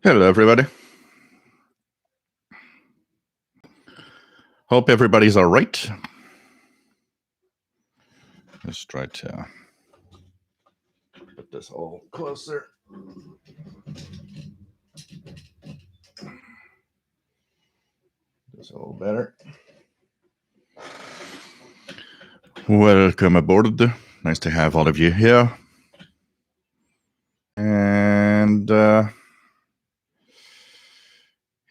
Hello, everybody. Hope everybody's all right. Let's try to put this all closer. This a little better. Welcome aboard. Nice to have all of you here. And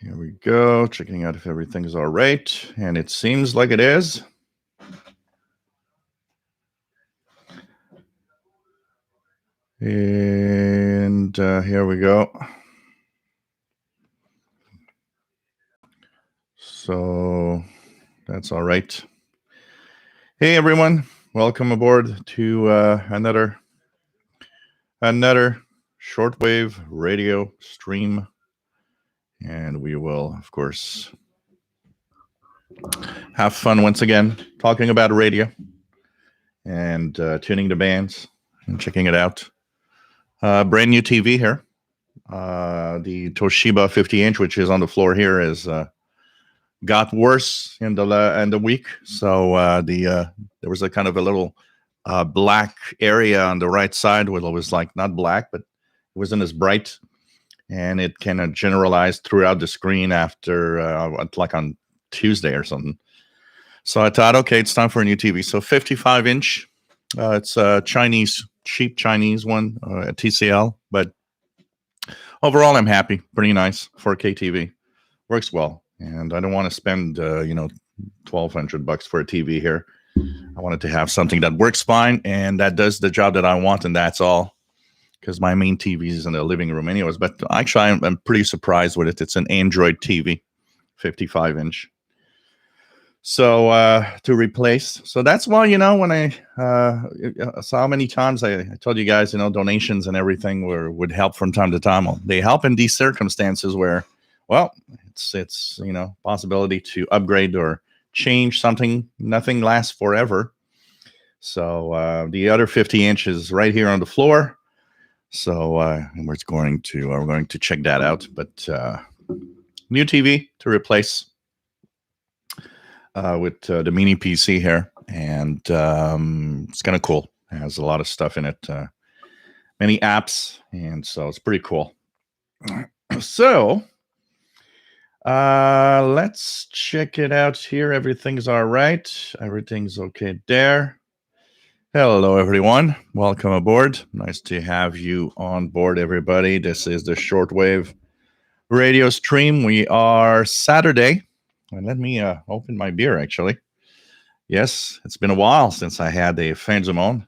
here we go. Checking out if everything's all right. And it seems like it is. And here we go. So that's all right. Hey, everyone. Welcome aboard to another shortwave radio stream. And we will, of course, have fun once again talking about radio and tuning the bands and checking it out. Brand new TV here. The Toshiba 50-inch, which is on the floor here, is got worse in the week. So there was a kind of a little black area on the right side where it was like not black, but it wasn't as bright, and it kind of generalized throughout the screen after like on Tuesday or something. So I thought, okay, it's time for a new TV. So 55-inch. It's a cheap Chinese one, a TCL, but overall I'm happy. Pretty nice 4K TV. Works well, and I don't want to spend $1,200 for a TV here. I wanted to have something that works fine and that does the job that I want, and that's all. Because my main TV is in the living room anyways. But actually, I'm pretty surprised with it. It's an Android TV, 55-inch. So to replace. So that's why, when I saw how many times I told you guys, donations and everything would help from time to time. Well, they help in these circumstances where, well, it's possibility to upgrade or change something. Nothing lasts forever. So the other 50-inch is right here on the floor. So we're going to check that out. But new TV to replace with the mini PC here, and it's kind of cool. It has a lot of stuff in it, many apps, and so it's pretty cool. So let's check it out here. Everything's all right. Everything's okay there. Hello, everyone. Welcome aboard. Nice to have you on board, everybody. This is the Shortwave radio stream. We are Saturday. And let me open my beer, actually. Yes, it's been a while since I had a fin du monde.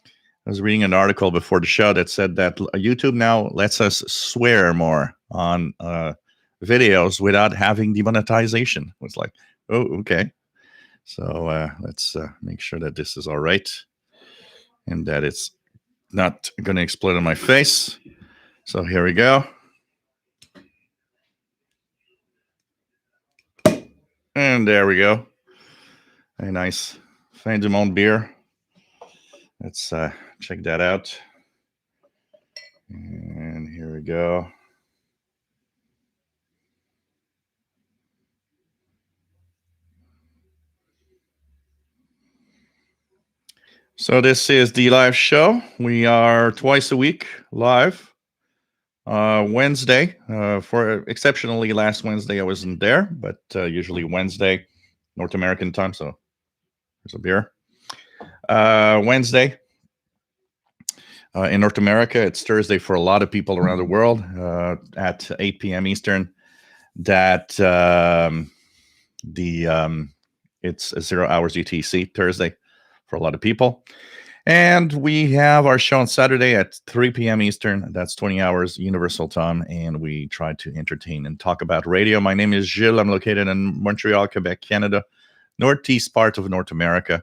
I was reading an article before the show that said that YouTube now lets us swear more on videos without having demonetization. It's like, oh, okay. So let's make sure that this is all right and that it's not going to explode in my face. So here we go. And there we go. A nice fin du monde beer. Let's check that out. And here we go. So this is the live show. We are twice a week live. Wednesday, for exceptionally last Wednesday I wasn't there, but usually Wednesday, North American time. So there's a beer. Wednesday in North America, it's Thursday for a lot of people around the world at 8 p.m. Eastern. That it's 0 hours UTC Thursday for a lot of people. And we have our show on Saturday at 3 p.m. Eastern. That's 20 hours Universal Time. And we try to entertain and talk about radio. My name is Gilles. I'm located in Montreal, Quebec, Canada, northeast part of North America.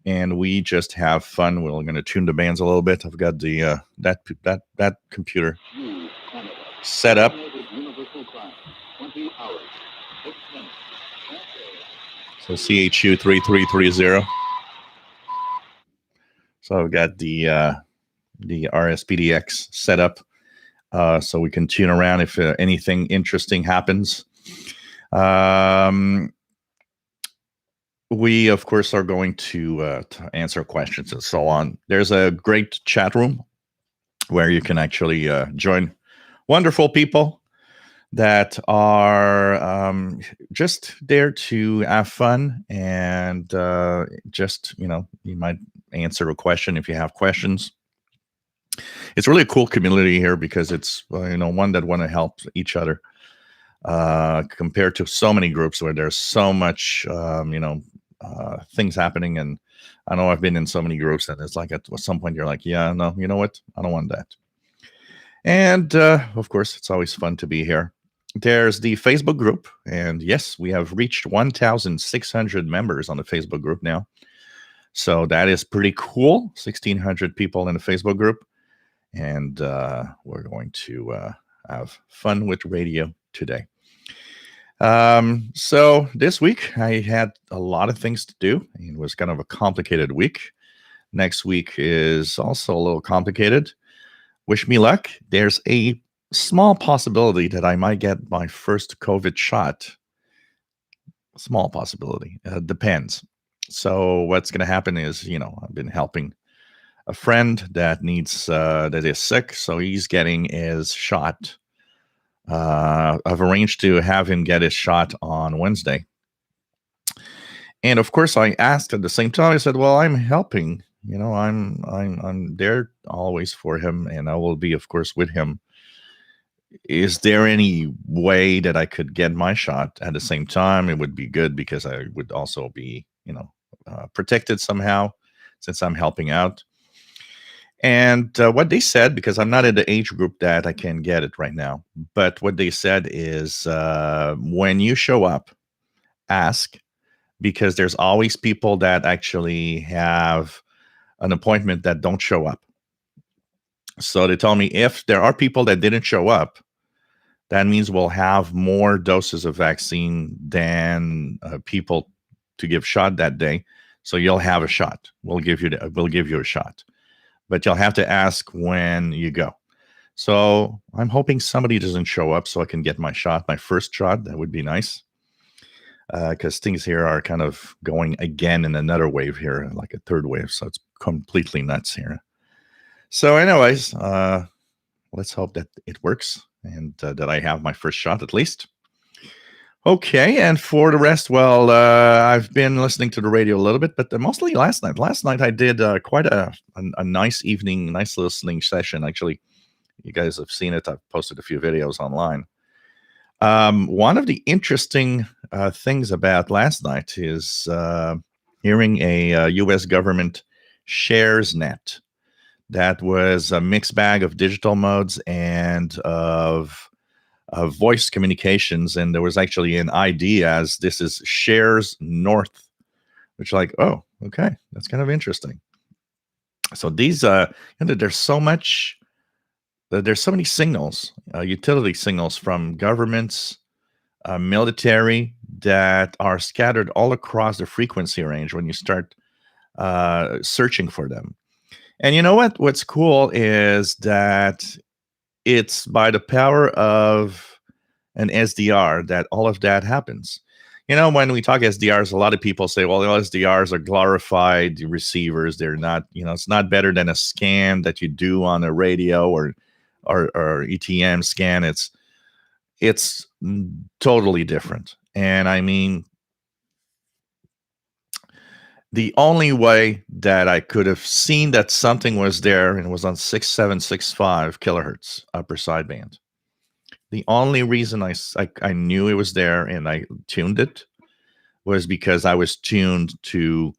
And we just have fun. We're going to tune the bands a little bit. I've got the that computer set up. So CHU 3330. So I've got the RSPDX set up so we can tune around if anything interesting happens. We, of course, are going to answer questions and so on. There's a great chat room where you can actually join wonderful people that are just there to have fun and just, you might answer a question if you have questions. It's really a cool community here because it's, one that want to help each other compared to so many groups where there's so much, things happening. And I know I've been in so many groups and it's like at some point you're like, yeah, no, you know what? I don't want that. And of course, it's always fun to be here. There's the Facebook group. And yes, we have reached 1,600 members on the Facebook group now. So that is pretty cool. 1,600 people in the Facebook group. And we're going to have fun with radio today. So this week I had a lot of things to do. It was kind of a complicated week. Next week is also a little complicated. Wish me luck. There's a small possibility that I might get my first COVID shot. Small possibility. Depends. So what's going to happen is, I've been helping a friend that is sick. So he's getting his shot. I've arranged to have him get his shot on Wednesday. And of course, I asked at the same time, I said, well, I'm helping. I'm there always for him, and I will be, of course, with him. Is there any way that I could get my shot at the same time? It would be good because I would also be, protected somehow since I'm helping out. And what they said, because I'm not in the age group that I can get it right now, but what they said is when you show up, ask, because there's always people that actually have an appointment that don't show up. So they told me if there are people that didn't show up, that means we'll have more doses of vaccine than people to give shot that day. So you'll have a shot. We'll give you a shot. But you'll have to ask when you go. So I'm hoping somebody doesn't show up so I can get my first shot. That would be nice. Because things here are kind of going again in another wave here, like a third wave. So it's completely nuts here. So anyways, let's hope that it works and that I have my first shot at least. Okay, and for the rest, well, I've been listening to the radio a little bit, but mostly last night. Last night I did quite a nice evening, nice listening session. Actually, you guys have seen it. I've posted a few videos online. One of the interesting things about last night is hearing a U.S. government shares net. That was a mixed bag of digital modes and of voice communications, and there was actually an ID as this is shares north, which like, oh, okay, that's kind of interesting. So these, there's so many signals, utility signals from governments, military that are scattered all across the frequency range when you start searching for them. And you know what? What's cool is that it's by the power of an SDR that all of that happens. When we talk SDRs, a lot of people say, well, the SDRs are glorified receivers. They're not, it's not better than a scan that you do on a radio or ETM scan. It's totally different. And I mean, the only way that I could have seen that something was there and it was on 6765 kilohertz upper sideband. The only reason I knew it was there and I tuned it was because I was tuned to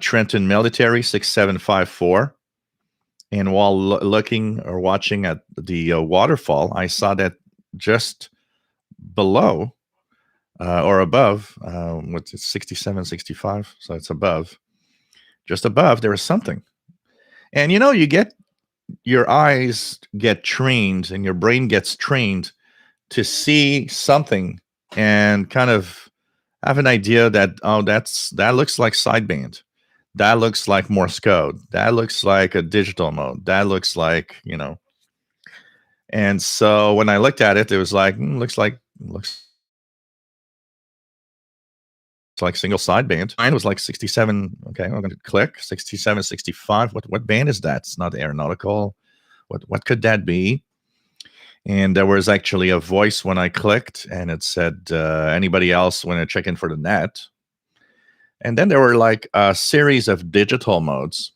Trenton Military 6754. And while looking or watching at the waterfall, I saw that just below or above, what's it, 67, 65? So it's above. Just above, there was something. And you get your eyes get trained and your brain gets trained to see something and kind of have an idea that, oh, that looks like sideband. That looks like Morse code. That looks like a digital mode. That looks like, And so when I looked at it, it was like, looks like single sideband. Mine was like 67. Okay, I'm going to click 67, 65. What band is that? It's not aeronautical. What could that be? And there was actually a voice when I clicked, and it said, anybody else want to check in for the net? And then there were like a series of digital modes.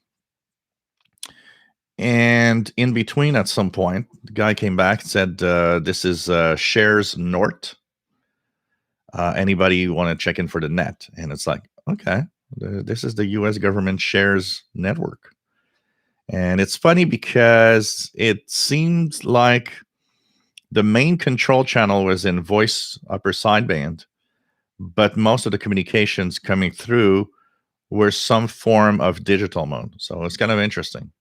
And in between, at some point, the guy came back and said, this is shares Nort. Anybody want to check in for the net? And it's like, okay, this is the US government shares network. And it's funny because it seems like the main control channel was in voice upper sideband, but most of the communications coming through were some form of digital mode. So it's kind of interesting.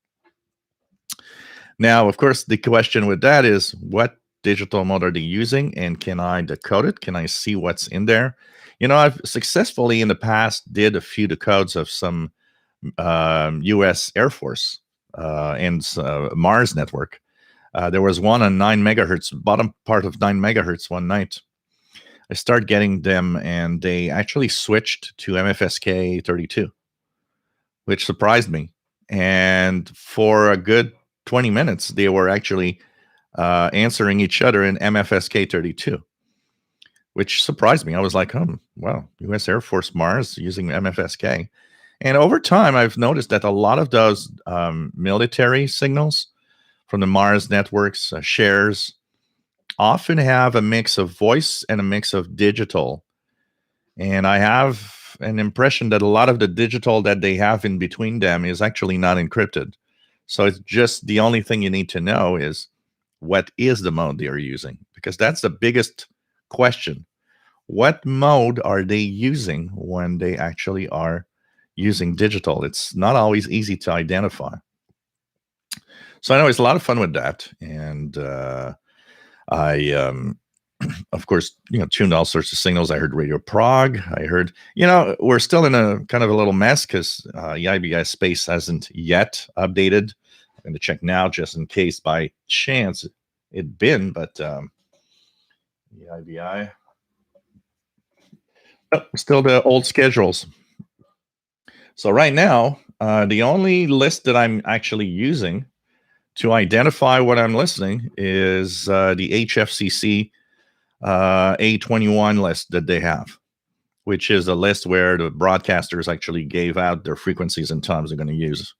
Now, of course, the question with that is, what digital mode are they using, and can I decode it? Can I see what's in there? I've successfully in the past did a few decodes of some U.S. Air Force and Mars network. There was one on 9 megahertz, bottom part of 9 megahertz one night. I started getting them, and they actually switched to MFSK 32, which surprised me. And for a good 20 minutes, they were actually answering each other in MFSK 32, which surprised me. I was like, wow, U.S. Air Force Mars using MFSK. And over time, I've noticed that a lot of those military signals from the Mars networks, shares, often have a mix of voice and a mix of digital. And I have an impression that a lot of the digital that they have in between them is actually not encrypted. So it's just the only thing you need to know is what is the mode they are using, because that's the biggest question. What mode are they using when they actually are using digital? It's not always easy to identify. So I know it's a lot of fun with that. And I, of course, tuned all sorts of signals. I heard Radio Prague. I heard, we're still in a kind of a little mess because EIBI space hasn't yet updated. I'm going to check now just in case by chance it'd been, but EIBI. Still the old schedules. So right now, the only list that I'm actually using to identify what I'm listening is the HFCC A21 list that they have, which is a list where the broadcasters actually gave out their frequencies and times they're going to use.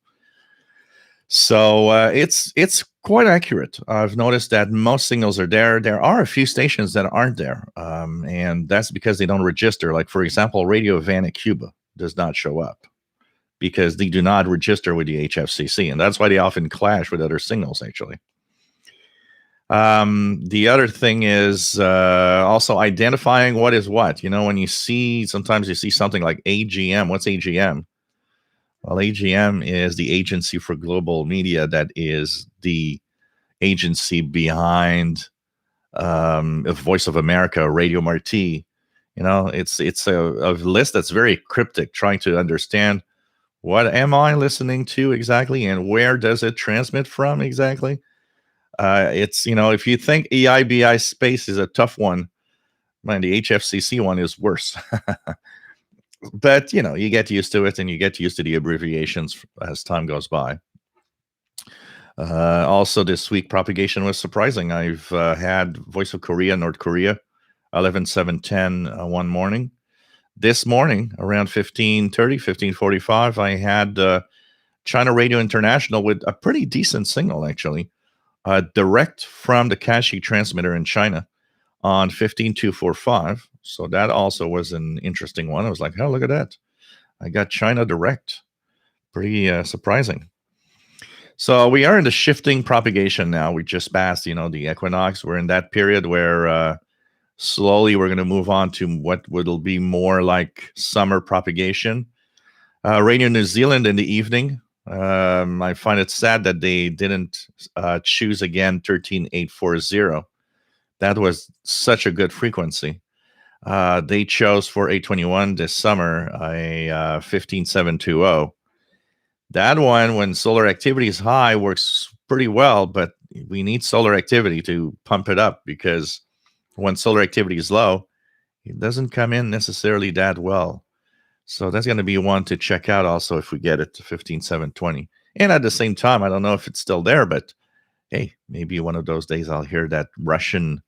So it's quite accurate. I've noticed that most signals are there. There are a few stations that aren't there, and that's because they don't register. Like, for example, Radio Havana, Cuba does not show up because they do not register with the HFCC, and that's why they often clash with other signals, actually. The other thing is also identifying what is what. When sometimes you see something like AGM. What's AGM? Well, AGM is the Agency for Global Media. That is the agency behind Voice of America, Radio Marti. It's a list that's very cryptic, trying to understand what am I listening to exactly, and where does it transmit from exactly. It's, if you think EIBI space is a tough one, man, the HFCC one is worse. But, you get used to it, and you get used to the abbreviations as time goes by. Also, this week, propagation was surprising. I've had Voice of Korea, North Korea, 11/7/10 one morning. This morning, around 15:30, 15:45, I had China Radio International with a pretty decent signal, actually, direct from the Kashi transmitter in China on 15:245. So that also was an interesting one. I was like, oh, look at that. I got China direct. Pretty surprising. So we are in the shifting propagation now. We just passed, the equinox. We're in that period where slowly we're going to move on to what will be more like summer propagation. Radio New Zealand in the evening. I find it sad that they didn't choose again 13840. That was such a good frequency. They chose for 821 this summer a 15720. That one, when solar activity is high, works pretty well, but we need solar activity to pump it up, because when solar activity is low, it doesn't come in necessarily that well. So that's going to be one to check out also if we get it to 15,720. And at the same time, I don't know if it's still there, but hey, maybe one of those days I'll hear that Russian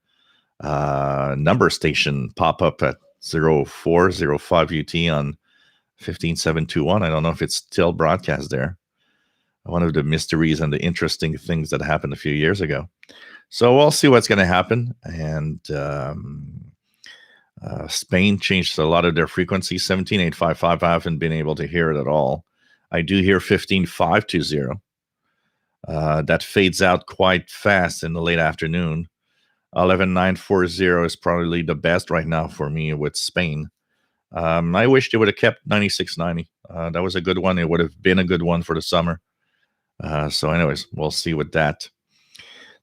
number station pop up at 0405 UT on 15721. I don't know if it's still broadcast there. One of the mysteries and the interesting things that happened a few years ago. So we'll see what's going to happen. And Spain changed a lot of their frequencies. 17,855, I haven't been able to hear it at all. I do hear 15,520. That fades out quite fast in the late afternoon. 11,940 is probably the best right now for me with Spain. I wish they would have kept 9690. That was a good one. It would have been a good one for the summer. So anyways, we'll see with that.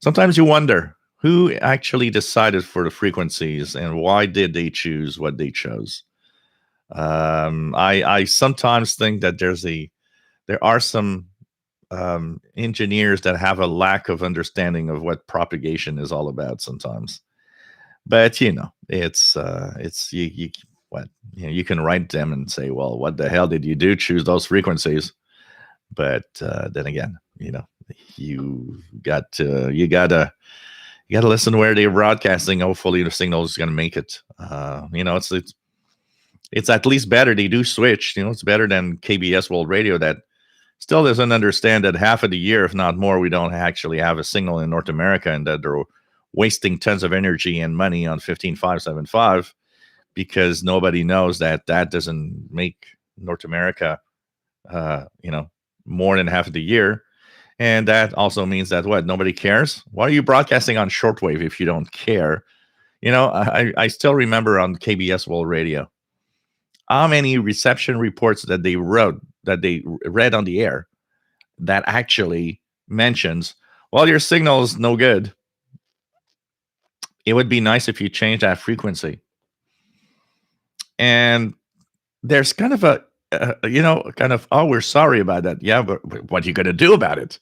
Sometimes you wonder who actually decided for the frequencies and why did they choose what they chose. I sometimes think that there are some engineers that have a lack of understanding of what propagation is all about sometimes. But it's you can write them and say, well, what the hell did you do? Choose those frequencies. But then again, you gotta listen where they're broadcasting. Hopefully the signal is gonna make it. It's at least better. They do switch. It's better than KBS World Radio that still doesn't understand that half of the year, if not more, we don't actually have a signal in North America, and that they're wasting tons of energy and money on 15,575 because nobody knows that doesn't make North America, more than half of the year. And that also means that nobody cares. Why are you broadcasting on shortwave if you don't care? I still remember on KBS World Radio how many reception reports that they read on the air that actually mentions, well, your signal is no good. It would be nice if you change that frequency. And there's kind of oh, we're sorry about that. Yeah, but what are you going to do about it?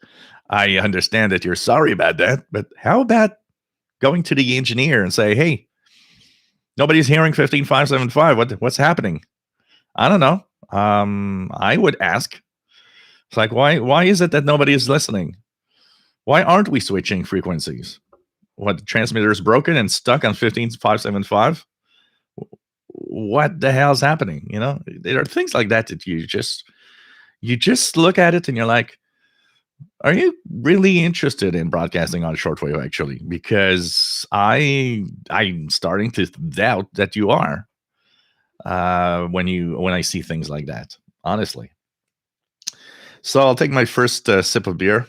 I understand that you're sorry about that, but how about going to the engineer and say, hey, nobody's hearing 15,575. What's happening? I don't know. I would ask. It's like, why is it that nobody is listening? Why aren't we switching frequencies? What, the transmitter is broken and stuck on 15,575? What the hell's happening? There are things like that you just look at it and you're like, are you really interested in broadcasting on shortwave actually? Because I'm starting to doubt that you are. When I see things like that, honestly. So I'll take my first sip of beer.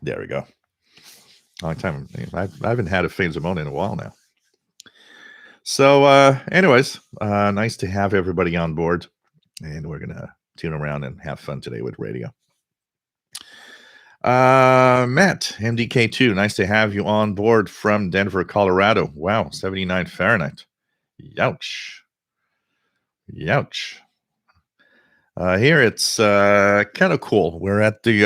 There we go. Long time. I haven't had a Feinzimone in a while now. So anyways, nice to have everybody on board. And we're going to tune around and have fun today with radio. Matt, MDK2, nice to have you on board from Denver, Colorado. Wow, 79 Fahrenheit. Youch. Here it's kind of cool. We're at the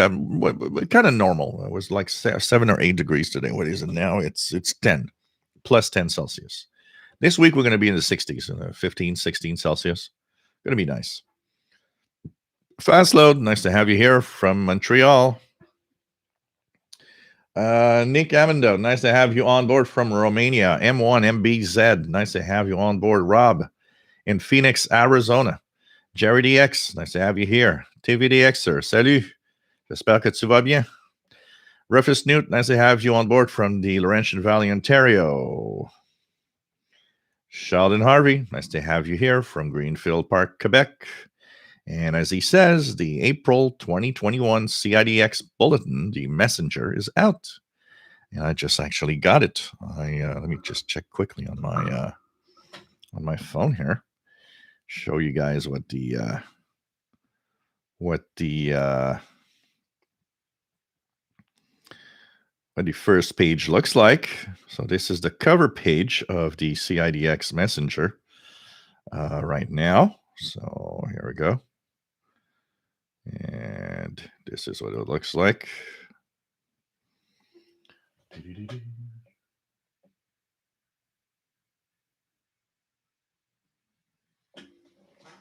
kind of normal. It was like 7 or 8 degrees today. What is it now? It's 10, plus 10 Celsius. This week we're going to be in the 60s, 15, 16 Celsius. Going to be nice. Fast load, nice to have you here from Montreal. Nick Amendo, nice to have you on board from Romania. M1MBZ, nice to have you on board. Rob in Phoenix, Arizona. Jerry DX, nice to have you here. TVDXer, salut. J'espère que tu vas bien. Rufus Newt, nice to have you on board from the Laurentian Valley, Ontario. Sheldon Harvey, nice to have you here from Greenfield Park, Quebec. And as he says, the April 2021 CIDX bulletin, the messenger, is out. And I just actually got it. Let me just check quickly on my phone here. Show you guys what the first page looks like. So this is the cover page of the CIDX messenger right now. So here we go. And this is what it looks like.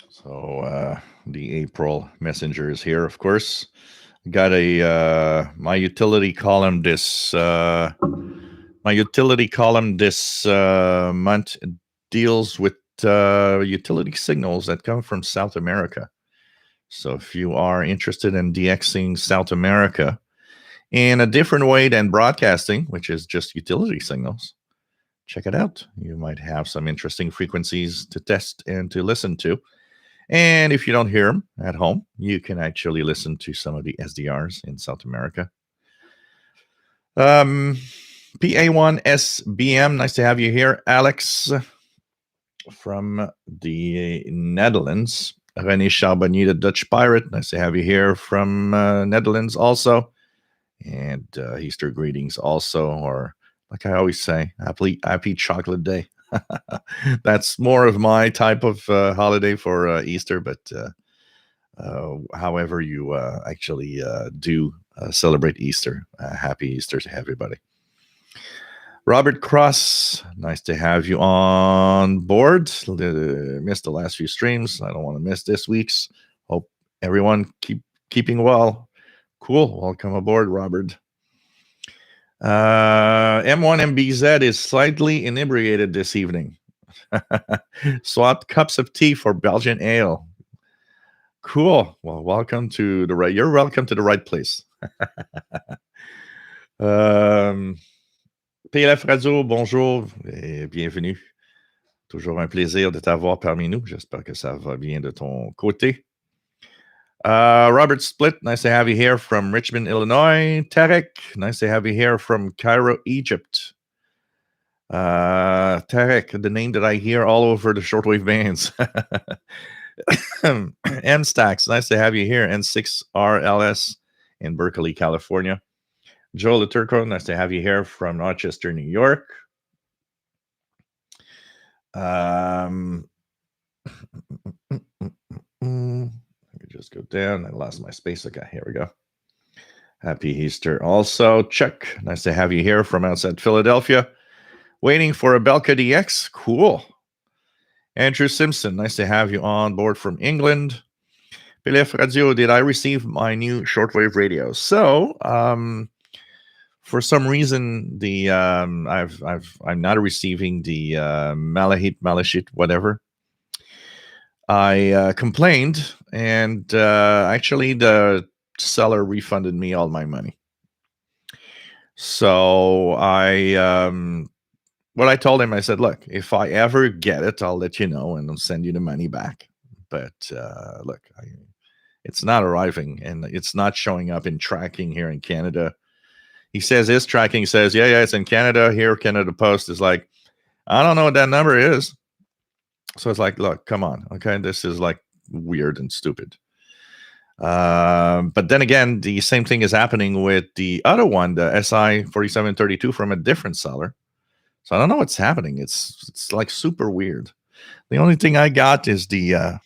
So the April Messenger is here, of course. Got a my utility column this month deals with utility signals that come from South America. So if you are interested in DXing South America in a different way than broadcasting, which is just utility signals, check it out. You might have some interesting frequencies to test and to listen to. And if you don't hear them at home, you can actually listen to some of the SDRs in South America. PA1SBM, nice to have you here. Alex from the Netherlands. René Charbonnier, the Dutch pirate, nice to have you here from Netherlands also. And Easter greetings also, or like I always say, happy chocolate day. That's more of my type of holiday for Easter, but however you actually do celebrate Easter, happy Easter to everybody. Robert Cross, nice to have you on board. Missed the last few streams. I don't want to miss this week's. Hope everyone keeping well. Cool. Welcome aboard, Robert. M1MBZ is slightly inebriated this evening. Swap cups of tea for Belgian ale. Cool. Well, welcome to the right. You're welcome to the right place. PLF Radio, bonjour et bienvenue. Toujours un plaisir de t'avoir parmi nous. J'espère que ça va bien de ton côté. Robert Split, nice to have you here from Richmond, Illinois. Tarek, nice to have you here from Cairo, Egypt. Tarek, the name that I hear all over the shortwave bands. M Stacks, nice to have you here. N6RLS in Berkeley, California. Joe Liturco, nice to have you here from Rochester, New York. Let me just go down. I lost my space. Okay, here we go. Happy Easter also. Chuck, nice to have you here from outside Philadelphia. Waiting for a Belka DX. Cool. Andrew Simpson, nice to have you on board from England. PLF Radio, did I receive my new shortwave radio? So, for some reason, the I'm not receiving the Malachit, whatever. I complained, and actually, the seller refunded me all my money. So what I told him, I said, look, if I ever get it, I'll let you know and I'll send you the money back. But look, it's not arriving, and it's not showing up in tracking here in Canada. He says his tracking says, yeah, it's in Canada. Here, Canada Post is like, I don't know what that number is. So it's like, look, come on. Okay, this is like weird and stupid. But then again, the same thing is happening with the other one, the SI 4732 from a different seller. So I don't know what's happening. It's like super weird. The only thing I got is the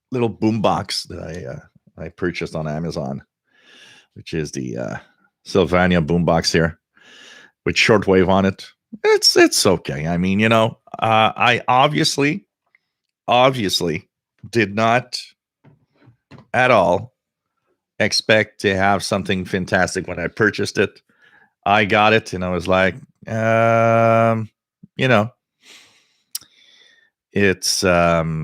little boombox that I purchased on Amazon, which is the Sylvania boombox here with shortwave on it. It's okay. I mean, I obviously did not at all expect to have something fantastic when I purchased it. I got it and I was like, it's a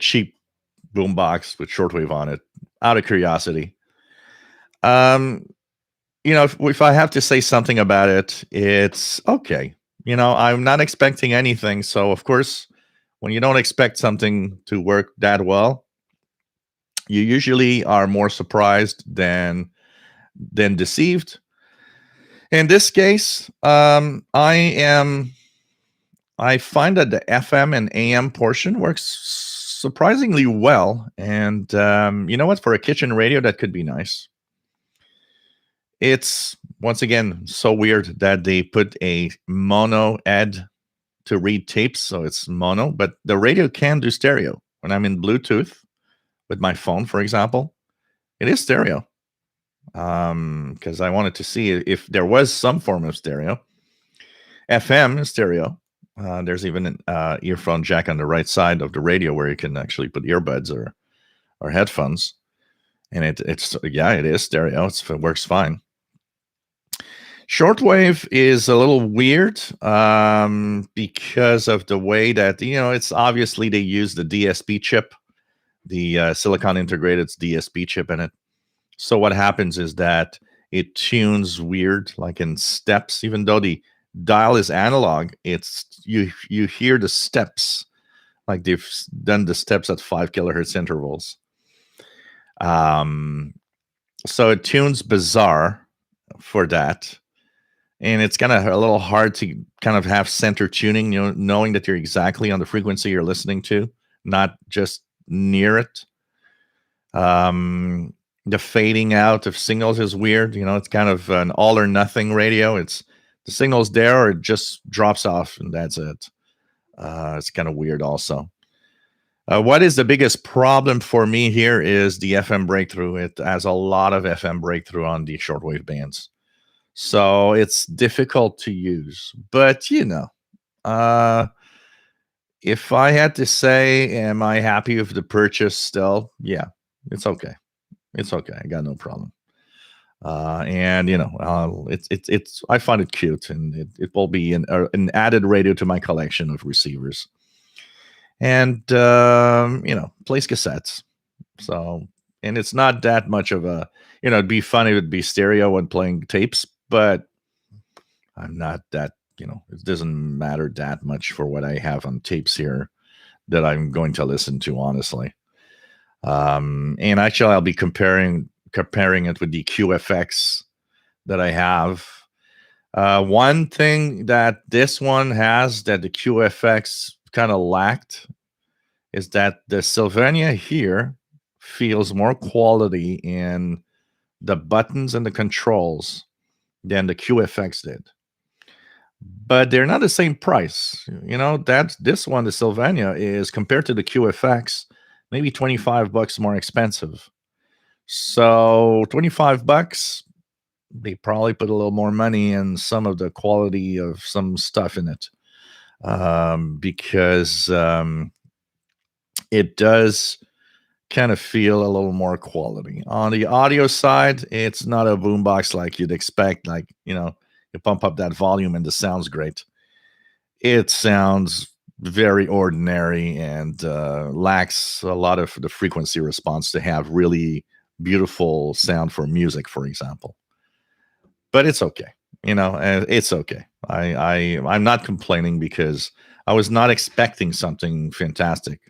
cheap boombox with shortwave on it out of curiosity. If I have to say something about it, it's okay. I'm not expecting anything. So of course, when you don't expect something to work that well, you usually are more surprised than deceived. In this case, I find that the FM and AM portion works surprisingly well. And you know what? For a kitchen radio, that could be nice. It's, once again, so weird that they put a mono head to read tapes, so it's mono, but the radio can do stereo. When I'm in Bluetooth with my phone, for example, it is stereo. Because I wanted to see if there was some form of stereo. FM is stereo. There's even an earphone jack on the right side of the radio where you can actually put earbuds or headphones, and it is stereo. It works fine. Shortwave is a little weird because of the way that it's obviously they use the DSP chip, the silicon integrated DSP chip in it. So what happens is that it tunes weird, like in steps, even though the dial is analog. It's you hear the steps, like they've done the steps at 5 kilohertz intervals. So it tunes bizarre for that, and it's kind of a little hard to kind of have center tuning, knowing that you're exactly on the frequency you're listening to, not just near it. The fading out of signals is weird. It's kind of an all or nothing radio. It's the signal's there or it just drops off and that's it. It's kind of weird also. What is the biggest problem for me here is the FM breakthrough. It has a lot of FM breakthrough on the shortwave bands. So it's difficult to use. But, if I had to say, am I happy with the purchase still? Yeah, it's okay. It's okay. I got no problem. And it's I find it cute, and it will be an added radio to my collection of receivers. And plays cassettes. So, and it's not that much of a it'd be funny, it would be stereo when playing tapes, but I'm not that it doesn't matter that much for what I have on tapes here that I'm going to listen to, honestly. And actually, I'll be comparing it with the QFX that I have. One thing that this one has that the QFX kind of lacked is that the Sylvania here feels more quality in the buttons and the controls than the QFX did. But they're not the same price. This one, the Sylvania, is compared to the QFX, maybe $25 more expensive. So $25, they probably put a little more money in some of the quality of some stuff in it, because it does kind of feel a little more quality. On the audio side, it's not a boombox like you'd expect. Like, you pump up that volume and the sound's great. It sounds very ordinary and lacks a lot of the frequency response to have really beautiful sound for music, for example. But it's okay. It's okay. I'm not complaining because I was not expecting something fantastic.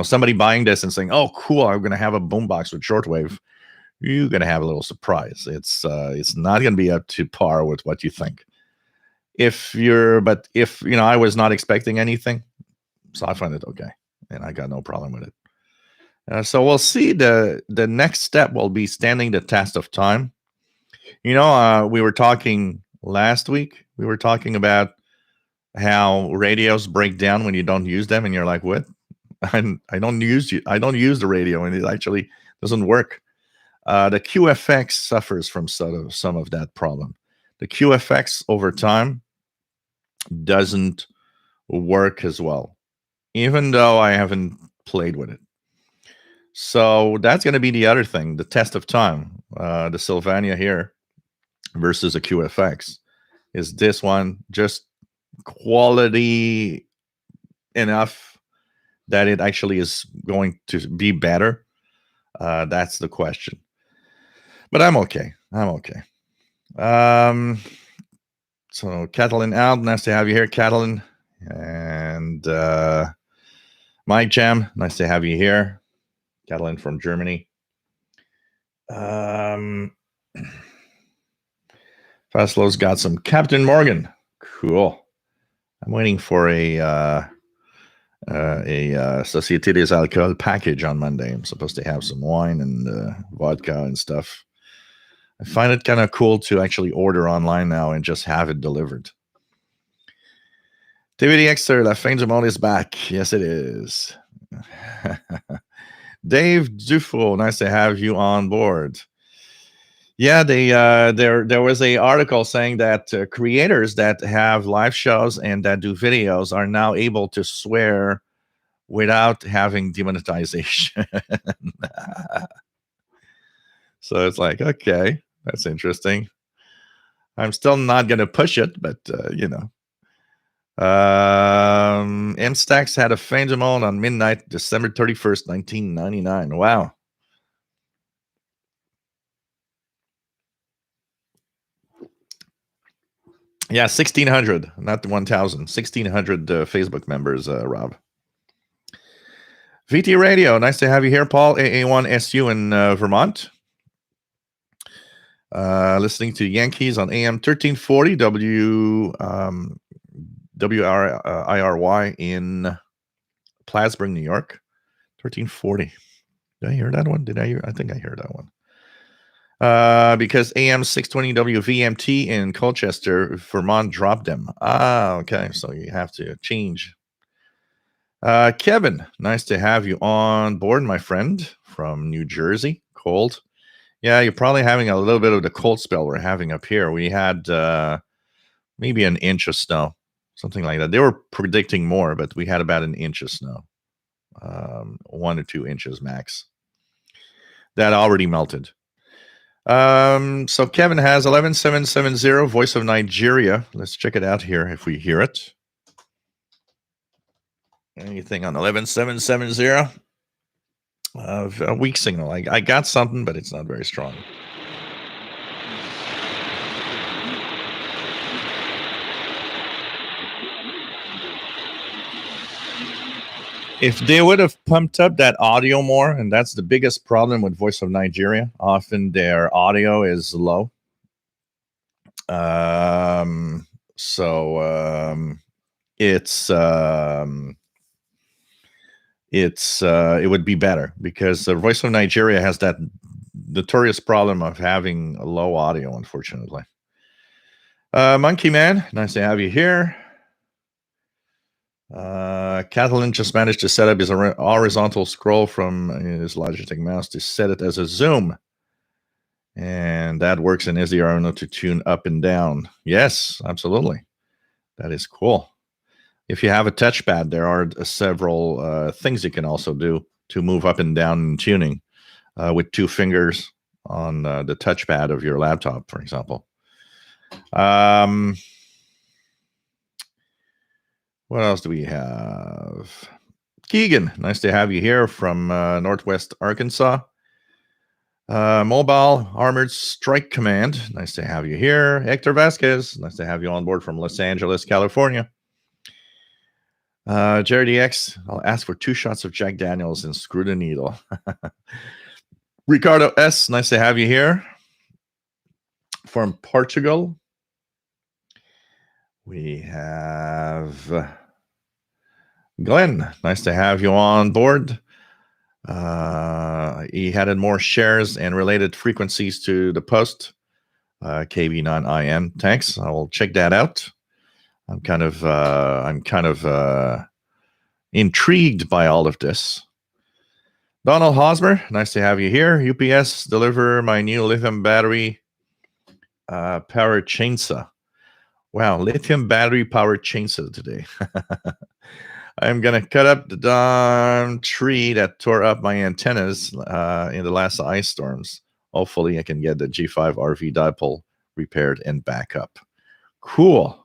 Somebody buying this and saying, "Oh, cool, I'm going to have a boombox with shortwave." You're going to have a little surprise. It's not going to be up to par with what you think. But if I was not expecting anything, so I find it okay, and I got no problem with it. So we'll see. The next step will be standing the test of time. We were talking last week. We were talking about how radios break down when you don't use them, and you're like, "What? I don't use the radio, and it actually doesn't work." The QFX suffers from some of that problem. The QFX over time doesn't work as well, even though I haven't played with it. So that's going to be the other thing, the test of time. The Sylvania here versus a QFX. Is this one just quality enough that it actually is going to be better? That's the question. But I'm okay. So Catalin out, nice to have you here, Catalin. And Mike Jam, nice to have you here. Catalin from Germany. Faslow's got some Captain Morgan. Cool. I'm waiting for a Société des Alcools package on Monday. I'm supposed to have some wine and vodka and stuff. I find it kind of cool to actually order online now and just have it delivered. TVDX, sir, La Fin du Monde is back. Yes, it is. Dave Dufour, nice to have you on board. Yeah, there was a article saying that creators that have live shows and that do videos are now able to swear without having demonetization. So it's like, okay, that's interesting. I'm still not going to push it, but you know. Instax had a fin du monde on midnight, December 31st, 1999. Wow. Yeah, 1,600, not the 1,000. 1,600 Facebook members, Rob. VT Radio, nice to have you here, Paul. AA1SU in Vermont. Listening to Yankees on AM 1340 WIRY in Plattsburgh, New York. 1340. Did I hear that one? I think I heard that one. Because AM 620 WVMT in Colchester, Vermont dropped them. Okay. So you have to change. Kevin, nice to have you on board, my friend from New Jersey. Cold. Yeah, you're probably having a little bit of the cold spell we're having up here. We had maybe an inch of snow, something like that. They were predicting more, but we had about an inch of snow, 1 or 2 inches max. That already melted. So Kevin has 11770, Voice of Nigeria. Let's check it out here if we hear it. Anything on 11770? A weak signal. I got something, but it's not very strong. If they would have pumped up that audio more, and that's the biggest problem with Voice of Nigeria, often their audio is low. It would be better because the Voice of Nigeria has that notorious problem of having a low audio, unfortunately. Monkey Man, nice to have you here. Catalan just managed to set up his horizontal scroll from his Logitech mouse to set it as a zoom. And that works in Izzy Arno to tune up and down. Yes, absolutely. That is cool. If you have a touchpad, there are several things you can also do to move up and down in tuning with 2 fingers on the touchpad of your laptop, for example. What else do we have? Keegan, nice to have you here from Northwest Arkansas. Mobile Armored Strike Command, nice to have you here. Hector Vasquez, nice to have you on board from Los Angeles, California. Jerry DX, I'll ask for 2 shots of Jack Daniels and screw the needle. Ricardo S, nice to have you here from Portugal. We have Glenn, nice to have you on board. He added more shares and related frequencies to the post. KB9IN. Thanks. I will check that out. I'm kind of intrigued by all of this. Donald Hosmer, nice to have you here. UPS, deliver my new lithium battery powered chainsaw. Wow, lithium battery powered chainsaw today. I'm going to cut up the darn tree that tore up my antennas in the last ice storms. Hopefully I can get the G5 RV dipole repaired and back up. Cool.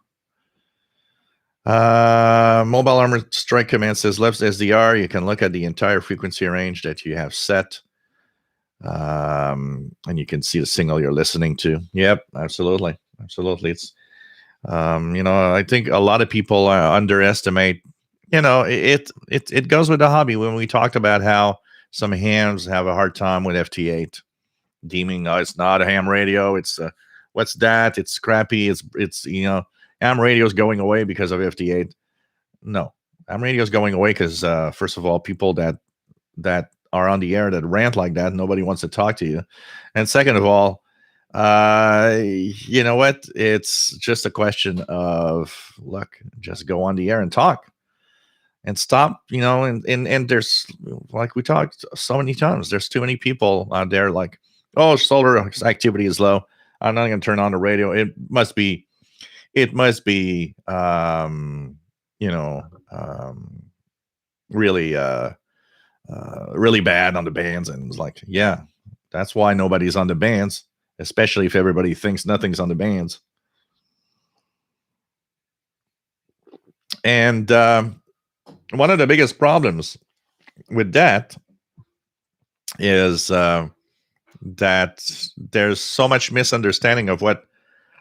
Mobile Armored Strike Command says left SDR. You can look at the entire frequency range that you have set. And you can see the signal you're listening to. Yep, absolutely. It's, I think a lot of people underestimate, it goes with the hobby. When we talked about how some hams have a hard time with FT8, deeming, it's not a ham radio. It's, what's that? It's crappy. It's ham radio is going away because of FT8. No, ham radio is going away because, first of all, people that are on the air that rant like that, nobody wants to talk to you. And second of all, You know what? It's just a question of look, just go on the air and talk and stop, and there's like we talked so many times, there's too many people out there like, oh, solar activity is low. I'm not going to turn on the radio. It must be you know, really really bad on the bands, and it's like, yeah, that's why nobody's on the bands, especially if everybody thinks nothing's on the bands. And one of the biggest problems with that is that there's so much misunderstanding of what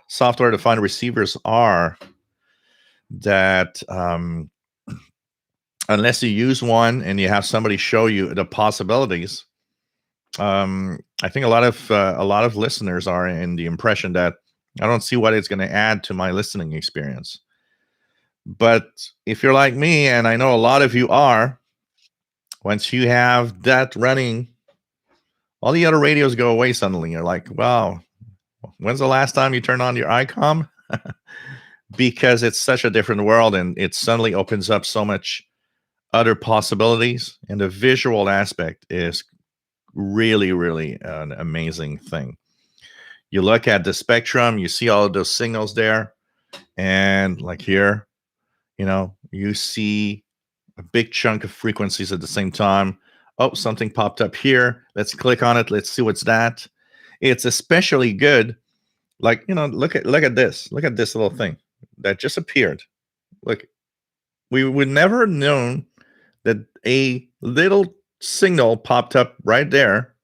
software defined receivers are that unless you use one and you have somebody show you the possibilities, I think a lot of listeners are in the impression that I don't see what it's going to add to my listening experience. But if you're like me, and I know a lot of you are, once you have that running, all the other radios go away suddenly. You're like, wow, when's the last time you turned on your ICOM? Because it's such a different world, and it suddenly opens up so much other possibilities. And the visual aspect is really, really an amazing thing. You look at the spectrum, you see all of those signals there, and like here, you see a big chunk of frequencies at the same time. Oh, something popped up here. Let's click on it. Let's see what's that. It's especially good. Like, look at this. Look at this little thing that just appeared. Look, we would never have known that a little signal popped up right there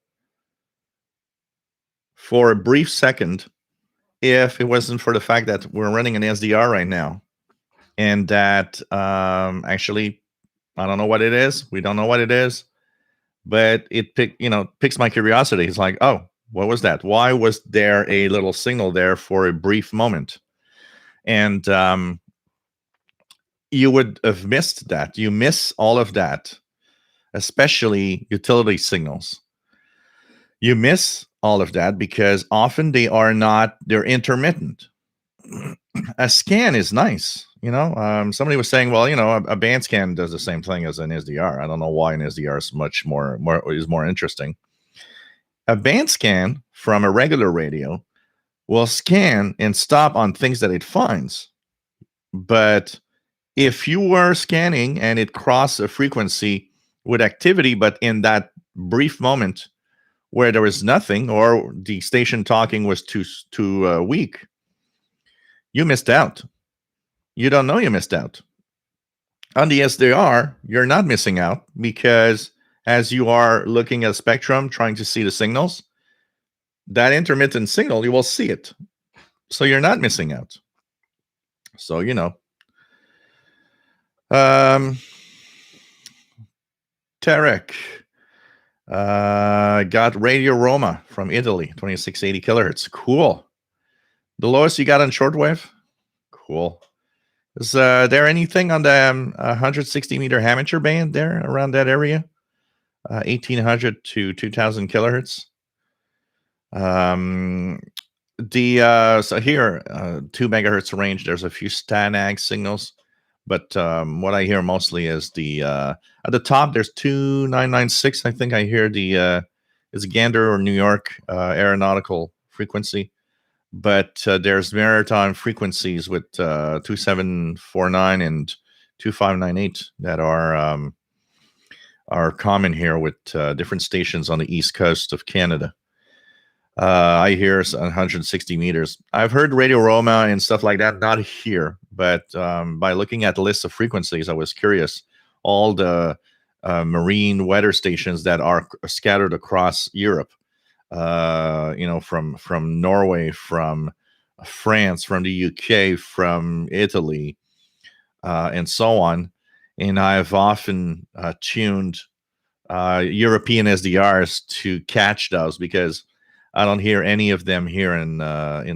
for a brief second if it wasn't for the fact that we're running an SDR right now. And that actually, I don't know what it is. We don't know what it is, but it picks my curiosity. It's like, oh, what was that? Why was there a little signal there for a brief moment? And you would have missed that. You miss all of that, especially utility signals. You miss all of that because often they're intermittent. A scan is nice. Somebody was saying, well, a band scan does the same thing as an SDR. I don't know why an SDR is much more interesting. A band scan from a regular radio will scan and stop on things that it finds. But if you were scanning and it crossed a frequency with activity, but in that brief moment where there was nothing, or the station talking was too weak, you missed out. You don't know you missed out. On the SDR, you're not missing out because as you are looking at a spectrum, trying to see the signals, that intermittent signal, you will see it. So you're not missing out. So, Tarek got Radio Roma from Italy, 2680 kilohertz. Cool. The lowest you got on shortwave? Cool. Is there anything on the 160 meter amateur band there around that area? 1800 to 2000 kilohertz. So here, 2 megahertz range. There's a few Stanag signals, but what I hear mostly is at the top. There's 2996. I think I hear is Gander or New York aeronautical frequency. But there's maritime frequencies with 2749 and 2598 that are common here with different stations on the east coast of Canada. I hear 160 meters. I've heard Radio Roma and stuff like that, not here, but by looking at the list of frequencies, I was curious. All the marine weather stations that are scattered across Europe. From Norway, from France, from the UK, from Italy, and so on. And I've often tuned European SDRs to catch those because I don't hear any of them here in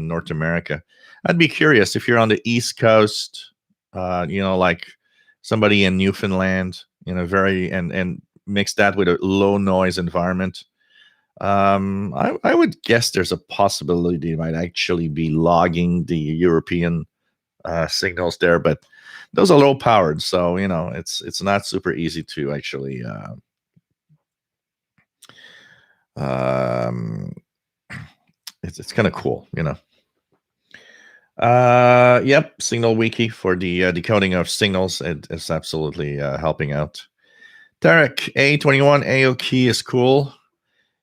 North America. I'd be curious if you're on the East Coast, like somebody in Newfoundland, and mix that with a low noise environment. I would guess there's a possibility they might actually be logging the European signals there, but those are low powered, so it's not super easy to actually um, it's kind of cool. Yep, Signal Wiki for the decoding of signals. It's absolutely helping out. Derek, A21 AOK is cool.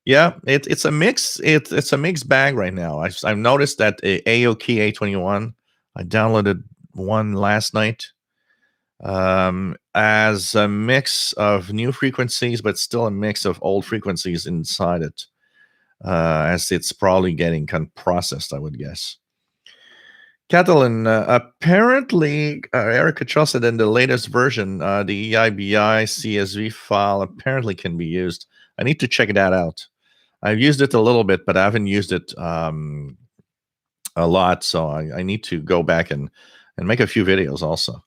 Yeah, it's a mix. It's a mixed bag right now. I've noticed that AOK A21. I downloaded one last night as a mix of new frequencies, but still a mix of old frequencies inside it, as it's probably getting kind of processed, I would guess. Catalan, apparently, Erica trusted in the latest version, the EIBI CSV file apparently can be used. I need to check that out. I've used it a little bit, but I haven't used it a lot, so I need to go back and make a few videos also.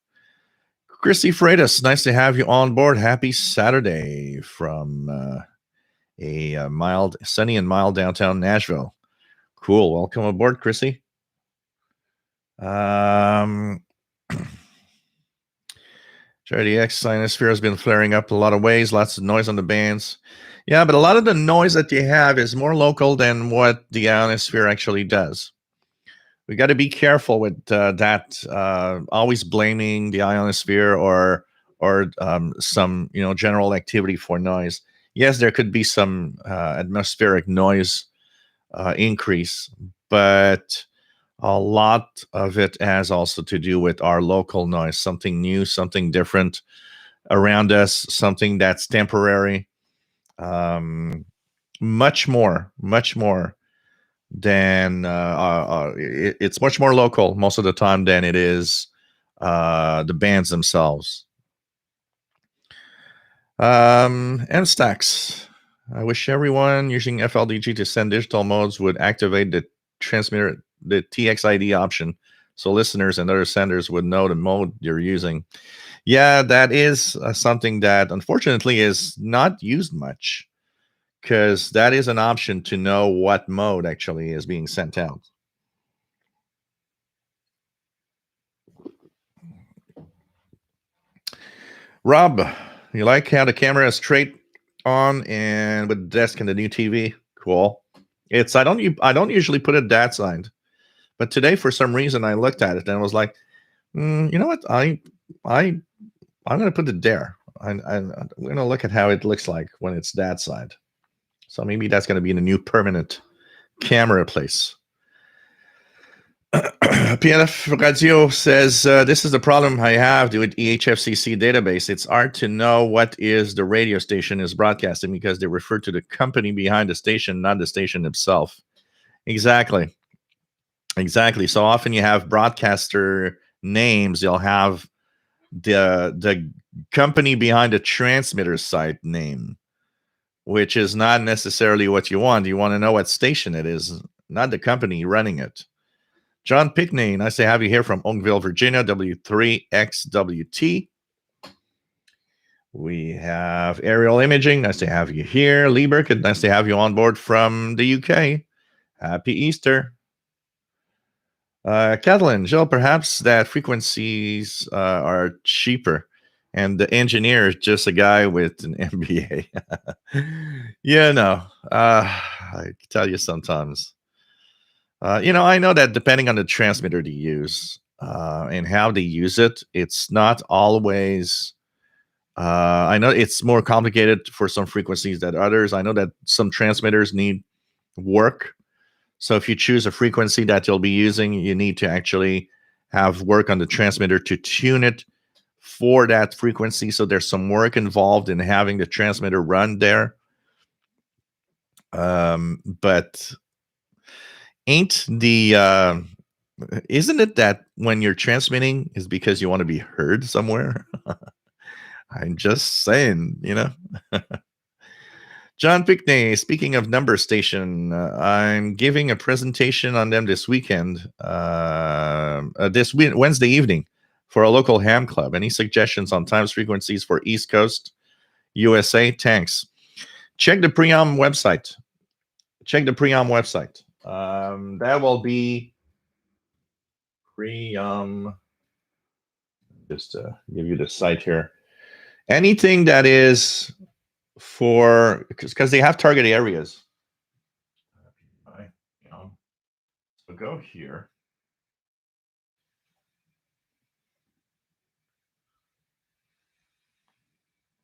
Christy Freitas, nice to have you on board. Happy Saturday from a mild, sunny and mild downtown Nashville. Cool. Welcome aboard, Chrissy. Charity X Sinosphere has been flaring up a lot of ways, lots of noise on the bands. Yeah, but a lot of the noise that you have is more local than what the ionosphere actually does. We got to be careful with that. Always blaming the ionosphere or some general activity for noise. Yes, there could be some atmospheric noise increase, but a lot of it has also to do with our local noise, something new, something different around us, something that's temporary. Much more than it's much more local most of the time than it is the bands themselves. And stacks. I wish everyone using FLDG to send digital modes would activate the transmitter, the TXID option, so listeners and other senders would know the mode you're using. Yeah, that is something that unfortunately is not used much, because that is an option to know what mode actually is being sent out. Rob, you like how the camera is straight on and with the desk and the new TV? Cool. It's I don't usually put it that side, but today for some reason I looked at it and I was like, you know what? I'm gonna put it there. I'm gonna look at how it looks like when it's that side. So maybe that's gonna be the new permanent camera place. PNF Radio says, this is the problem I have with EHFCC database. It's hard to know what is the radio station is broadcasting because they refer to the company behind the station, not the station itself. Exactly. So often you have broadcaster names. You'll have the company behind the transmitter site name, which is not necessarily what you want. You want to know what station it is, not the company running it. John Pickney, nice to have you here from Oakville, Virginia, W3XWT. We have Aerial Imaging, nice to have you here. Lee Burkett, nice to have you on board from the UK. Happy Easter. Kathleen, Jill, perhaps that frequencies are cheaper and the engineer is just a guy with an MBA. Yeah, no, I tell you sometimes. I know that depending on the transmitter they use and how they use it, it's not always. I know it's more complicated for some frequencies than others. I know that some transmitters need work. So if you choose a frequency that you'll be using, you need to actually have work on the transmitter to tune it for that frequency. So there's some work involved in having the transmitter run there. But isn't it that when you're transmitting is because you want to be heard somewhere? I'm just saying, John Pickney, speaking of number station, I'm giving a presentation on them this weekend, Wednesday evening for a local ham club. Any suggestions on times frequencies for East Coast USA? Thanks. Check the Preom website. check the Priam website. That will be Priam. Just give you the site here. Anything that is for, because they have target areas. So go here.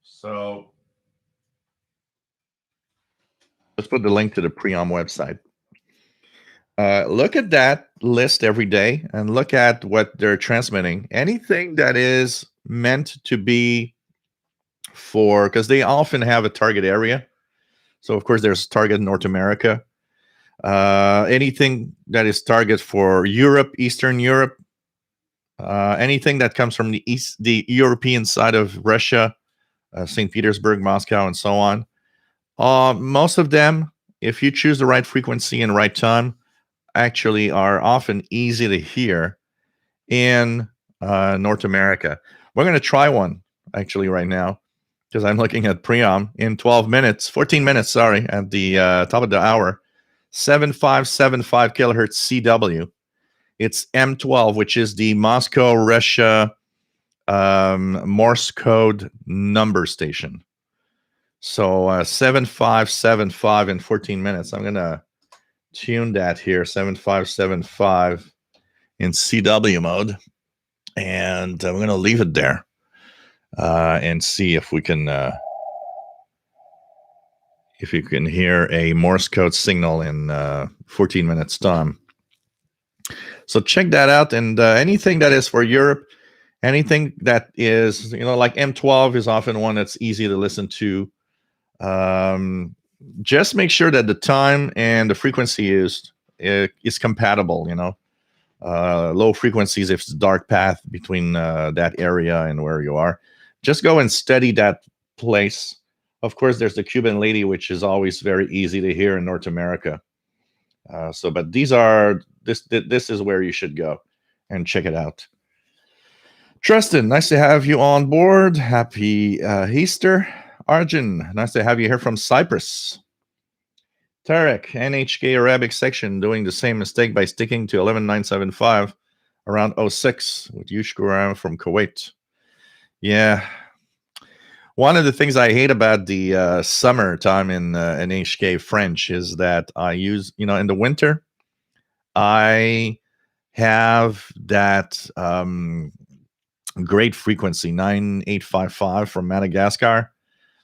So let's put the link to the Priam website. Look at that list every day and look at what they're transmitting. Anything that is meant to be for, because they often have a target area. So, of course, there's target North America. Anything that is target for Europe, Eastern Europe, anything that comes from the European side of Russia, St. Petersburg, Moscow, and so on. Most of them, if you choose the right frequency and right time, actually are often easy to hear in North America. We're going to try one actually right now because I'm looking at Priam in 14 minutes, at the top of the hour, 7575 kilohertz CW. It's M12, which is the Moscow, Russia Morse code number station. So 7575 in 14 minutes. I'm going to tune that here, 7575 in CW mode. And we're going to leave it there and see if we can, if you can hear a Morse code signal in 14 minutes time. So check that out. And anything that is for Europe, anything that is, like M12 is often one that's easy to listen to. Just make sure that the time and the frequency is compatible, low frequencies if it's a dark path between that area and where you are. Just go and study that place. Of course, there's the Cuban lady, which is always very easy to hear in North America. But this is where you should go and check it out. Tristan, nice to have you on board. Happy Easter. Arjun, nice to have you here from Cyprus. Tarek, NHK Arabic section, doing the same mistake by sticking to 11975 around 06 with Yushkuram from Kuwait. Yeah. One of the things I hate about the summer time in NHK French is that I use, in the winter, I have that great frequency, 9855 from Madagascar.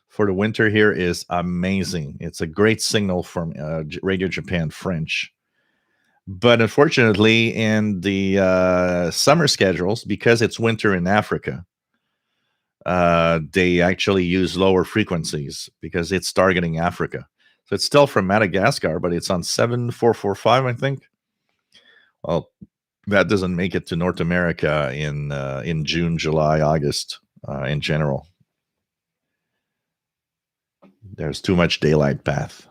For the winter here is amazing. It's a great signal from Radio Japan French. But unfortunately, in the summer schedules, because it's winter in Africa, they actually use lower frequencies because it's targeting Africa. So it's still from Madagascar, but it's on 7445, I think. Well, that doesn't make it to North America in June, July, August in general. There's too much daylight path.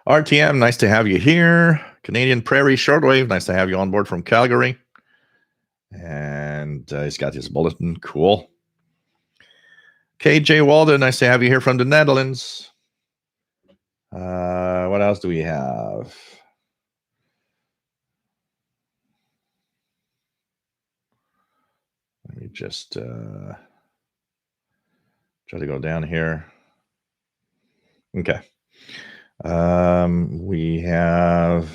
RTM, nice to have you here. Canadian Prairie Shortwave, nice to have you on board from Calgary. And he's got his bulletin. Cool. KJ Walden, nice to have you here from the Netherlands. What else do we have? Let me just try to go down here. Okay. We have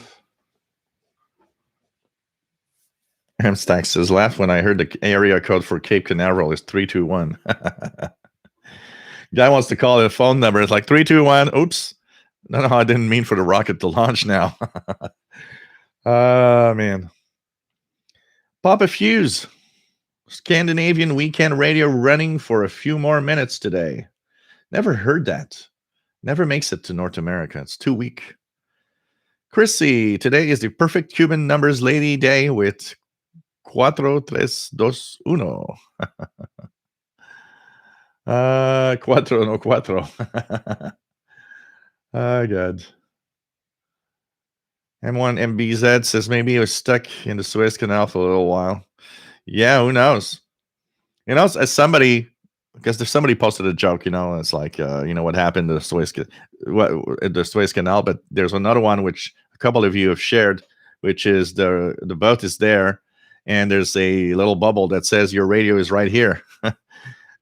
Hamstack says, laugh when I heard the area code for Cape Canaveral is 321. Guy wants to call it a phone number. It's like 321. Oops. No, I didn't mean for the rocket to launch now. Man. Pop a fuse. Scandinavian weekend radio running for a few more minutes today. Never heard that. Never makes it to North America. It's too weak. Chrissy, today is the perfect Cuban numbers lady day with 4321. 414. Oh, God. M1 MBZ says maybe he was stuck in the Suez Canal for a little while. Yeah, who knows? As somebody because if somebody posted a joke, it's like, what happened to the Suez Canal. But there's another one which a couple of you have shared, which is the boat is there, and there's a little bubble that says your radio is right here,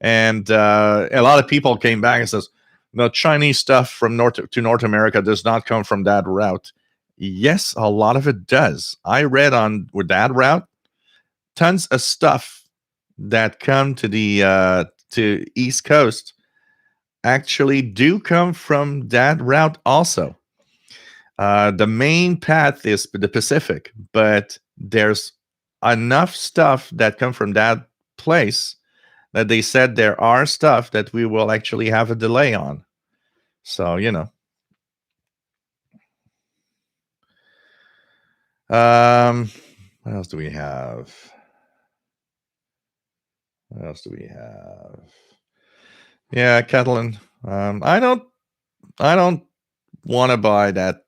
and a lot of people came back and says, the Chinese stuff from North America does not come from that route. Yes, a lot of it does. I read with that route, tons of stuff that come to the to East Coast actually do come from that route also. The main path is the Pacific, but there's enough stuff that come from that place that they said there are stuff that we will actually have a delay on. So, what else do we have? Yeah, Catalan. I don't want to buy that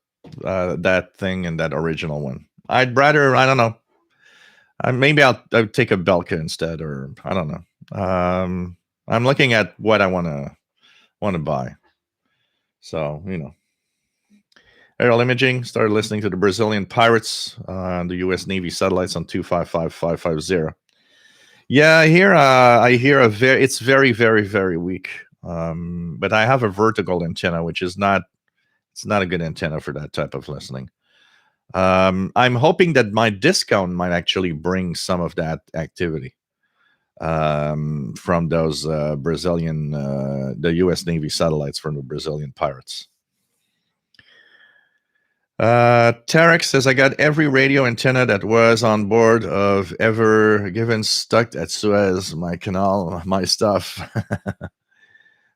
thing and that original one. I'd rather, I don't know. Maybe I'll take a Belka instead, or I don't know. I'm looking at what I want to buy. So, aerial imaging. Started listening to the Brazilian Pirates on the U.S. Navy satellites on 255-550. Yeah, I hear it's very, very, very weak. But I have a vertical antenna, which is not a good antenna for that type of listening. I'm hoping that my discount might actually bring some of that activity from those Brazilian, the U.S. Navy satellites from the Brazilian Pirates. Tarek says, I got every radio antenna that was on board of Ever Given stuck at Suez, my canal, my stuff.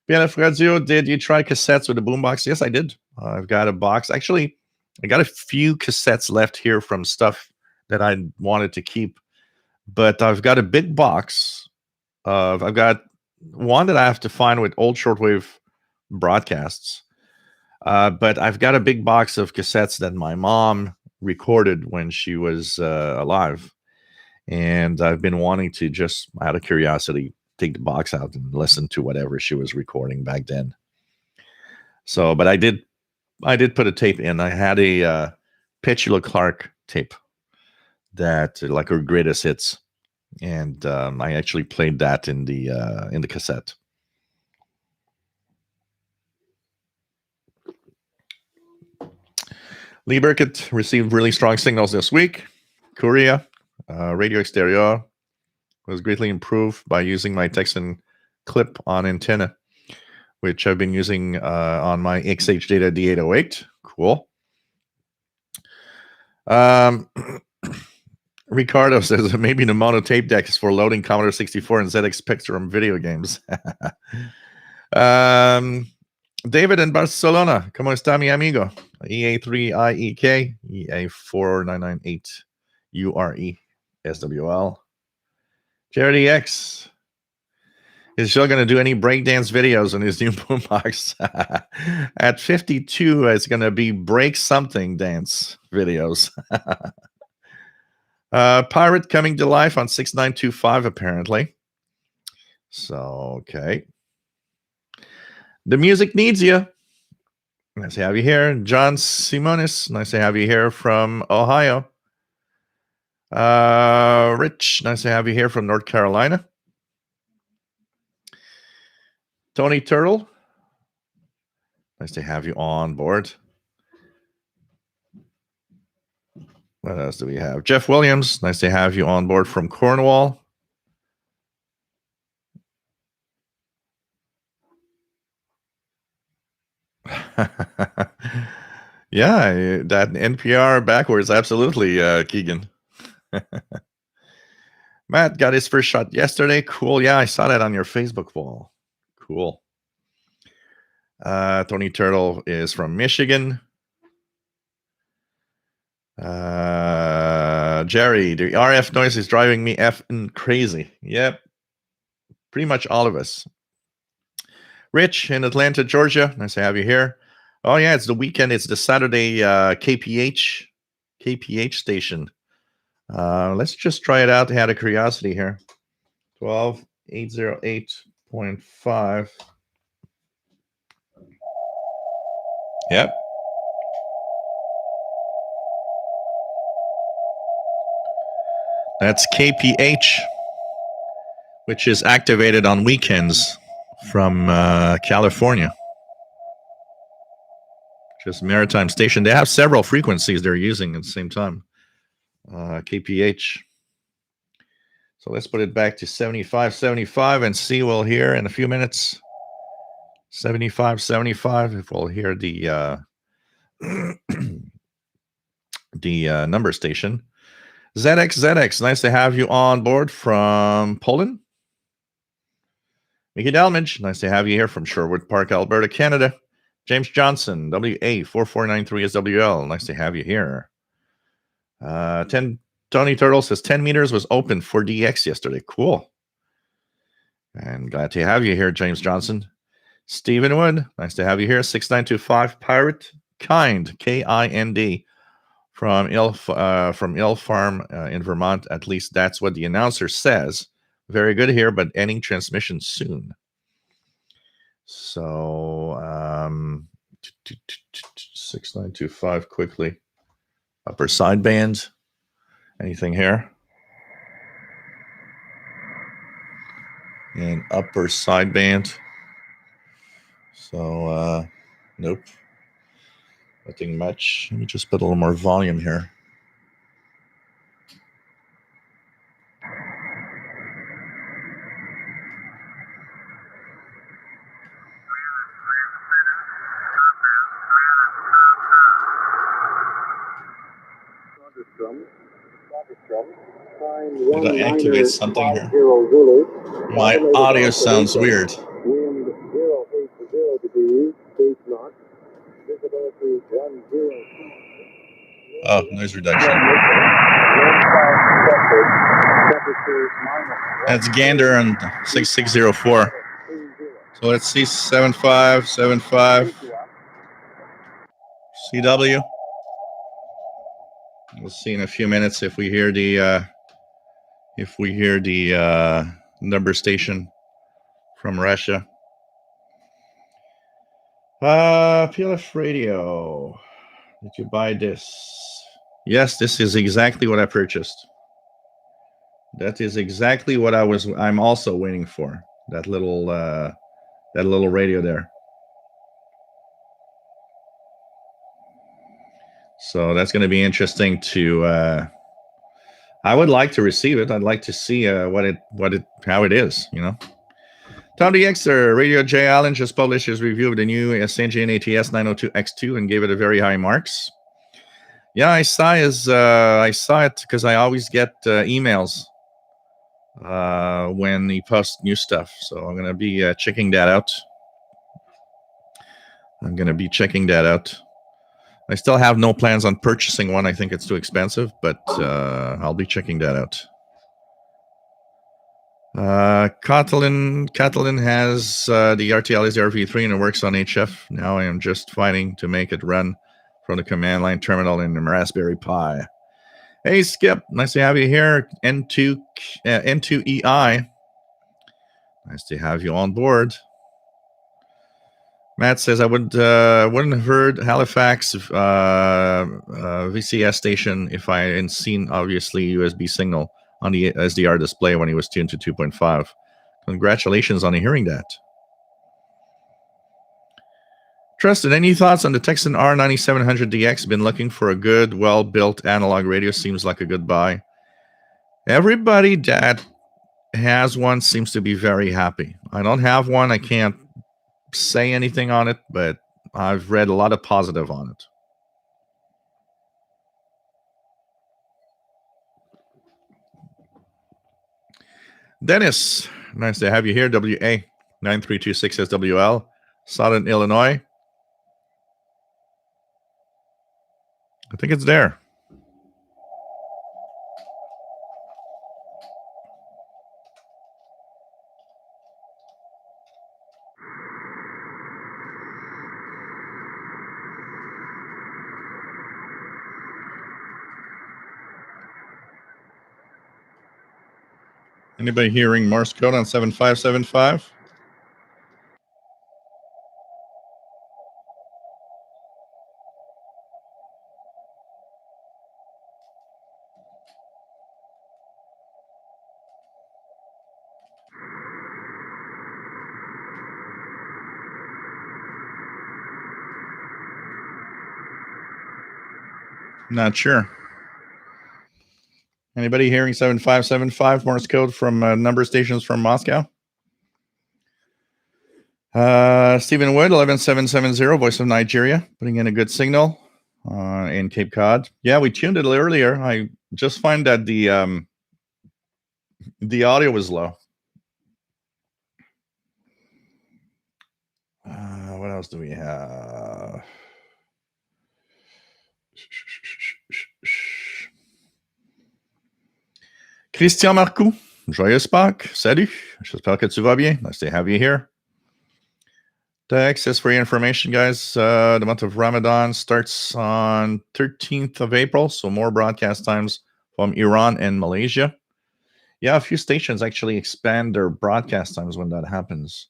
PLF Radio, did you try cassettes with a boombox? Yes, I did. I've got a box. Actually, I got a few cassettes left here from stuff that I wanted to keep, but I've got a big box I've got one that I have to find with old shortwave broadcasts. But I've got a big box of cassettes that my mom recorded when she was alive. And I've been wanting to just, out of curiosity, take the box out and listen to whatever she was recording back then. So, but I did put a tape in. I had a Petula Clark tape that, like, her greatest hits. And I actually played that in the cassette. Lee Burkett received really strong signals this week. Korea, Radio Exterior was greatly improved by using my Texan clip-on antenna, which I've been using on my XH Data D808. Cool. Ricardo says maybe the mono tape deck is for loading Commodore 64 and ZX Spectrum video games. David in Barcelona, ¿cómo está mi amigo? EA3IEK, EA4998URE, SWL. Charity X is still going to do any breakdance videos on his new boombox. At 52, it's going to be break something dance videos. Pirate coming to life on 6925, apparently. So, okay. The music needs you. Nice to have you here. John Simonis, nice to have you here from Ohio. Rich, nice to have you here from North Carolina. Tony Turtle, nice to have you on board. What else do we have? Jeff Williams, nice to have you on board from Cornwall. Yeah, that NPR backwards, absolutely, Keegan. Matt got his first shot yesterday. Cool. Yeah, I saw that on your Facebook wall. Cool. Tony Turtle is from Michigan. Jerry, the RF noise is driving me effing crazy. Yep. Pretty much all of us. Rich in Atlanta, Georgia. Nice to have you here. Oh, yeah, it's the weekend. It's the Saturday KPH station. Let's just try it out out of curiosity here. 12808. 0.5. Yep. That's KPH, which is activated on weekends from California, which is a maritime station. They have several frequencies they're using at the same time. KPH. So let's put it back to 75 and see. We'll hear in a few minutes. 75 if we'll hear the the number station. ZX, nice to have you on board from Poland. Mickey Dalmage, nice to have you here from Sherwood Park, Alberta, Canada. James Johnson, WA4493SWL, nice to have you here. 10 Tony Turtle says 10 meters was open for DX yesterday. Cool. And glad to have you here, James Johnson. Stephen Wood, nice to have you here. 6925 Pirate Kind, KIND, from Ill Farm in Vermont. At least that's what the announcer says. Very good here, but ending transmission soon. So 6925 quickly. Upper sideband. Anything here? And upper sideband. So nope. Nothing much. Let me just put a little more volume here. Did I activate something here? My audio sounds weird. Oh, noise reduction. That's Gander on 6604. So let's see 7575 CW. We'll see in a few minutes if we hear the number station from Russia. PLF radio. Did you buy this? Yes, this is exactly what I purchased. That is exactly what I'm also waiting for. That little radio there. So that's going to be interesting to. I would like to receive it. I'd like to see how it is. You know. Tom DX, Radio J Allen just published his review of the new SNGN ATS 902X2 and gave it a very high marks. Yeah, I saw it because I always get emails when he posts new stuff. So I'm going to be checking that out. I still have no plans on purchasing one. I think it's too expensive, but I'll be checking that out. Catalin has the RTL RV3 and it works on HF. Now I am just fighting to make it run from the command line terminal in the Raspberry Pi. Hey, Skip, nice to have you here. N2EI, nice to have you on board. Matt says I wouldn't have heard Halifax VCS station if I hadn't seen obviously USB signal on the SDR display when he was tuned to 2.5. Congratulations on hearing that. Trusted, any thoughts on the Texan R9700DX? Been looking for a good, well-built analog radio. Seems like a good buy. Everybody that has one seems to be very happy. I don't have one. I can't say anything on it, but I've read a lot of positive on it. Dennis, nice to have you here. WA9326SWL, Southern Illinois. I think it's there. Anybody hearing Morse code on 7575? Not sure. Anybody hearing 7575 Morse code from number stations from Moscow? Stephen Wood, 11770, voice of Nigeria, putting in a good signal in Cape Cod. Yeah, we tuned it earlier. I just find that the audio was low. What else do we have? Christian Marcoux, joyeuse Pâques. Salut. J'espère que tu vas bien. Nice to have you here. The access for your information, guys. The month of Ramadan starts on 13th of April, so more broadcast times from Iran and Malaysia. Yeah, a few stations actually expand their broadcast times when that happens.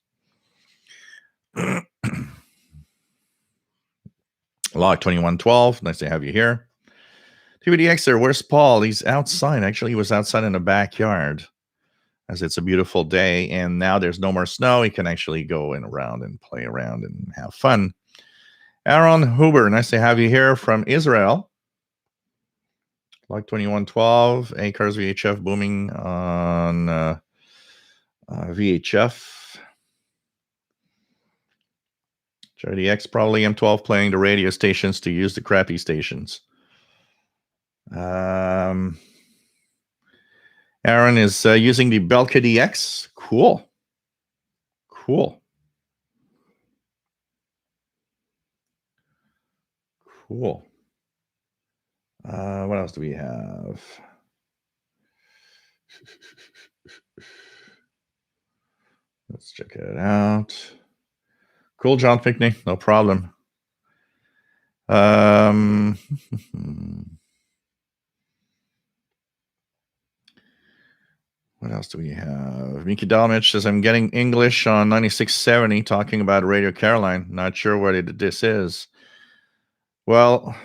Log 2112, nice to have you here. TVDX there, where's Paul? He's outside. Actually, he was outside in the backyard as it's a beautiful day, and now there's no more snow. He can actually go around and play around and have fun. Aaron Huber, nice to have you here from Israel. Log 2112, Acres VHF booming on VHF. Charlie X, probably M12 playing the radio stations to use the crappy stations. Aaron is using the Belka DX. Cool. Cool. Cool. What else do we have? Let's check it out. Cool, John Pickney. No problem. What else do we have? Miki Dalmich says, I'm getting English on 9670 talking about Radio Caroline. Not sure what this is. Well,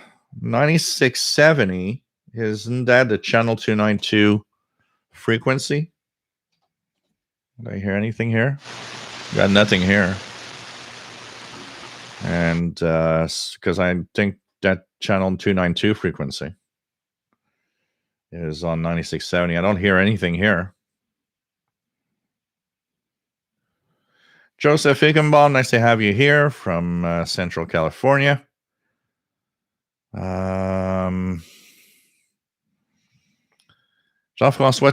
9670, isn't that the channel 292 frequency? Did I hear anything here? Got nothing here. And because I think that channel 292 frequency is on 9670. I don't hear anything here. Joseph Higginbaum, nice to have you here from Central California. Jean-François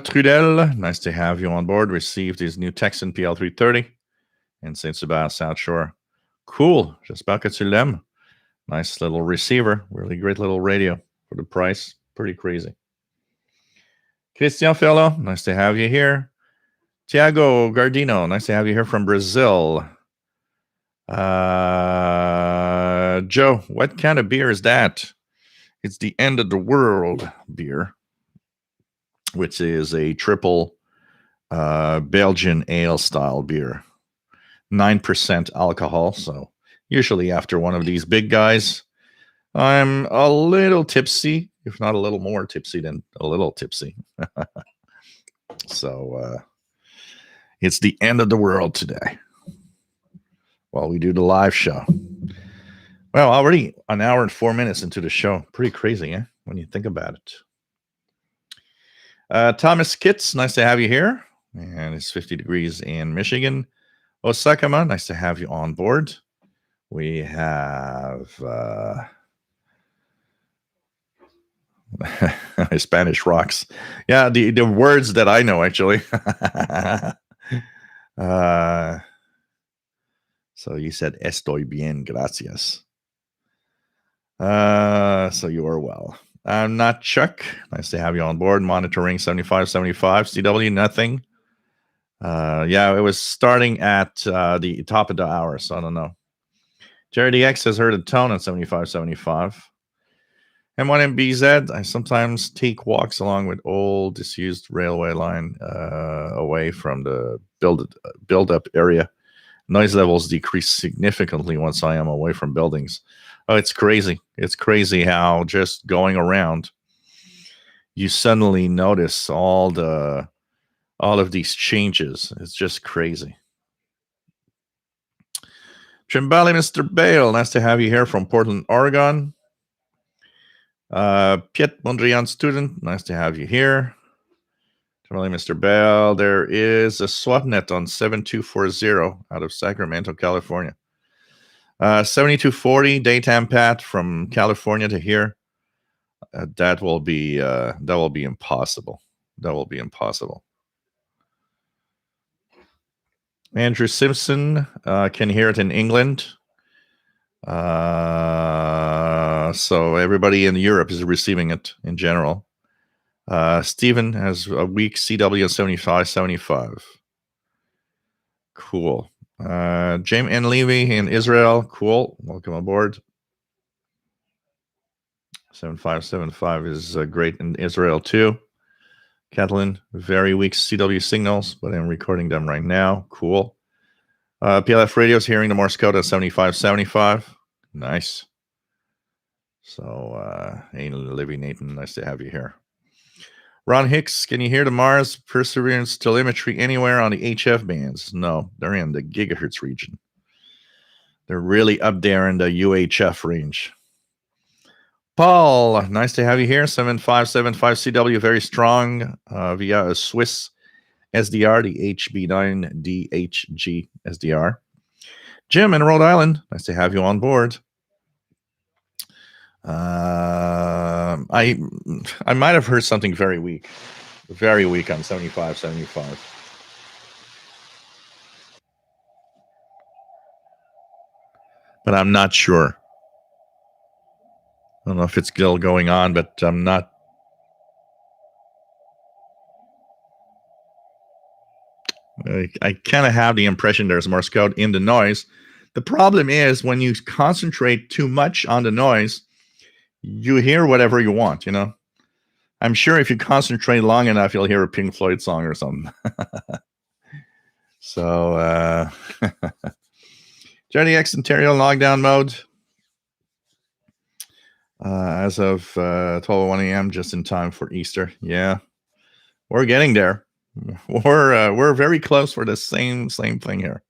Trudel, nice to have you on board. Received his new Texan PL330 in St. Sebastian, South Shore. Cool. J'espère que tu l'aimes. Nice little receiver. Really great little radio for the price. Pretty crazy. Christian Fellow, nice to have you here. Tiago Gardino, nice to have you here from Brazil. Joe, what kind of beer is that? It's the End of the World beer, which is a triple Belgian ale style beer. 9% alcohol. So usually after one of these big guys, I'm a little tipsy, if not a little more tipsy than a little tipsy. So it's the end of the world today while we do the live show. Well, already an hour and 4 minutes into the show. Pretty crazy, eh? When you think about it. Thomas Kitts, nice to have you here. And it's 50 degrees in Michigan. Osakama, nice to have you on board. We have Spanish rocks. Yeah, the words that I know, actually. So you said estoy bien, gracias. So you are well. I'm not Chuck. Nice to have you on board. Monitoring 7575. CW, nothing. Yeah, it was starting at the top of the hour, so I don't know. Jerry DX has heard a tone at 7575. M1MBZ, I sometimes take walks along with old disused railway line away from the build-up area. Noise levels decrease significantly once I am away from buildings. Oh, it's crazy. It's crazy how just going around, you suddenly notice all of these changes. It's just crazy. Trimbali, Mr. Bale, nice to have you here from Portland, Oregon. Piet Mondrian student, nice to have you here. Charlie, Mr. Bell, there is a SwapNet on 7240 out of Sacramento, California. 7240 daytime Pat from California to here. That will be impossible. That will be impossible. Andrew Simpson can hear it in England. So everybody in Europe is receiving it in general. Stephen has a weak CW 7575. Cool. James N. Levy in Israel. Cool. Welcome aboard. 7575 is great in Israel too. Kathleen, very weak CW signals, but I'm recording them right now. Cool. PLF radio's hearing the Morse code at 7575. Nice. So, hey, Livy Nathan, nice to have you here. Ron Hicks, can you hear the Mars Perseverance telemetry anywhere on the HF bands? No, they're in the gigahertz region. They're really up there in the UHF range. Paul, nice to have you here. 7575 CW, very strong via a Swiss SDR, the HB9DHG SDR. Jim in Rhode Island, nice to have you on board. I might have heard something very weak on 7575. But I'm not sure. I don't know if it's still going on, but I'm not. I kind of have the impression there's Morse code in the noise. The problem is when you concentrate too much on the noise, you hear whatever you want, you know. I'm sure if you concentrate long enough, you'll hear a Pink Floyd song or something. So, Johnny X Ontario lockdown mode. As of 12:01 a.m., just in time for Easter. Yeah, we're getting there. We're very close for the same thing here.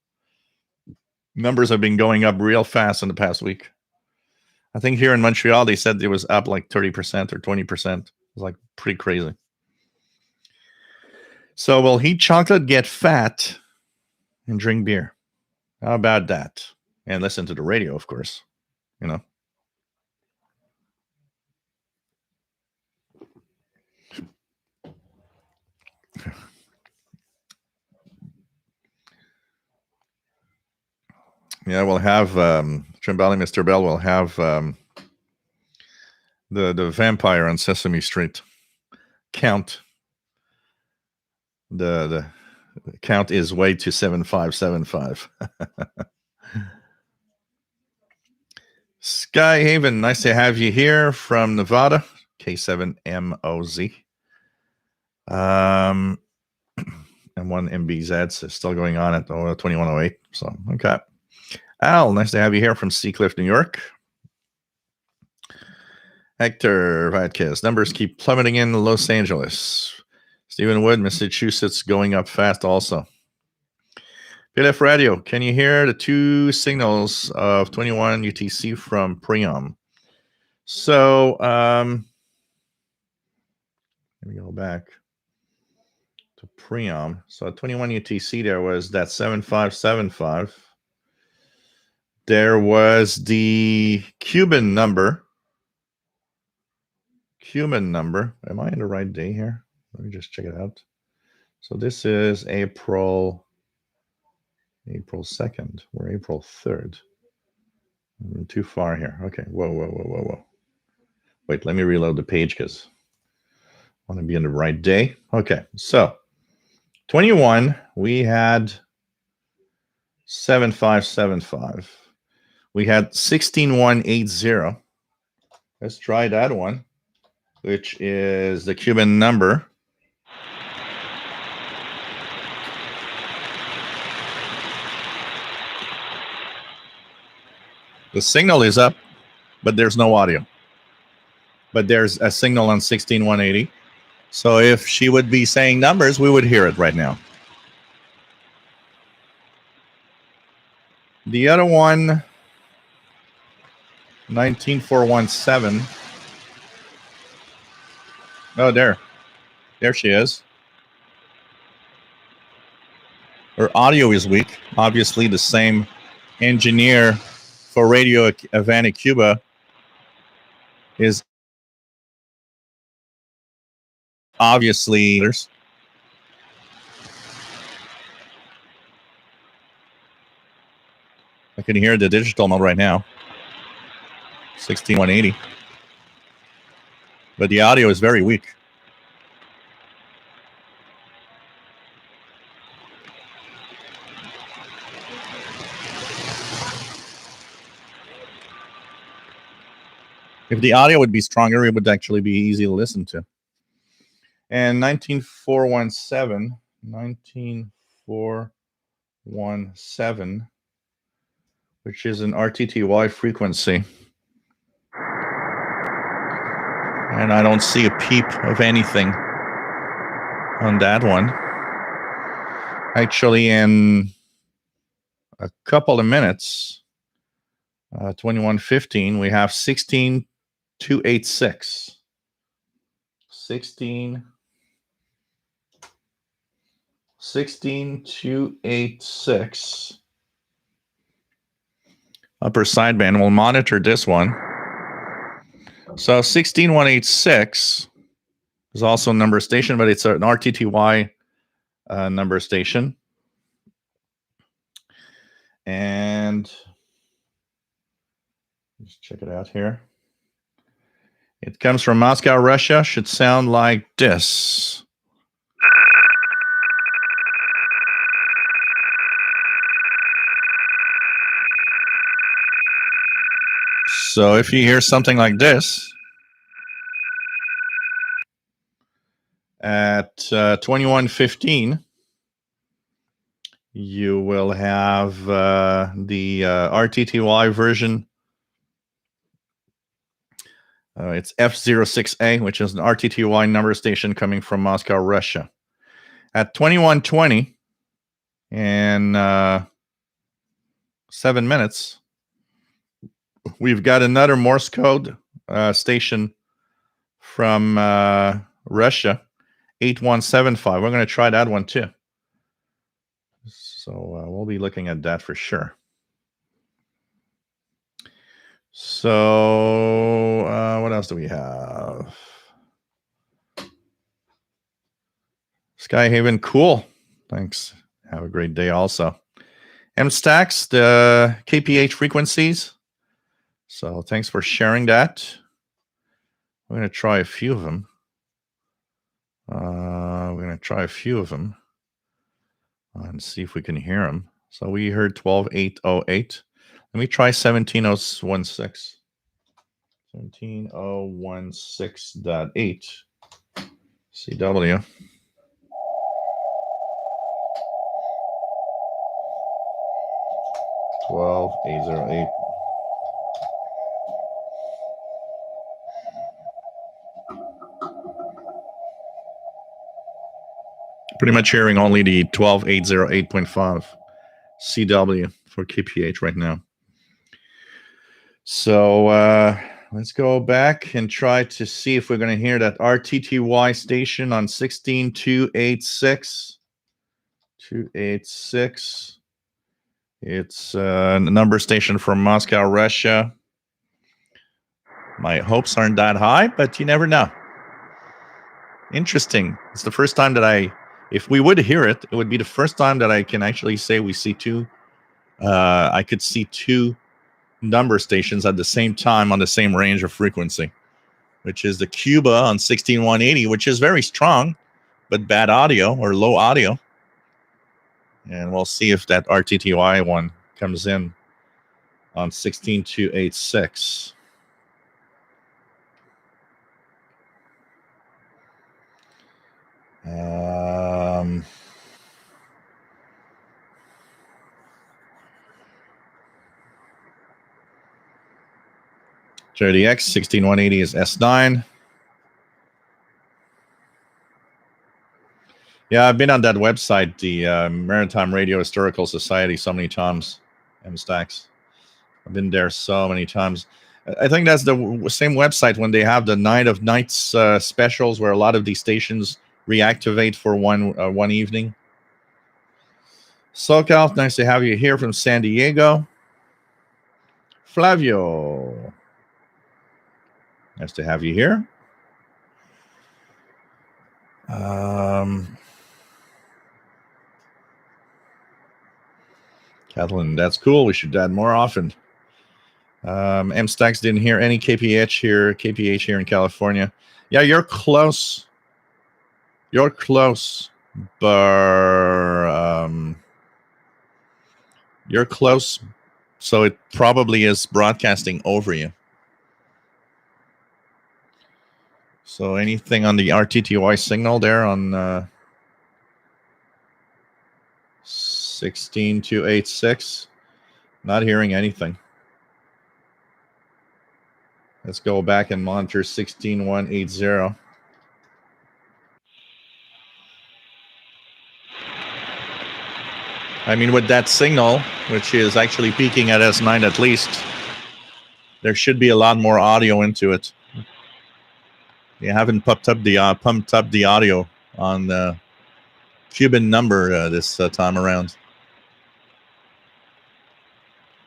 Numbers have been going up real fast in the past week. I think here in Montreal, they said it was up like 30% or 20%. It was like pretty crazy. So we'll eat chocolate, get fat, and drink beer. How about that? And listen to the radio, of course. You know. Yeah, we'll have Trimbali, Mr. Bell will have the vampire on Sesame Street count. The count is way to 7575. Sky Haven, nice to have you here from Nevada, K7MOZ. M1 MBZ is still going on at 2108. So, okay. Al, nice to have you here from Seacliff, New York. Hector Vadkes, numbers keep plummeting in Los Angeles. Stephen Wood, Massachusetts, going up fast also. PLF Radio, can you hear the two signals of 21 UTC from Priam? So, let me go back to Priam. So, 21 UTC, there was that 7575. There was the Cuban number. Am I in the right day here? Let me just check it out. So this is April 2nd. We're April 3rd. I'm too far here. Okay. Whoa. Wait, let me reload the page because I want to be on the right day. Okay. So 21, we had 7575. We had 16180. Let's try that one, which is the Cuban number. The signal is up, but there's no audio. But there's a signal on 16180. So if she would be saying numbers, we would hear it right now. The other one, 19417. Oh, there she is. Her audio is weak. Obviously, the same engineer for Radio Havana, Cuba, is obviously. I can hear the digital mode right now, 16180, but the audio is very weak. If the audio would be stronger, it would actually be easy to listen to. And 19417, which is an RTTY frequency. And I don't see a peep of anything on that one. Actually, in a couple of minutes, 2115, we have 16286. 16286. Upper sideband. We'll monitor this one. So 16186 is also a number station, but it's an RTTY number station. And let's check it out here. It comes from Moscow, Russia. Should sound like this. So if you hear something like this at 2115, you will have the RTTY version. It's F06A, which is an RTTY number station coming from Moscow, Russia. At 2120 in 7 minutes, we've got another Morse code station from Russia, 8175. We're going to try that one too. So we'll be looking at that for sure. So what else do we have? Skyhaven, cool. Thanks. Have a great day also. MSTAX, the KPH frequencies. So thanks for sharing that. We're going to try a few of them. And see if we can hear them. So we heard 12808. Let me try 17016. 17016.8 CW. $12,808. Pretty much hearing only the 12808.5 CW for KPH right now. So let's go back and try to see if we're going to hear that RTTY station on 16286. 286. It's a number station from Moscow, Russia. My hopes aren't that high, but you never know. Interesting. It's the first time that if we would hear it, it would be the first time that I can actually say we see two. I could see two number stations at the same time on the same range of frequency, which is the Cuba on 16180, which is very strong, but bad audio or low audio. And we'll see if that RTTY one comes in on 16286. JDX 16180 is S9. Yeah, I've been on that website, the Maritime Radio Historical Society, so many times. MSTAX. I've been there so many times. I think that's the same website when they have the Night of Nights specials where a lot of these stations reactivate for one evening. SoCal, nice to have you here from San Diego. Flavio, nice to have you here. Kathleen, that's cool. We should add more often. M Stacks didn't hear any KPH here in California. Yeah, you're close. You're close, but you're close. So it probably is broadcasting over you. So anything on the RTTY signal there on 16286? Not hearing anything. Let's go back and monitor 16180. I mean, with that signal, which is actually peaking at S9 at least, there should be a lot more audio into it. They haven't pumped up the audio on the Cuban number this time around.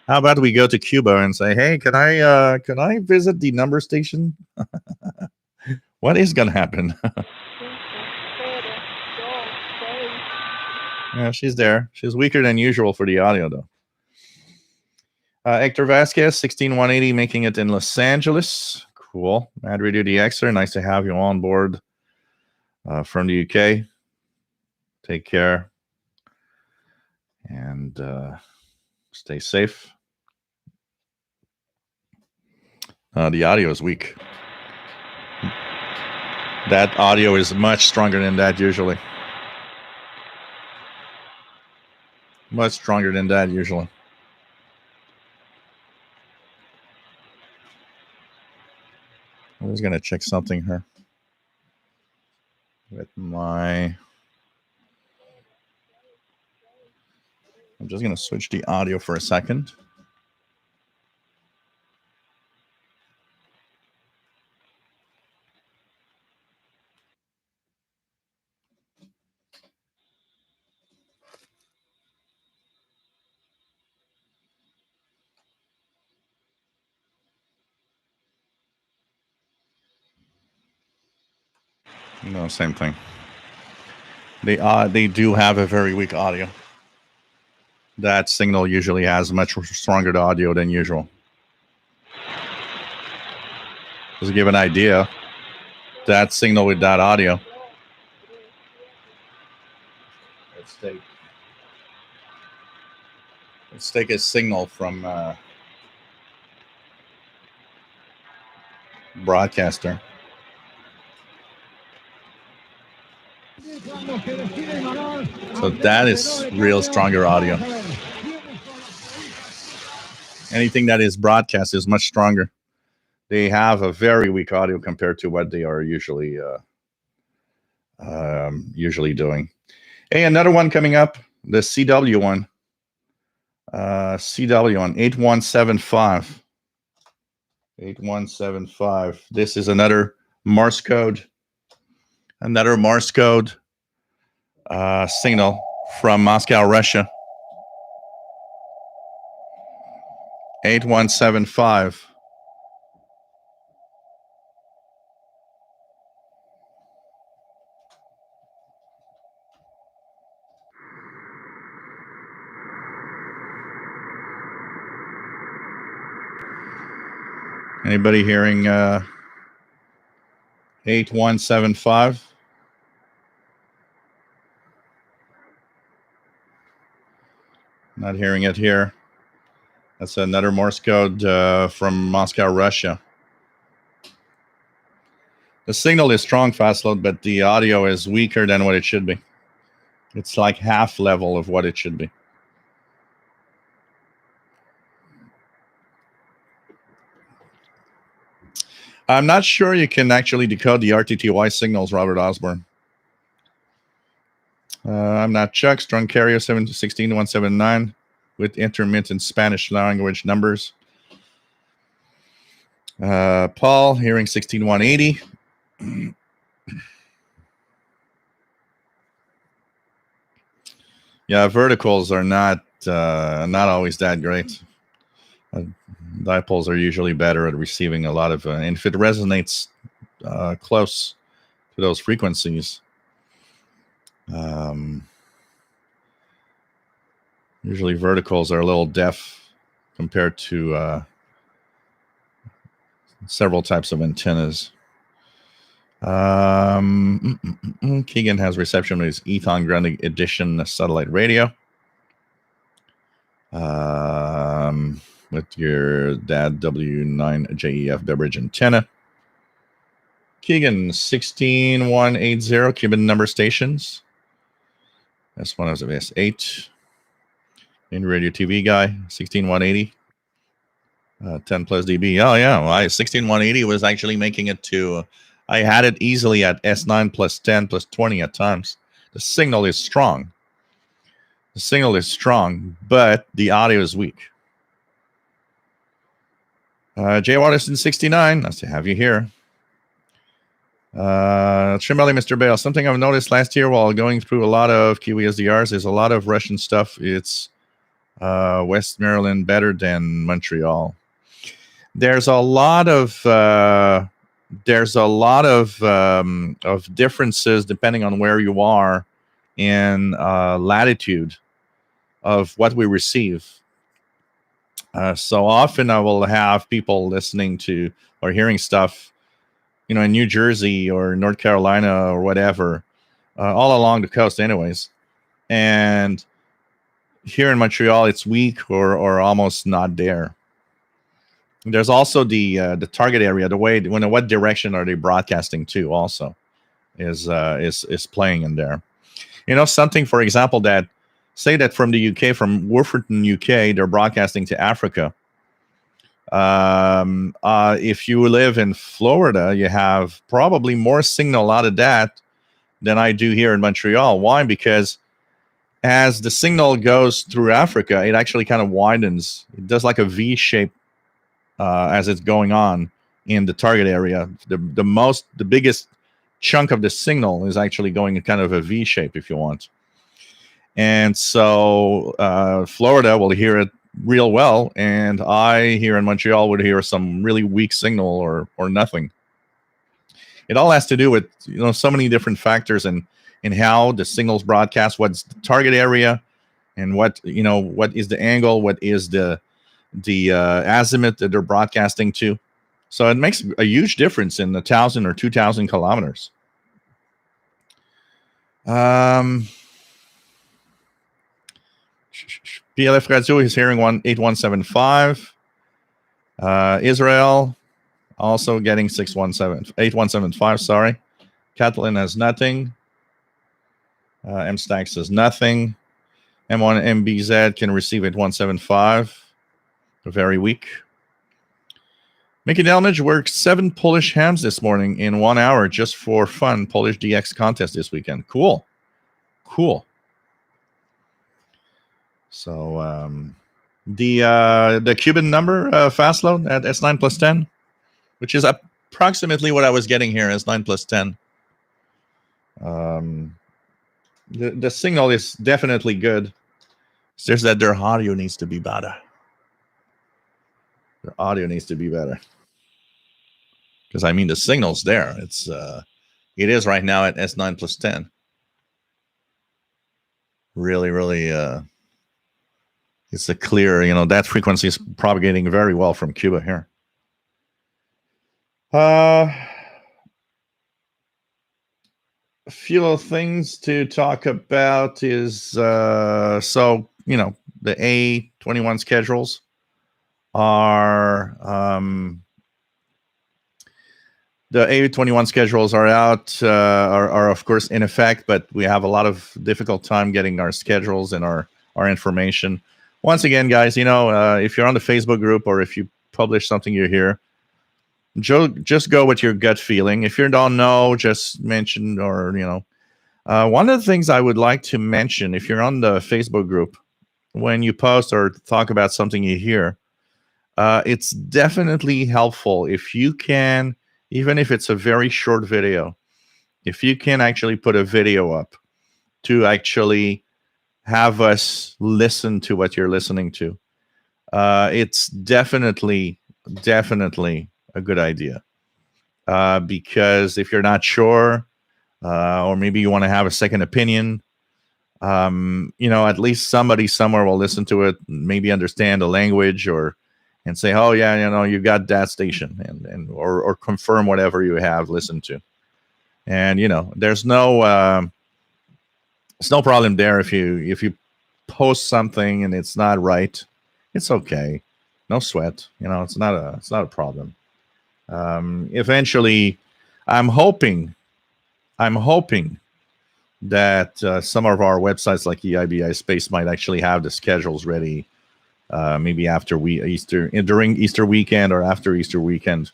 How about we go to Cuba and say, "Hey, can I visit the number station?" What is gonna happen? Yeah, she's there. She's weaker than usual for the audio, though. Hector Vasquez, 16180, making it in Los Angeles. Cool. Mad Radio DXer, nice to have you on board from the UK. Take care. And stay safe. The audio is weak. That audio is much stronger than that usually. Much stronger than that usually. I was going to check something here with my... I'm just going to switch the audio for a second. No, same thing. They do have a very weak audio. That signal usually has much stronger audio than usual. Just to give an idea, that signal with that audio. Let's take a signal from broadcaster. So that is real stronger audio. Anything that is broadcast is much stronger. They have a very weak audio compared to what they are usually doing. Hey, another one coming up, the CW one. CW on 8175. 8175. This is another Morse code. Another Morse code signal from Moscow, Russia. 8175. Anybody hearing 8175? Not hearing it here. That's another Morse code from Moscow, Russia. The signal is strong, fast load, but the audio is weaker than what it should be. It's like half level of what it should be. I'm not sure you can actually decode the RTTY signals, Robert Osborne. I'm not Chuck. Strong carrier 7179 with intermittent Spanish language numbers. Paul, hearing 16180. Yeah, verticals are not always that great. Dipoles are usually better at receiving a lot of, and if it resonates close to those frequencies, usually verticals are a little deaf compared to several types of antennas. Keegan has reception with his Ethon Grande Edition satellite radio. With your DAD W9JEF beverage antenna. Keegan, 16180, Cuban number stations. S1 is S8. In radio TV guy, 16180. 10 plus dB. Oh, yeah. Well, 16180 was actually making it to, I had it easily at S9 plus 10 plus 20 at times. The signal is strong. The signal is strong, but the audio is weak. Jay Watterson, 69. Nice to have you here. Trimeli, Mr. Bale. Something I've noticed last year while going through a lot of Kiwi SDRs is a lot of Russian stuff. It's West Maryland better than Montreal. There's a lot of differences depending on where you are in latitude of what we receive. So often I will have people listening to or hearing stuff, in New Jersey or North Carolina or whatever, all along the coast anyways. And here in Montreal, it's weak or almost not there. There's also the target area, what direction are they broadcasting to also is playing in there. Something, for example, that say that from the UK, from Wolverton, UK, they're broadcasting to Africa. If you live in Florida, you have probably more signal out of that than I do here in Montreal. Why? Because as the signal goes through Africa, it actually kind of widens. It does like a V shape as it's going on in the target area. The biggest chunk of the signal is actually going in kind of a V shape, if you want. And so Florida will hear it real well, and I here in Montreal would hear some really weak signal or nothing. It all has to do with so many different factors in how the signals broadcast, what's the target area, and what is the angle, what is the azimuth that they're broadcasting to. So it makes a huge difference in 1,000 or 2,000 kilometers. PLF Radio is hearing 8175. Israel also getting 8175. Sorry. Catalan has nothing. MStack says nothing. M1 MBZ can receive 8175. Very weak. Mickey Delmage worked 7 Polish hams this morning in 1 hour just for fun. Polish DX contest this weekend. Cool. So the Cuban number fast load at S9 plus 10, which is approximately what I was getting here, S9 plus 10. The signal is definitely good. It's just that their audio needs to be better. Because the signal's there. It is right now at S9 plus 10. Really, it's a clear, that frequency is propagating very well from Cuba here. A few little things to talk about is, the A21 schedules are, the A21 schedules are out, are of course in effect, but we have a lot of difficult time getting our schedules and our information. Once again, guys, if you're on the Facebook group or if you publish something you hear, just go with your gut feeling. If you don't know, just mention or, one of the things I would like to mention, if you're on the Facebook group, when you post or talk about something you hear, It's definitely helpful if you can, even if it's a very short video, if you can actually put a video up to actually have us listen to what you're listening to. It's definitely a good idea, because if you're not sure, or maybe you want to have a second opinion, at least somebody somewhere will listen to it, maybe understand the language, or and say, oh yeah, you got that station, or confirm whatever you have listened to. And there's no problem there if you post something and it's not right. It's okay, no sweat. It's not a problem. Eventually, I'm hoping I'm hoping that some of our websites like EIBI Space might actually have the schedules ready, maybe after Easter, during Easter weekend or after Easter weekend.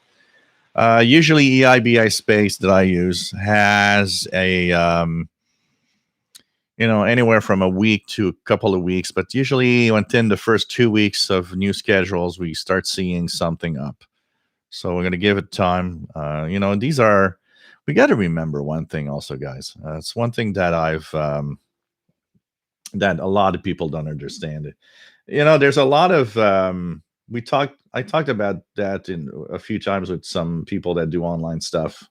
Usually, EIBI Space that I use has a anywhere from a week to a couple of weeks, but usually within the first 2 weeks of new schedules, we start seeing something up. So we're going to give it time. These are, we got to remember one thing also, guys. It's one thing that that a lot of people don't understand. There's a lot of, I talked about that in a few times with some people that do online stuff.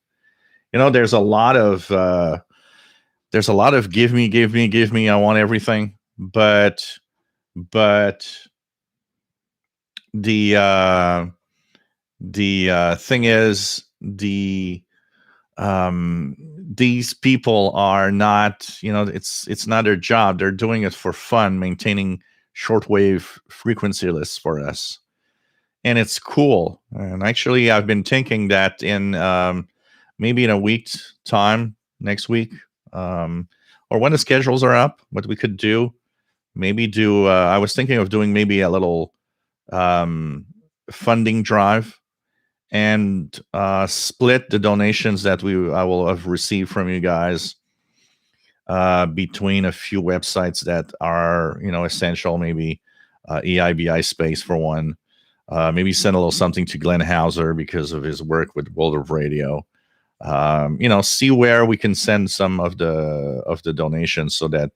There's a lot of give me, give me, give me. I want everything. But the thing is, these people are not, it's not their job. They're doing it for fun, maintaining shortwave frequency lists for us, and it's cool. And actually, I've been thinking that in maybe in a week's time, next week, or when the schedules are up, what we could do, maybe do. I was thinking of doing maybe a little funding drive, and split the donations that I will have received from you guys between a few websites that are essential. Maybe EIBI Space for one. Maybe send a little something to Glenn Hauser because of his work with World of Radio. See where we can send some of the donations, so that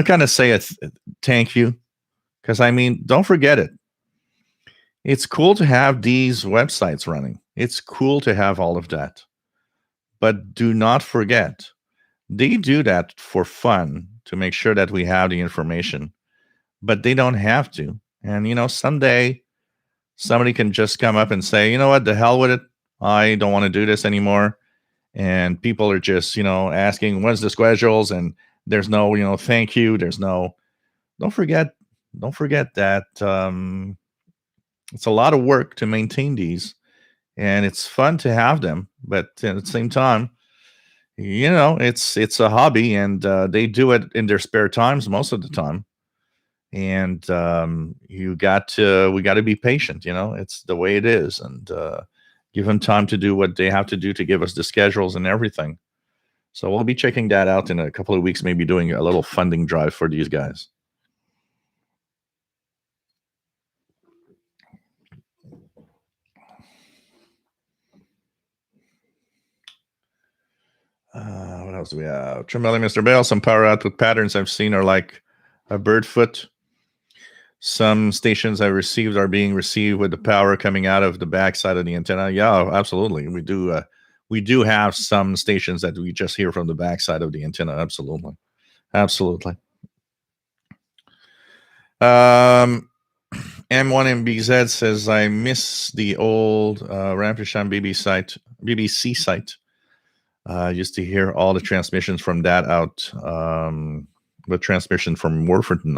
kind of say a thank you. Because don't forget it. It's cool to have these websites running. It's cool to have all of that. But do not forget, they do that for fun to make sure that we have the information. But they don't have to. And someday somebody can just come up and say, you know what, the hell with it. I don't want to do this anymore. And people are just, asking, when's the schedules? And there's no, thank you. There's no, don't forget that it's a lot of work to maintain these, and it's fun to have them, but at the same time, it's a hobby, and they do it in their spare times most of the time. And we got to be patient. It's the way it is, and give them time to do what they have to do to give us the schedules and everything. So we'll be checking that out in a couple of weeks, maybe doing a little funding drive for these guys. What else do we have? Trembling Mr. Bale. Some power output patterns I've seen are like a bird foot. Some stations I received are being received with the power coming out of the backside of the antenna. Yeah, absolutely. We do have some stations that we just hear from the backside of the antenna. Absolutely. M1MBZ says, I miss the old Rampersham BBC site. Used to hear all the transmissions from that out. The transmission from Warfordton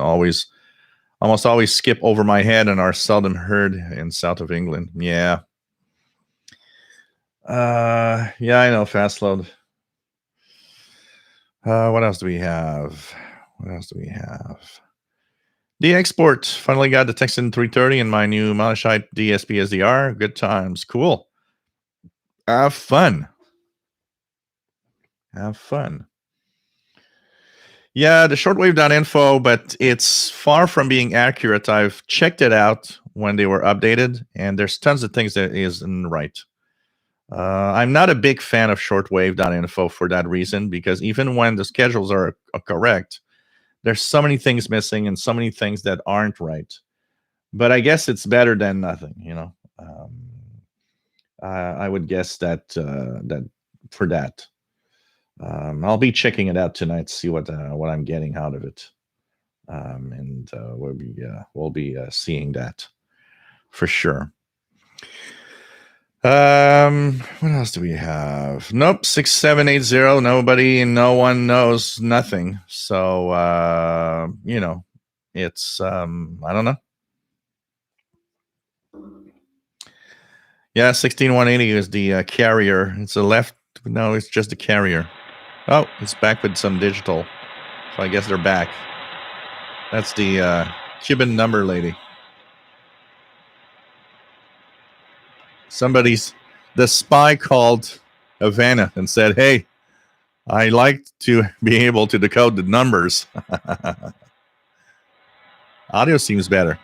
almost always skip over my head and are seldom heard in south of England. Yeah. I know, fast load. What else do we have? The export. Finally got the Texan 330 and my new Malachite DSP SDR. Good times. Cool. Have fun. Yeah, the shortwave.info, but it's far from being accurate. I've checked it out when they were updated, and there's tons of things that isn't right. I'm not a big fan of shortwave.info for that reason, because even when the schedules are correct, there's so many things missing and so many things that aren't right. But I guess it's better than nothing, you know. I would guess that for that. I'll be checking it out tonight to see what I'm getting out of it, and we'll be seeing that for sure. What else do we have? Nope, 6780. Nobody and no one knows nothing. So you know, it's I don't know. Yeah, 16180 is the carrier. It's a left. No, it's just a carrier. Oh, it's back with some digital. So I guess they're back. That's the Cuban number lady. The spy called Havana and said, "Hey, I like to be able to decode the numbers." Audio seems better.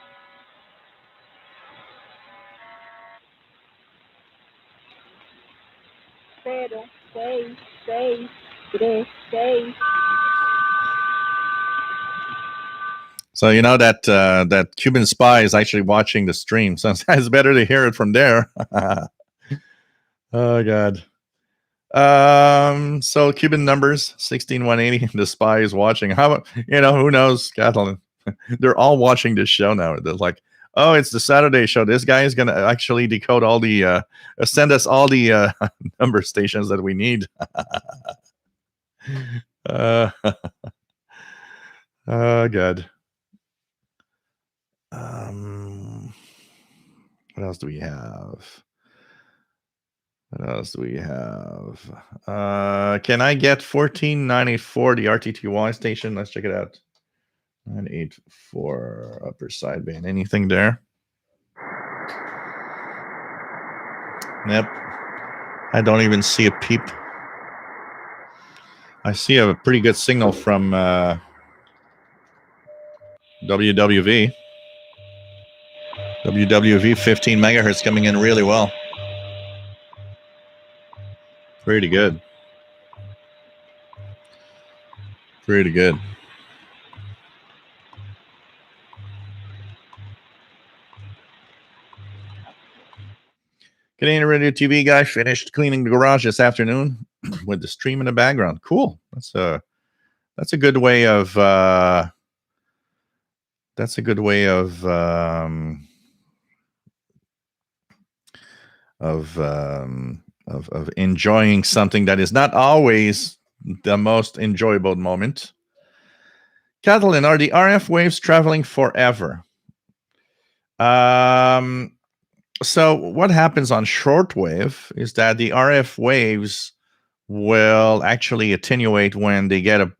So you know that that Cuban spy is actually watching the stream. So it's better to hear it from there. Oh God. So Cuban numbers 16180. The spy is watching. How, you know, who knows, Kathleen? They're all watching this show now. They're like, oh, it's the Saturday show. This guy is gonna actually decode all the send us all the number stations that we need. Oh God. What else do we have? What else do we have? Can I get 1494, the RTTY station? Let's check it out. 984 upper sideband. Anything there? Yep. I don't even see a peep. I see a pretty good signal from WWV. WWV 15 megahertz coming in really well. Pretty good. Pretty good. Canadian Radio TV guy finished cleaning the garage this afternoon with the stream in the background. Cool. That's a good way of of enjoying something that is not always the most enjoyable moment. Kathleen, are the RF waves traveling forever? So what happens on shortwave is that the RF waves will actually attenuate when they get a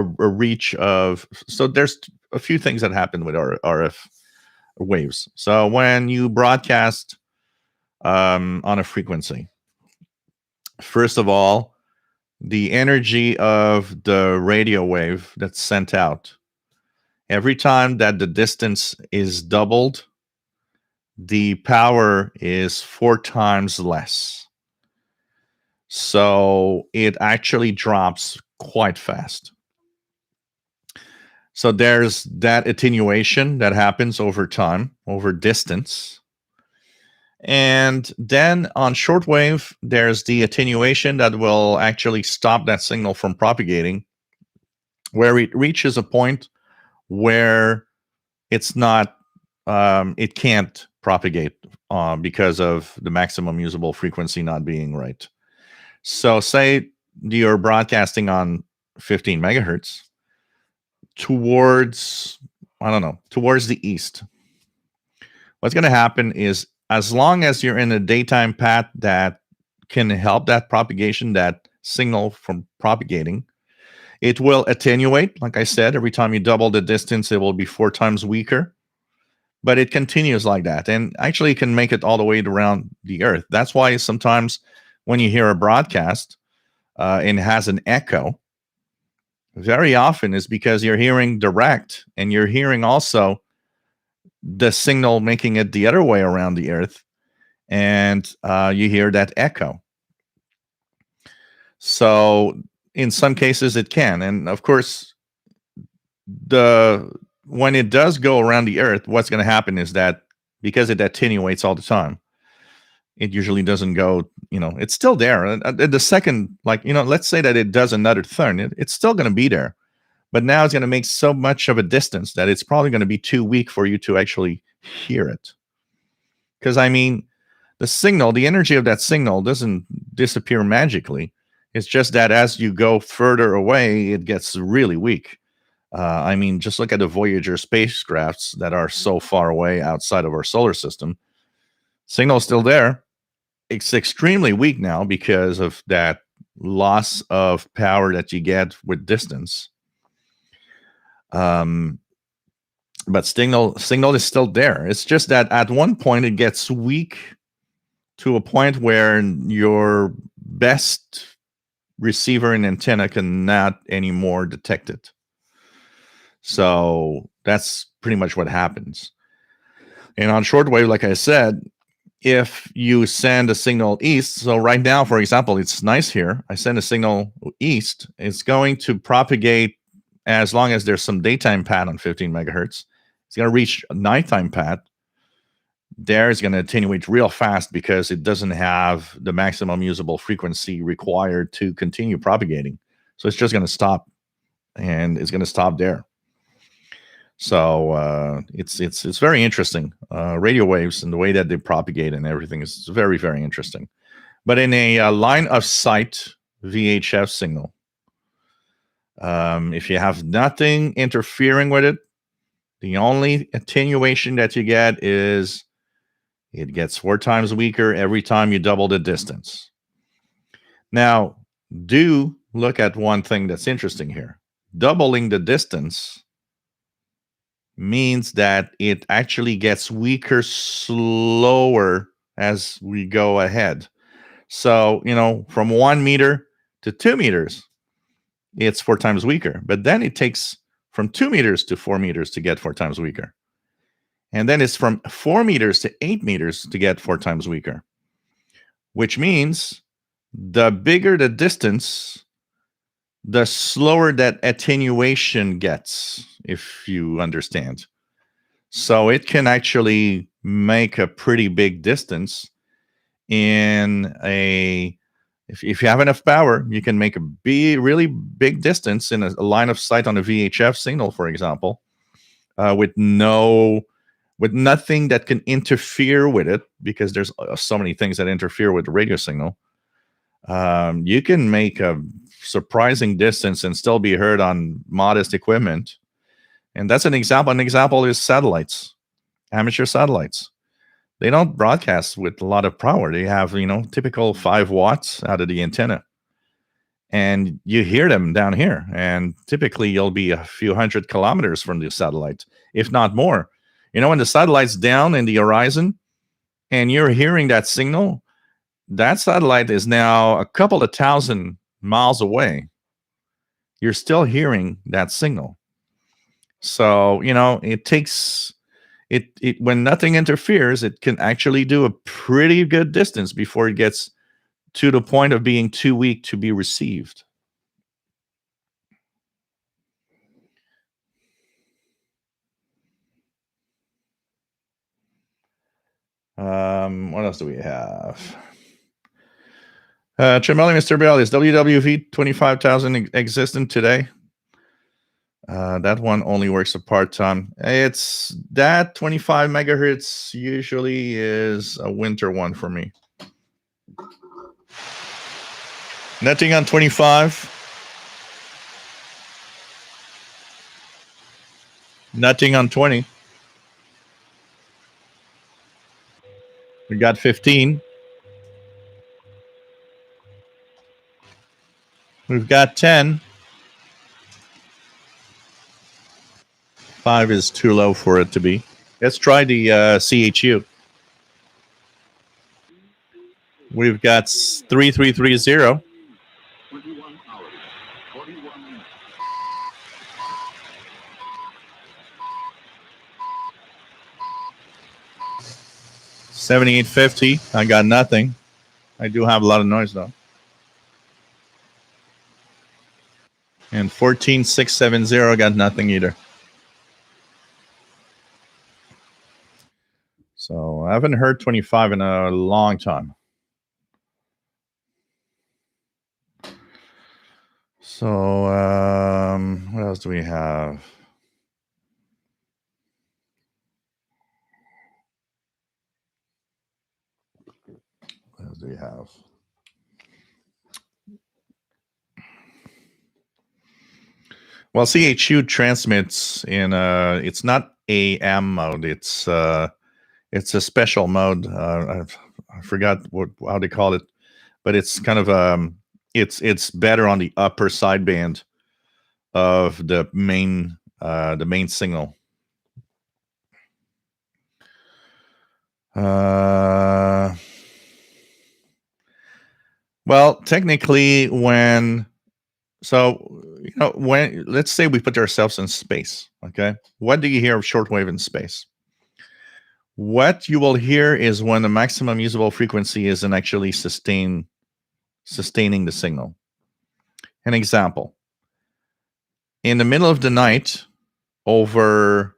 reach of. So there's a few things that happen with RF waves. So when you broadcast on a frequency, first of all, the energy of the radio wave that's sent out, every time that the distance is doubled, the power is 4 times less. So it actually drops quite fast. So there's that attenuation that happens over time, over distance. And then on shortwave, there's the attenuation that will actually stop that signal from propagating, where it reaches a point where it's not, it can't propagate because of the maximum usable frequency not being right. So say you're broadcasting on 15 megahertz towards, I don't know, towards the east. What's going to happen is, as long as you're in a daytime path that can help that propagation, that signal from propagating, it will attenuate. Like I said, every time you double the distance, it will be 4 times weaker. But it continues like that. And actually, it can make it all the way around the Earth. That's why sometimes when you hear a broadcast and it has an echo, very often is because you're hearing direct, and you're hearing also the signal making it the other way around the Earth, and you hear that echo. So in some cases it can, and of course, when it does go around the Earth, what's going to happen is that because it attenuates all the time, it usually doesn't go. It's still there. The second, let's say that it does another turn, it's still going to be there, but now it's going to make so much of a distance that it's probably going to be too weak for you to actually hear it. Because the energy of that signal doesn't disappear magically. It's just that as you go further away, it gets really weak. Just look at the Voyager spacecrafts that are so far away outside of our solar system. Signal's still there. It's extremely weak now because of that loss of power that you get with distance. But signal is still there. It's just that at one point it gets weak to a point where your best receiver and antenna cannot anymore detect it. So that's pretty much what happens. And on shortwave, like I said, if you send a signal east, so right now, for example, it's nice here. I send a signal east. It's going to propagate as long as there's some daytime pad on 15 megahertz. It's going to reach a nighttime pad. There is going to attenuate real fast because it doesn't have the maximum usable frequency required to continue propagating. So it's just going to stop, and it's going to stop there. So it's very interesting. Radio waves and the way that they propagate and everything is very, very interesting. But in a line of sight VHF signal, if you have nothing interfering with it, the only attenuation that you get is it gets 4 times weaker every time you double the distance. Now, do look at one thing that's interesting here. Doubling the distance means that it actually gets weaker slower as we go ahead. So, from 1 meter to 2 meters, it's 4 times weaker. But then it takes from 2 meters to 4 meters to get 4 times weaker. And then it's from 4 meters to 8 meters to get 4 times weaker, which means the bigger the distance, the slower that attenuation gets, if you understand. So it can actually make a pretty big distance if you have enough power, you can make a really big distance in a line of sight on a VHF signal, for example, with nothing that can interfere with it, because there's so many things that interfere with the radio signal. You can make a surprising distance and still be heard on modest equipment. And that's an example. An example is satellites, amateur satellites. They don't broadcast with a lot of power. They have, typical 5 watts out of the antenna. And you hear them down here. And typically you'll be a few hundred kilometers from the satellite, if not more. When the satellite's down in the horizon and you're hearing that signal, that satellite is now a couple of 1,000 miles away. You're still hearing that signal. So, it takes it when nothing interferes, it can actually do a pretty good distance before it gets to the point of being too weak to be received. What else do we have? Tremelli, Mr. Bell, is WWV 25,000 existent today? That one only works a part-time. It's that 25 megahertz usually is a winter one for me. Nothing on 25. Nothing on 20. We got 15. We've got 10. 5 is too low for it to be. Let's try the CHU. We've got 3330. 7850. I got nothing. I do have a lot of noise though. And 14670 got nothing either. So I haven't heard 25 in a long time. So what else do we have? What else do we have? Well, CHU transmits in it's not AM mode. It's a special mode. I forgot how they call it, but it's kind of it's better on the upper sideband of the main signal. Well, technically, when let's say we put ourselves in space, okay? What do you hear of shortwave in space? What you will hear is when the maximum usable frequency isn't actually sustaining the signal. An example: in the middle of the night, over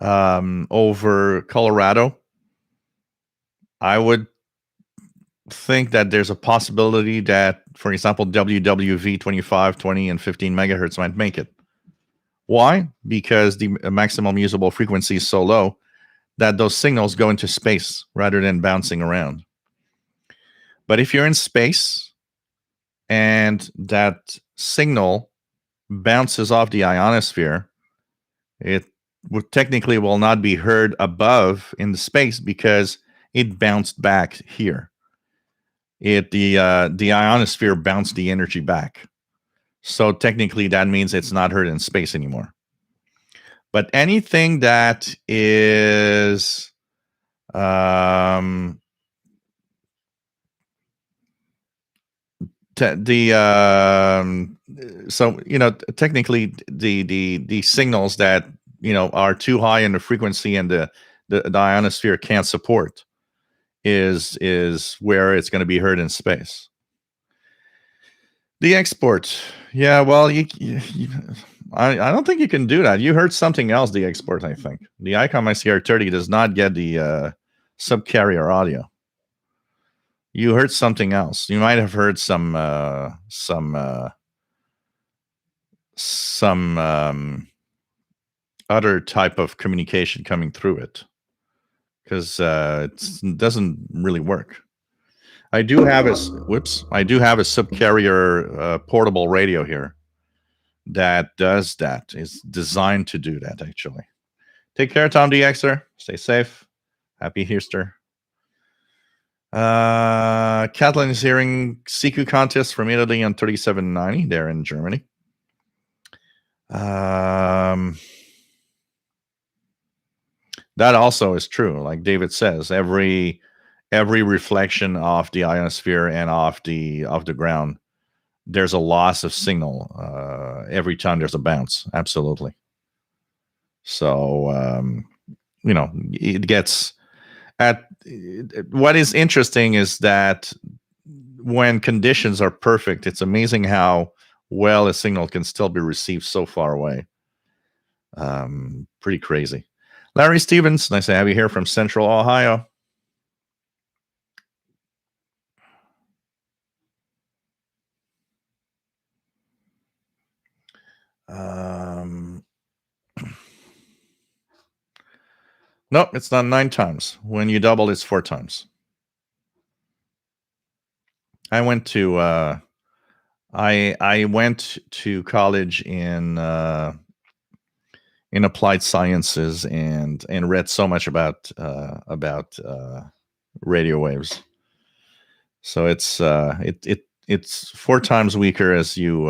Colorado, I would think that there's a possibility that, for example, WWV 25, 20, and 15 megahertz might make it. Why? Because the maximum usable frequency is so low that those signals go into space rather than bouncing around. But if you're in space and that signal bounces off the ionosphere, it technically will not be heard above in the space because it bounced back here. The ionosphere bounced the energy back. So technically that means it's not heard in space anymore. But anything that is technically the signals that are too high in the frequency and the ionosphere can't support is where it's going to be heard in space. The export, yeah, well, I don't think you can do that. You heard something else. The export, I think the ICOM ICR30 does not get the subcarrier audio. You heard something else. You might have heard some other type of communication coming through it, because it doesn't really work. I do have a subcarrier portable radio here that does that. It's designed to do that, actually. Take care, Tom DXer. Stay safe. Happy Easter. Kathleen is hearing CQ contest from Italy on 3790 there in Germany. That also is true. Like David says, every reflection off the ionosphere and off the ground, there's a loss of signal every time there's a bounce. Absolutely. So it gets at. What is interesting is that when conditions are perfect, it's amazing how well a signal can still be received so far away. Pretty crazy. Larry Stevens, nice to have you here from Central Ohio. Nope, it's not 9 times. When you double, it's 4 times. I went to I went to college in applied sciences and read so much about radio waves. So it's 4 times weaker as you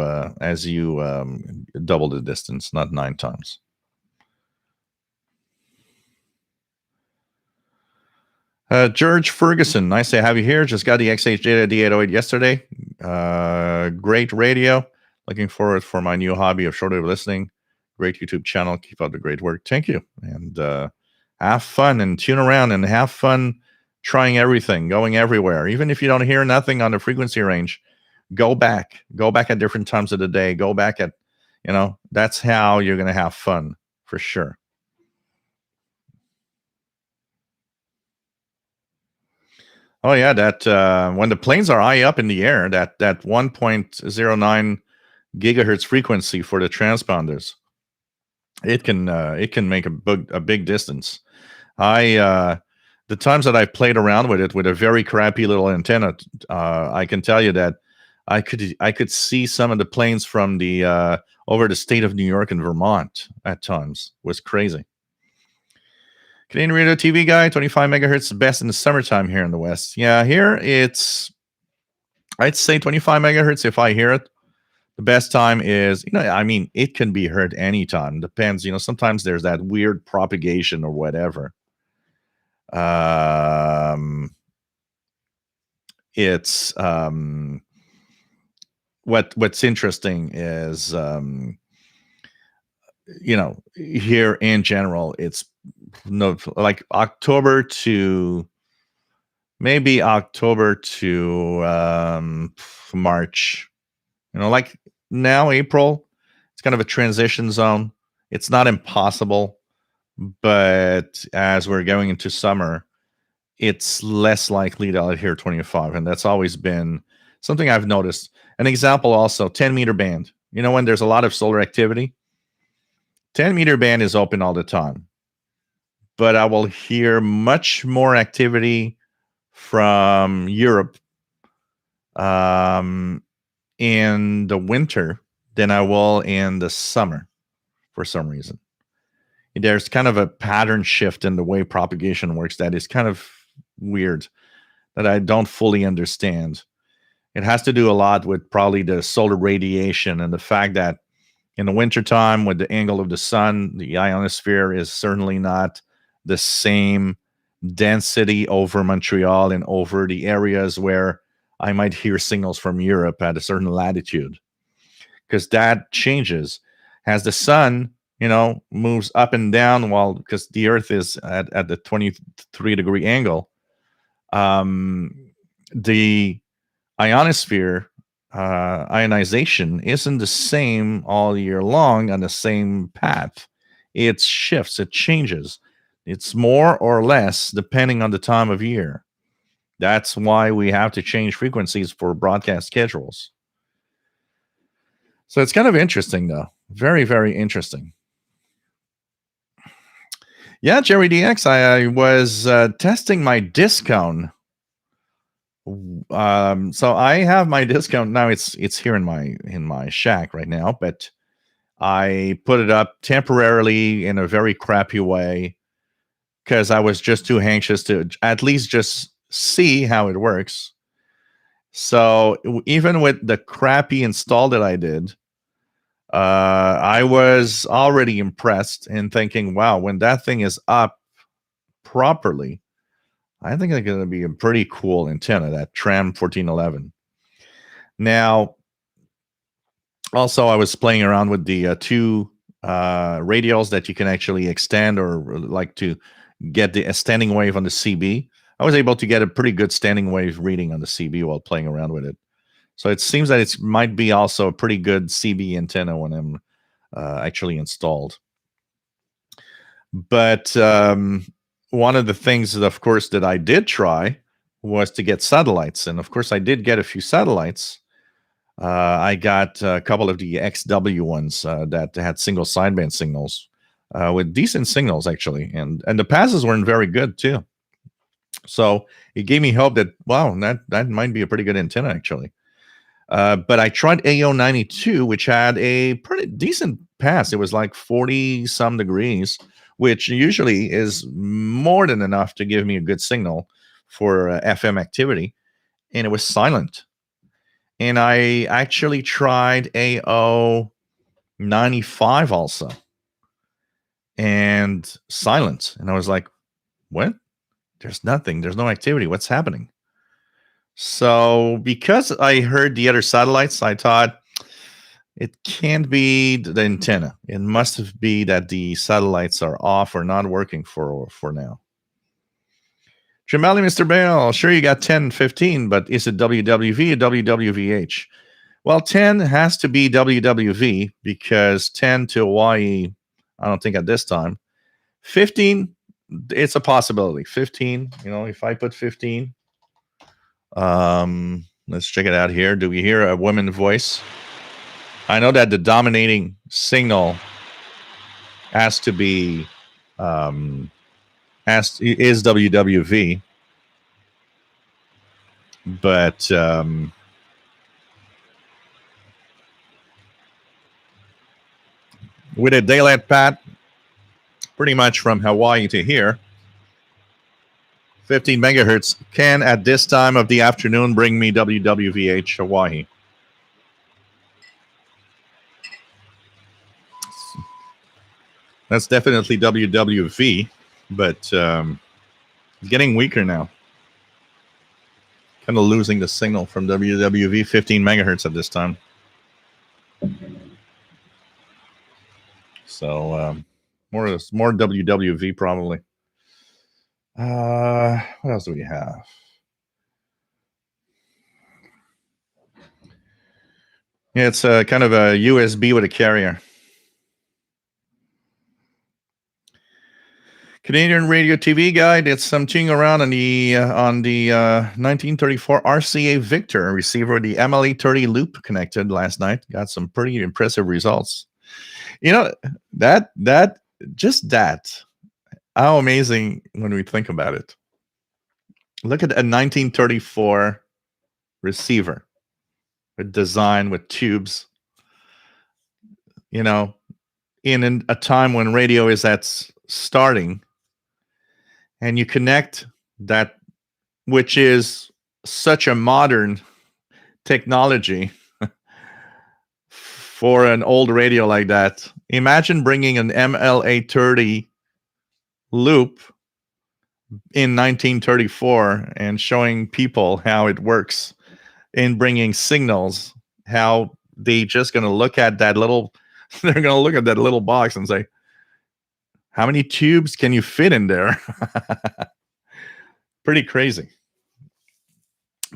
double the distance, not 9 times. George Ferguson, nice to have you here. Just got the XH Data D808 yesterday. Great radio. Looking forward for my new hobby of shortwave listening. Great YouTube channel. Keep up the great work. Thank you. And have fun and tune around and have fun trying everything, going everywhere. Even if you don't hear nothing on the frequency range, go back at different times of the day, go back at, that's how you're going to have fun for sure. Oh yeah, that when the planes are high up in the air, that 1.09 gigahertz frequency for the transponders, it can make a big distance. The times that I've played around with it with a very crappy little antenna, I can tell you that I could see some of the planes from the over the state of New York and Vermont at times. It was crazy. Canadian radio TV guy, 25 megahertz, the best in the summertime here in the West. Yeah, here I'd say 25 megahertz if I hear it. The best time is, I mean, it can be heard anytime. Depends, sometimes there's that weird propagation or whatever. It's what's interesting is, here in general, it's no like maybe October to March. Like now April, it's kind of a transition zone. It's not impossible, but as we're going into summer, it's less likely that I'll hear 25, and that's always been something I've noticed. An example also, 10-meter band. When there's a lot of solar activity, 10-meter band is open all the time, but I will hear much more activity from Europe in the winter than I will in the summer for some reason. There's kind of a pattern shift in the way propagation works that is kind of weird, that I don't fully understand. It has to do a lot with probably the solar radiation and the fact that in the wintertime, with the angle of the sun, the ionosphere is certainly not the same density over Montreal and over the areas where I might hear signals from Europe at a certain latitude, because that changes as the sun, moves up and down, while because the Earth is at the 23-degree angle. The ionosphere ionization isn't the same all year long on the same path. It shifts, it changes. It's more or less depending on the time of year. That's why we have to change frequencies for broadcast schedules. So it's kind of interesting, though. Very, very interesting. Yeah, Jerry DX, I was testing my discount. So I have my discount now. It's here in my shack right now, but I put it up temporarily in a very crappy way because I was just too anxious to at least just see how it works. So even with the crappy install that I did, I was already impressed and thinking, wow, when that thing is up properly, I think it's going to be a pretty cool antenna, that Tram 1411. Now, also, I was playing around with the two radials that you can actually extend or like to get the standing wave on the CB. I was able to get a pretty good standing wave reading on the CB while playing around with it. So it seems that it might be also a pretty good CB antenna when I'm actually installed. But one of the things, of course, that I did try was to get satellites. And of course, I did get a few satellites. I got a couple of the XW ones that had single sideband signals with decent signals, actually. And the passes weren't very good, too. So it gave me hope that, wow, that might be a pretty good antenna, actually. But I tried AO92, which had a pretty decent pass. It was like 40 some degrees, which usually is more than enough to give me a good signal for FM activity. And it was silent. And I actually tried AO95 also, and silent. And I was like, what? There's nothing. There's no activity. What's happening? So because I heard the other satellites, I thought it can't be the antenna. It must be that the satellites are off or not working for now. Jamali, Mr. Bale, sure you got 10, 15, but is it WWV or WWVH? Well, 10 has to be WWV because 10 to Hawaii, I don't think at this time. 15, it's a possibility. 15, if I put 15, let's check it out here. Do we hear a woman's voice? I know that the dominating signal has to be is WWV, but with a daylight path, pretty much from Hawaii to here, 15 megahertz can at this time of the afternoon bring me WWVH Hawaii. That's definitely WWV, but it's getting weaker now. Kind of losing the signal from WWV 15 megahertz at this time. So more WWV probably. What else do we have? Yeah, it's kind of a USB with a carrier. Canadian Radio TV Guide. It's something around on the 1934 RCA Victor receiver, the MLE30 loop connected last night. Got some pretty impressive results. That how amazing when we think about it. Look at a 1934 receiver, a design with tubes. In a time when radio is at starting. And you connect that, which is such a modern technology for an old radio like that. Imagine bringing an MLA30 loop in 1934 and showing people how it works in bringing signals, how they just going to look at that little, they're going to look at that little box and say, how many tubes can you fit in there? Pretty crazy.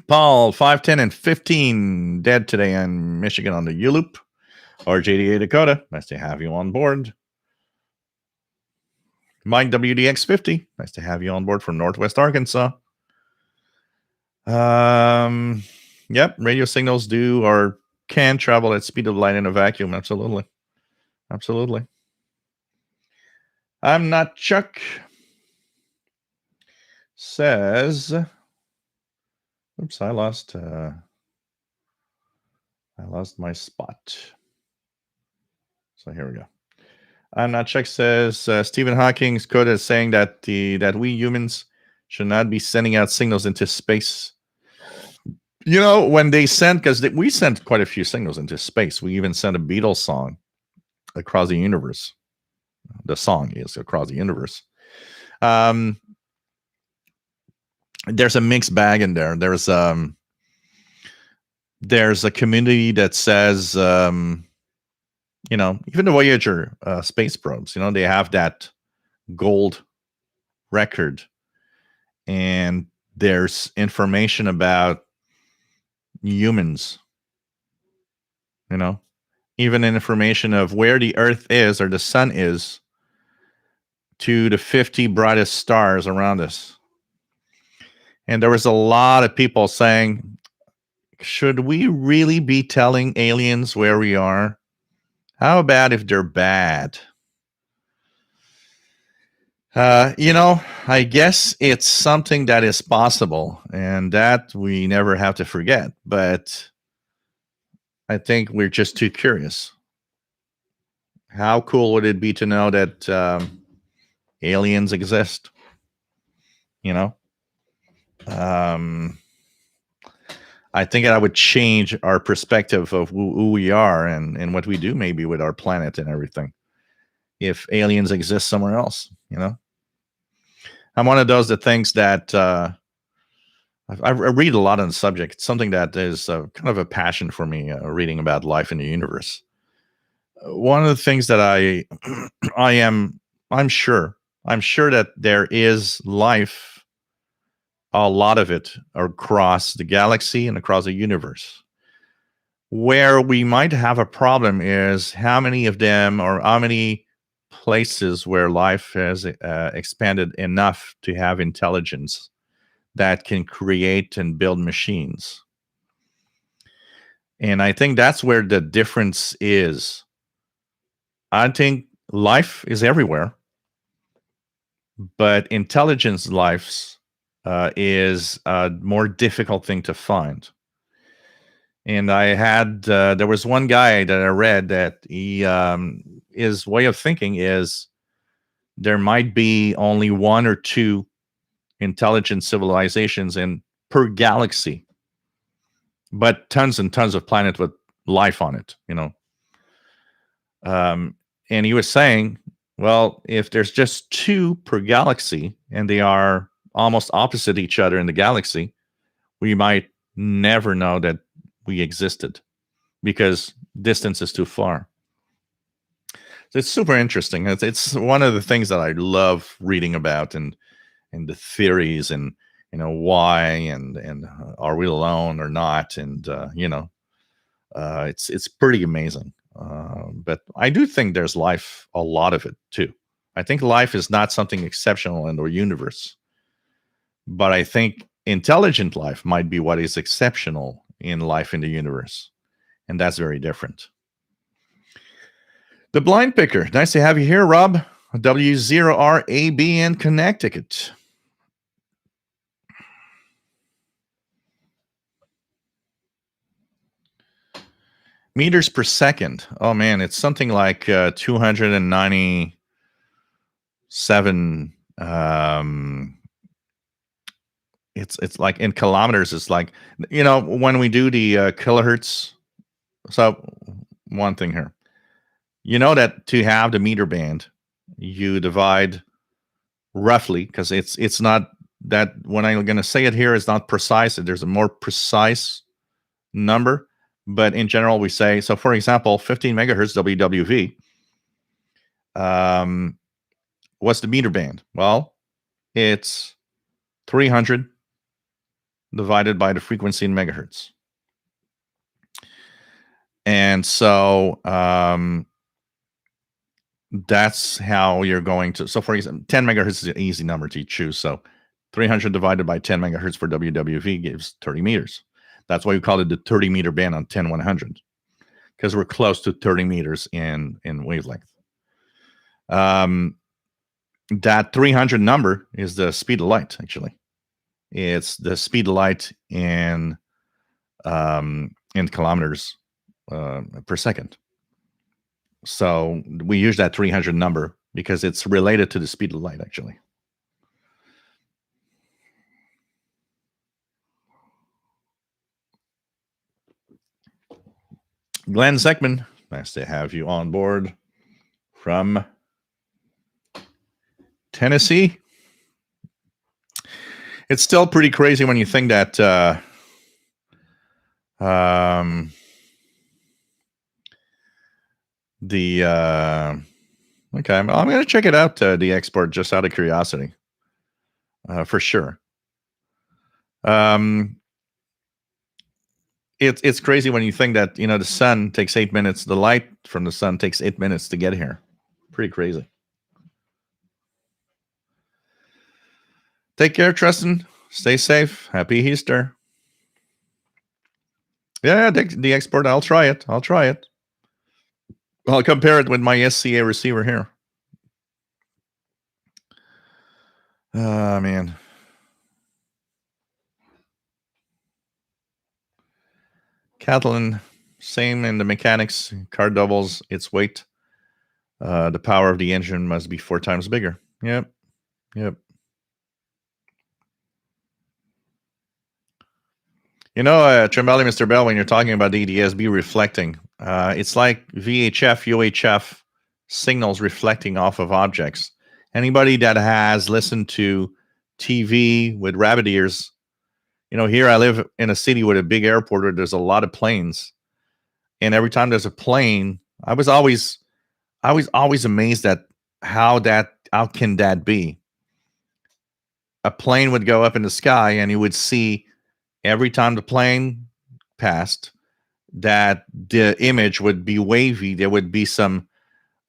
Paul, 5, 10, and 15 dead today in Michigan on the U-Loop. Or JDA Dakota, nice to have you on board. Mike WDX50, nice to have you on board from Northwest Arkansas. Yep, radio signals do or can travel at speed of light in a vacuum. Absolutely. I'm not Chuck. Says, oops, I lost my spot. So here we go. I'm not Chuck. Says Stephen Hawking's quote is saying that we humans should not be sending out signals into space. When they sent, because we sent quite a few signals into space. We even sent a Beatles song across the universe. The song is across the universe. There's a mixed bag in there. There's a community that says, even the Voyager space probes, they have that gold record, and there's information about humans, even information of where the Earth is or the sun is to the 50 brightest stars around us. And there was a lot of people saying, should we really be telling aliens where we are? How about if they're bad? I guess it's something that is possible, and that we never have to forget. But I think we're just too curious. How cool would it be to know that aliens exist? I think that would change our perspective of who we are and what we do maybe with our planet and everything. If aliens exist somewhere else, I'm one of those that thinks that I read a lot on the subject. It's something that is kind of a passion for me, reading about life in the universe. One of the things that I'm sure that there is life a lot of it across the galaxy and across the universe. Where we might have a problem is how many of them, or how many places where life has expanded enough to have intelligence that can create and build machines. And I think that's where the difference is. I think life is everywhere, but intelligence lives is a more difficult thing to find. And I had there was one guy that I read that his way of thinking is there might be only one or two intelligent civilizations in per galaxy, but tons and tons of planets with life on it. And he was saying, well, if there's just two per galaxy and they are almost opposite each other in the galaxy, we might never know that we existed because distance is too far. So it's super interesting. It's one of the things that I love reading about, and the theories, and why, and are we alone or not, and it's pretty amazing. But I do think there's life, a lot of it too. I think life is not something exceptional in the universe, but I think intelligent life might be what is exceptional in life in the universe, and that's very different. The Blind Picker, nice to have you here, Rob. W0RAB in Connecticut. Meters per second. Oh man, it's something like 297. It's like in kilometers. It's like when we do the kilohertz. So one thing here, that to have the meter band, you divide roughly, because it's not that when I'm going to say it here, it's not precise. There's a more precise number. But in general, we say, so for example, 15 megahertz WWV. What's the meter band? Well, it's 300 divided by the frequency in megahertz. And so that's how you're going to. So for example, 10 megahertz is an easy number to choose. So 300 divided by 10 megahertz for WWV gives 30 meters. That's why we call it the 30 meter band on 10100, because we're close to 30 meters in wavelength. That 300 number is the speed of light. Actually, it's the speed of light in kilometers per second. So we use that 300 number because it's related to the speed of light, actually. Glenn Zeckman, nice to have you on board from Tennessee. It's still pretty crazy when you think that okay, I'm going to check it out, the export, just out of curiosity, for sure. It's crazy when you think that the sun takes 8 minutes. The light from the sun takes 8 minutes to get here. Pretty crazy. Take care, Tristan. Stay safe. Happy Easter. Yeah, the export. I'll try it. I'll compare it with my SCA receiver here. Oh, man. Catalan, same in the mechanics. Car doubles its weight. The power of the engine must be 4 times bigger. Yep. Trembelli, Mr. Bell, when you're talking about the DSB reflecting, it's like VHF, UHF signals reflecting off of objects. Anybody that has listened to TV with rabbit ears, here I live in a city with a big airport where there's a lot of planes. And every time there's a plane, I was always amazed at how can that be? a plane would go up in the sky, and you would see every time the plane passed that the image would be wavy. There would be some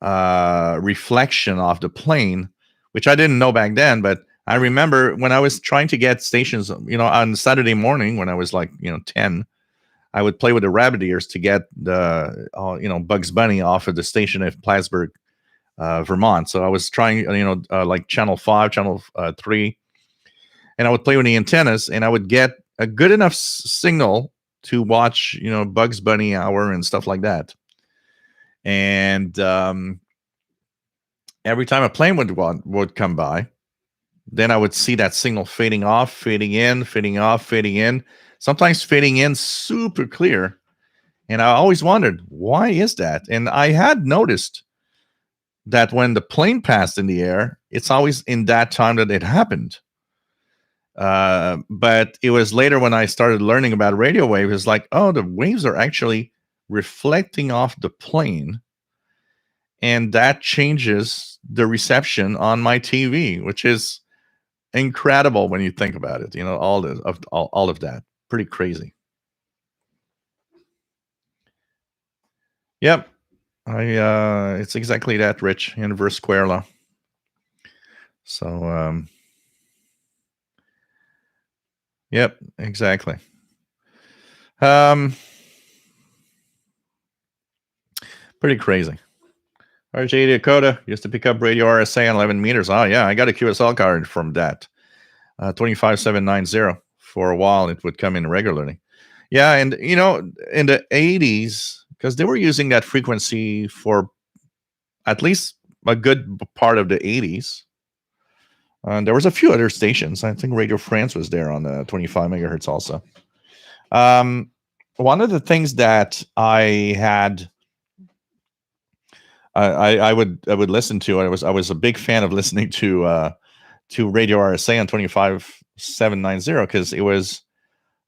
reflection of the plane, which I didn't know back then. But I remember when I was trying to get stations, on Saturday morning when I was like, 10, I would play with the rabbit ears to get the, Bugs Bunny off of the station at Plattsburgh, Vermont. So I was trying, like channel 5, channel 3, and I would play with the antennas, and I would get a good enough signal to watch, Bugs Bunny Hour and stuff like that. And every time a plane would come by, then I would see that signal fading off, fading in, fading off, fading in, sometimes fading in super clear. And I always wondered, why is that? And I had noticed that when the plane passed in the air, it's always in that time that it happened. But it was later when I started learning about radio waves, it's like, oh, the waves are actually reflecting off the plane. And that changes the reception on my TV, which is incredible when you think about it. All of that. Pretty crazy. Yep. It's exactly that, Rich. Inverse square law. So, yep, exactly. Pretty crazy. RJ Dakota used to pick up radio RSA on 11 meters. Oh, yeah, I got a QSL card from that. 25790. For a while, it would come in regularly. Yeah, and, in the 80s, because they were using that frequency for at least a good part of the 80s. And there was a few other stations. I think Radio France was there on the 25 megahertz also. One of the things that I had, I would listen to. I was a big fan of listening to Radio RSA on 25790 because it was,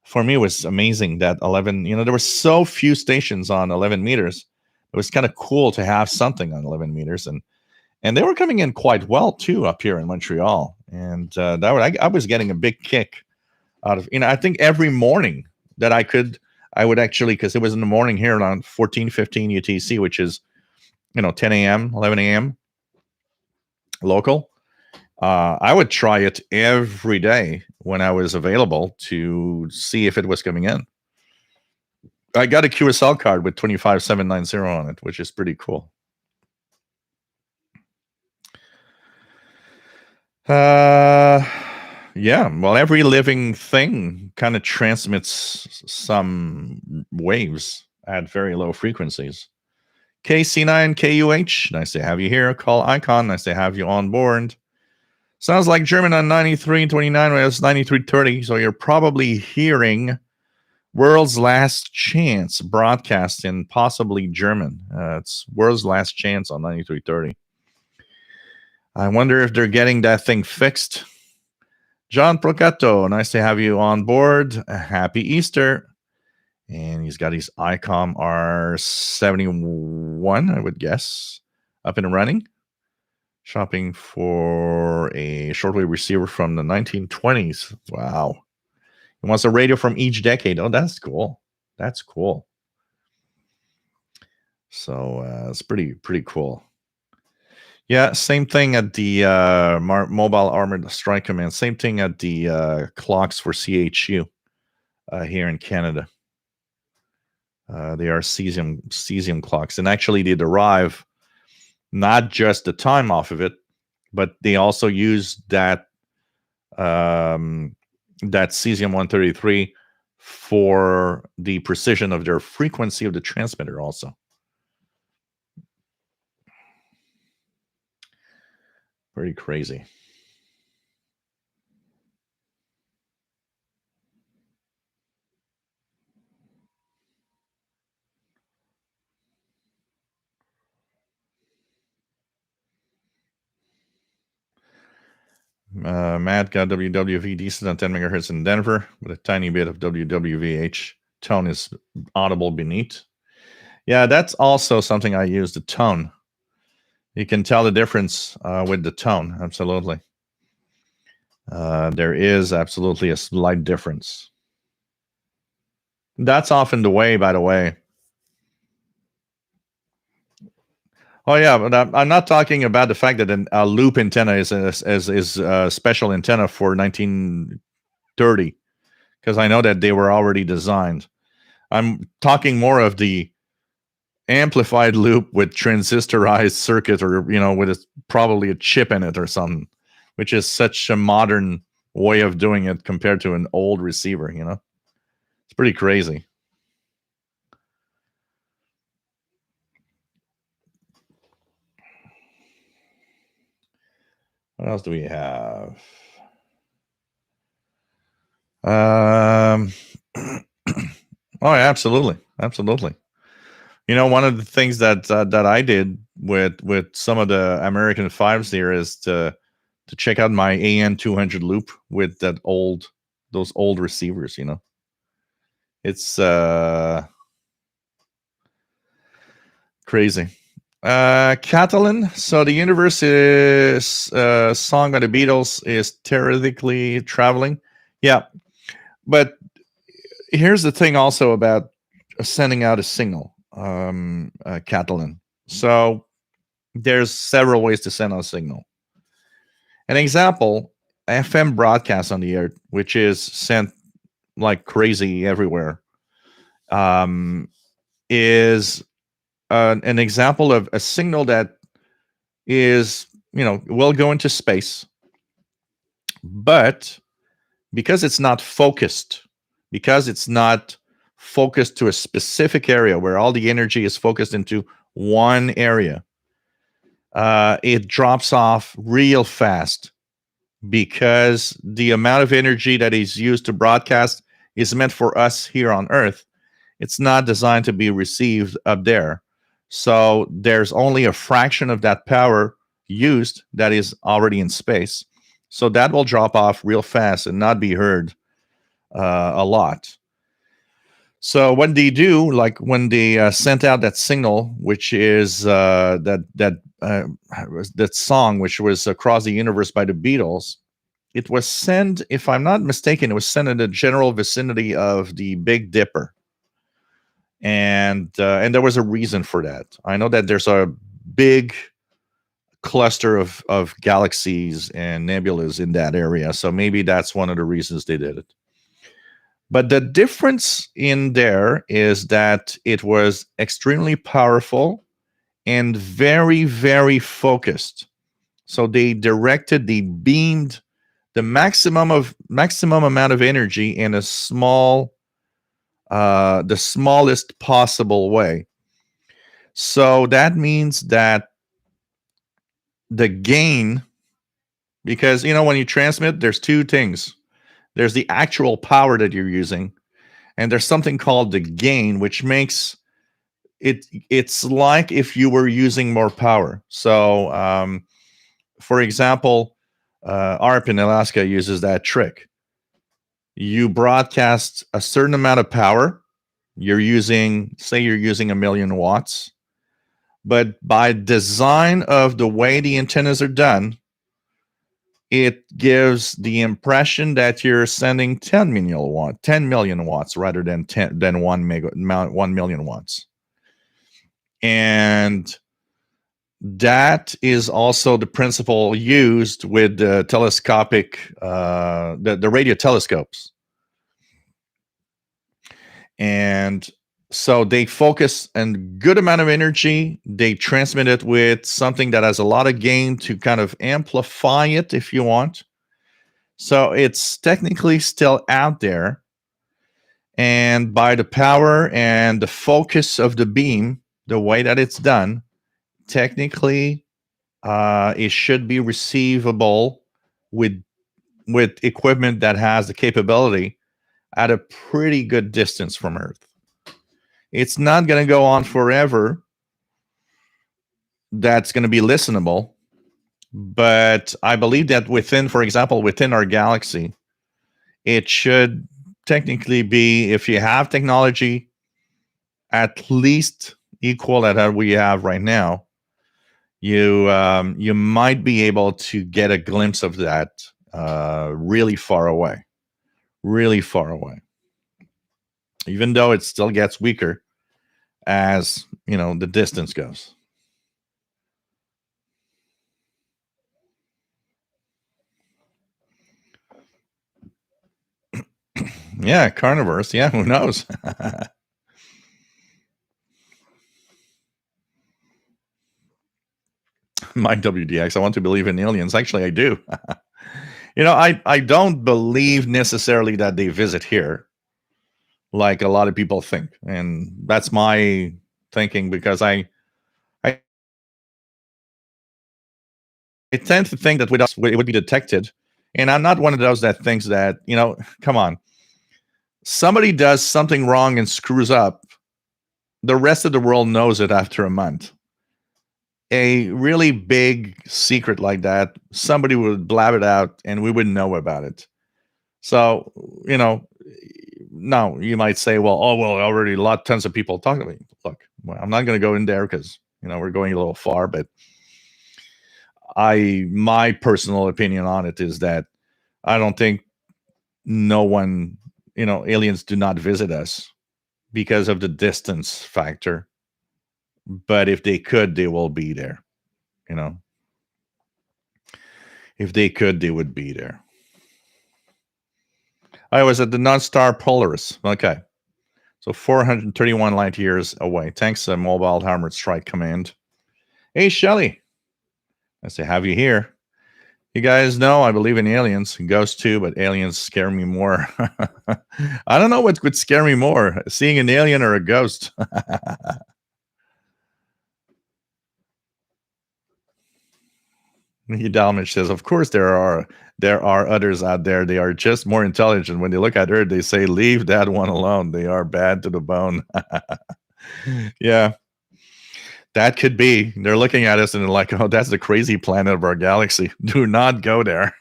for me, it was amazing that 11. There were so few stations on 11 meters. It was kind of cool to have something on 11 meters, and they were coming in quite well too up here in Montreal. And I was getting a big kick out of, I think every morning that I would actually, because it was in the morning here around 14:15 UTC, which is 10 a.m., 11 a.m. local. I would try it every day when I was available to see if it was coming in. I got a QSL card with 25790 on it, which is pretty cool. Yeah, well, every living thing kind of transmits some waves at very low frequencies. KC9KUH, nice to have you here. Call Icon, nice to have you on board. Sounds like German on 9329, well, it's 9330, so you're probably hearing World's Last Chance broadcast in possibly German. It's World's Last Chance on 9330. I wonder if they're getting that thing fixed. John Procato, nice to have you on board. Happy Easter. And he's got his ICOM R71, I would guess, up and running. Shopping for a shortwave receiver from the 1920s. Wow. He wants a radio from each decade. Oh, that's cool. That's cool. So it's pretty cool. Yeah, same thing at the Mobile Armored Strike Command. Same thing at the clocks for CHU here in Canada. They are cesium clocks. And actually, they derive not just the time off of it, but they also use that cesium-133 for the precision of their frequency of the transmitter also. Pretty crazy. Matt got WWV decent on 10 megahertz in Denver with a tiny bit of WWVH. Tone is audible beneath. Yeah, that's also something I use, the tone. You can tell the difference with the tone, absolutely. There is absolutely a slight difference. That's often the way, by the way. Oh yeah, but I'm not talking about the fact that a loop antenna is a special antenna for 1930, because I know that they were already designed. I'm talking more of the amplified loop with transistorized circuit, or with probably a chip in it or something, which is such a modern way of doing it compared to an old receiver. It's pretty crazy. What else do we have? Oh, yeah, absolutely. One of the things that I did with some of the American fives here is to check out my AN 200 loop with those old receivers. It's crazy. Catalan. So the universe is song by the Beatles is theoretically traveling. Yeah, but here's the thing also about sending out a signal, Catalan. So there's several ways to send out a signal. An example, FM broadcast on the air, which is sent like crazy everywhere, is an example of a signal that is, will go into space, but because it's not focused, to a specific area where all the energy is focused into one area, it drops off real fast, because the amount of energy that is used to broadcast is meant for us here on Earth. It's not designed to be received up there. So there's only a fraction of that power used that is already in space. So that will drop off real fast and not be heard a lot. So what they do, like when they sent out that signal, which is that song, which was Across the Universe by the Beatles, it was sent, if I'm not mistaken, it was sent in the general vicinity of the Big Dipper. And there was a reason for that. I know that there's a big cluster of galaxies and nebulas in that area, so maybe that's one of the reasons they did it. But the difference in there is that it was extremely powerful and very, very focused. So they beamed the maximum amount of energy in a the smallest possible way. So that means that the gain, because when you transmit, there's two things. There's the actual power that you're using, and there's something called the gain, which makes it's like if you were using more power. So for example, ARP in Alaska uses that trick. You broadcast a certain amount of power. You're using 1 million watts, but by design of the way the antennas are done, it gives the impression that you're sending 10 million watts rather than 1 million watts. And that is also the principle used with the telescopic, the radio telescopes. And so they focus a good amount of energy. They transmit it with something that has a lot of gain to kind of amplify it, if you want. So it's technically still out there. And by the power and the focus of the beam, the way that it's done, technically it should be receivable with equipment that has the capability at a pretty good distance from Earth. It's not going to go on forever. That's going to be listenable. But I believe that for example, within our galaxy, it should technically be, if you have technology at least equal at what we have right now, you might be able to get a glimpse of that really far away, even though it still gets weaker as the distance goes. Yeah, carnivores. Yeah, who knows? My WDX. I want to believe in aliens. Actually, I do. I don't believe necessarily that they visit here, like a lot of people think, and that's my thinking because I, I tend to think that with us it would be detected, and I'm not one of those that thinks that come on, somebody does something wrong and screws up, the rest of the world knows it after a month. A really big secret like that, somebody would blab it out and we wouldn't know about it. So, no, you might say, well, already tons of people talking to me. Look, well, I'm not going to go in there because, we're going a little far, but my personal opinion on it is that I don't think no one, aliens do not visit us because of the distance factor. But if they could, they will be there, you know. If they could, they would be there. I was at the non-star Polaris. Okay. So 431 light years away. Thanks, Mobile Armored Strike Command. Hey, Shelly. Nice to have you here. You guys know I believe in aliens, ghosts too, but aliens scare me more. I don't know what would scare me more, seeing an alien or a ghost. Dalmich says, of course there are others out there. They are just more intelligent. When they look at Earth, they say, leave that one alone. They are bad to the bone. Yeah. That could be. They're looking at us and they're like, oh, that's the crazy planet of our galaxy. Do not go there.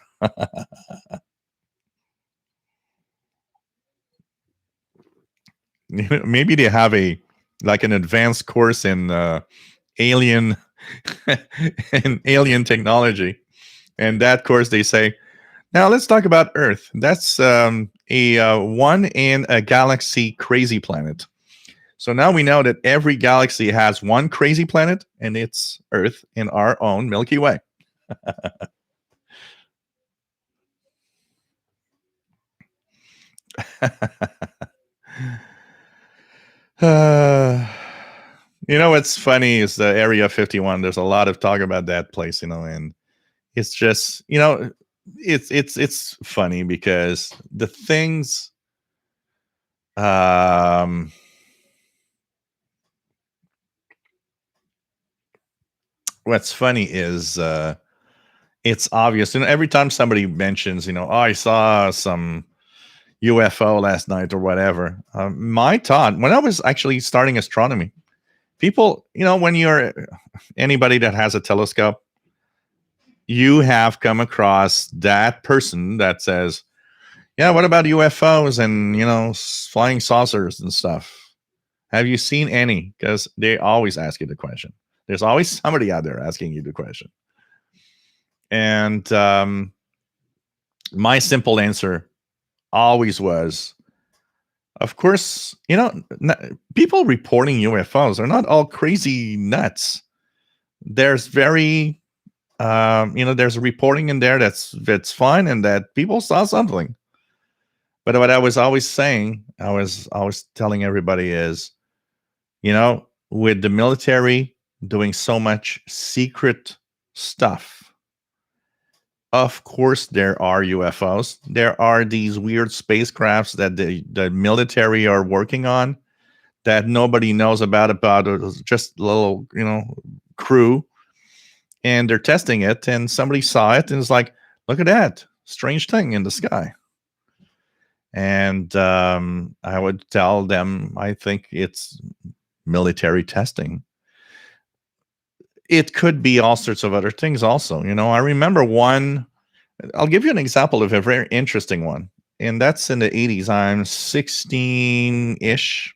Maybe they have an advanced course in alien in alien technology. And that course they say, now let's talk about Earth. That's a one in a galaxy crazy planet. So now we know that every galaxy has one crazy planet, and it's Earth in our own Milky Way. What's funny is the Area 51. There's a lot of talk about that place, and it's just, it's funny because the things what's funny is it's obvious, every time somebody mentions, oh, I saw some UFO last night or whatever, my thought when I was actually starting astronomy, people, when you're anybody that has a telescope, you have come across that person that says, yeah, what about UFOs and flying saucers and stuff? Have you seen any? Because they always ask you the question. There's always somebody out there asking you the question. And my simple answer always was, of course, people reporting UFOs are not all crazy nuts. There's very, there's reporting in there that's fine and that people saw something. But what I was always saying, I was always telling everybody is, with the military doing so much secret stuff, of course there are UFOs. There are these weird spacecrafts that the military are working on that nobody knows about just a little, crew. And they're testing it, and somebody saw it and is like, look at that strange thing in the sky. And I would tell them, I think it's military testing. It could be all sorts of other things also. I remember one, I'll give you an example of a very interesting one. And that's in the 80s. I'm 16-ish.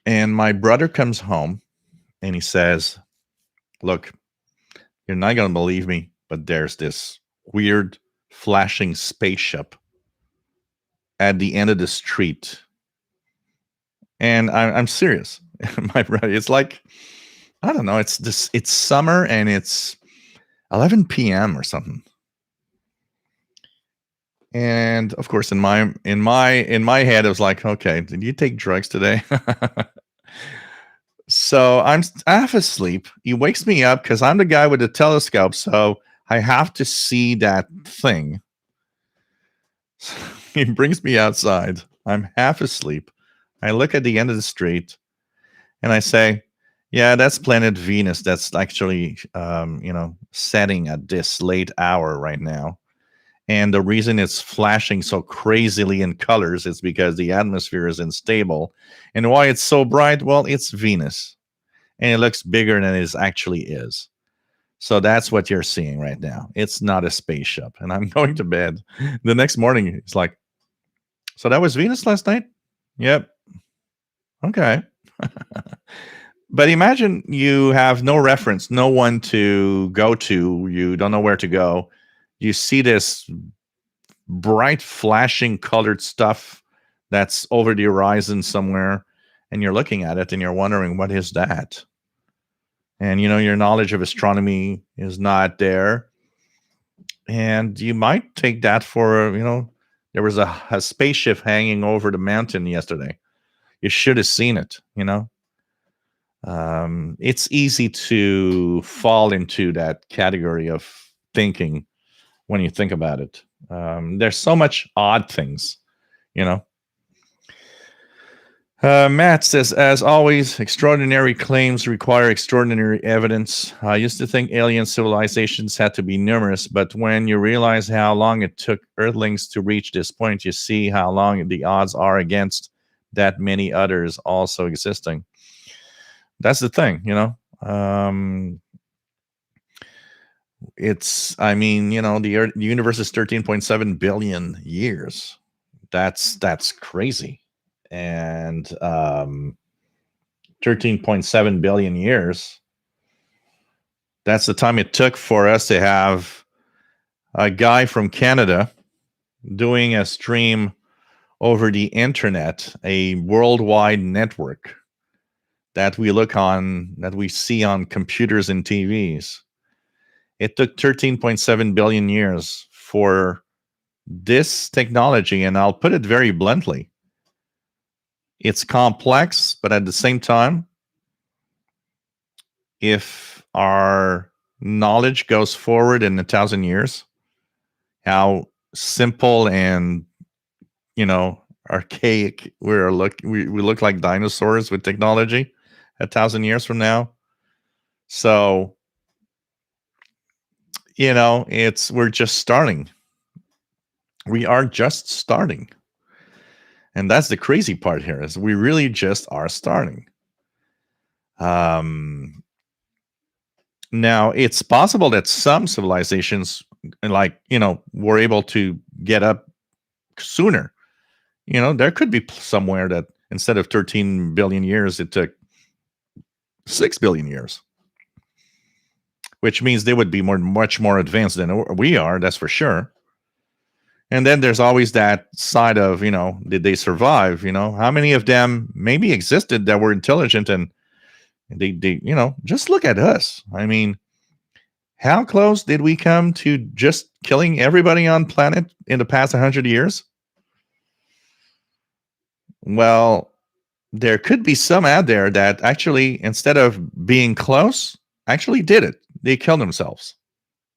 And my brother comes home and he says, look, you're not going to believe me, but there's this weird flashing spaceship at the end of the street. And I'm serious, my brother. It's like, I don't know. It's summer and it's 11 p.m. or something. And of course, in my head, it was like, okay, did you take drugs today? So I'm half asleep. He wakes me up because I'm the guy with the telescope, so I have to see that thing. He brings me outside. I'm half asleep. I look at the end of the street, and I say, "Yeah, that's planet Venus. That's actually, setting at this late hour right now." And the reason it's flashing so crazily in colors is because the atmosphere is unstable. And why it's so bright? Well, it's Venus. And it looks bigger than it actually is. So that's what you're seeing right now. It's not a spaceship. And I'm going to bed. The next morning, it's like, so that was Venus last night? Yep. Okay. But imagine you have no reference, no one to go to. You don't know where to go. You see this bright flashing colored stuff that's over the horizon somewhere, and you're looking at it and you're wondering, what is that? And your knowledge of astronomy is not there, and you might take that for there was a spaceship hanging over the mountain yesterday. You should have seen it. It's easy to fall into that category of thinking when you think about it. There's so much odd things, Matt says, as always, extraordinary claims require extraordinary evidence. I used to think alien civilizations had to be numerous, but when you realize how long it took Earthlings to reach this point, you see how long the odds are against that many others also existing. That's the thing, the universe is 13.7 billion years. That's crazy. And 13.7 billion years, that's the time it took for us to have a guy from Canada doing a stream over the internet, a worldwide network that we see on computers and TVs. It took 13.7 billion years for this technology, and I'll put it very bluntly. It's complex, but at the same time, if our knowledge goes forward in 1,000 years, how simple and archaic we look like dinosaurs with technology 1,000 years from now. So we're just starting. We are just starting. And that's the crazy part here, is we really just are starting. Now, it's possible that some civilizations, were able to get up sooner. There could be somewhere that instead of 13 billion years, it took 6 billion years, which means they would be much more advanced than we are, that's for sure. And then there's always that side of, did they survive? How many of them maybe existed that were intelligent, and they just look at us. I mean, how close did we come to just killing everybody on planet in the past 100 years? Well, there could be some out there that actually, instead of being close, actually did it. They killed themselves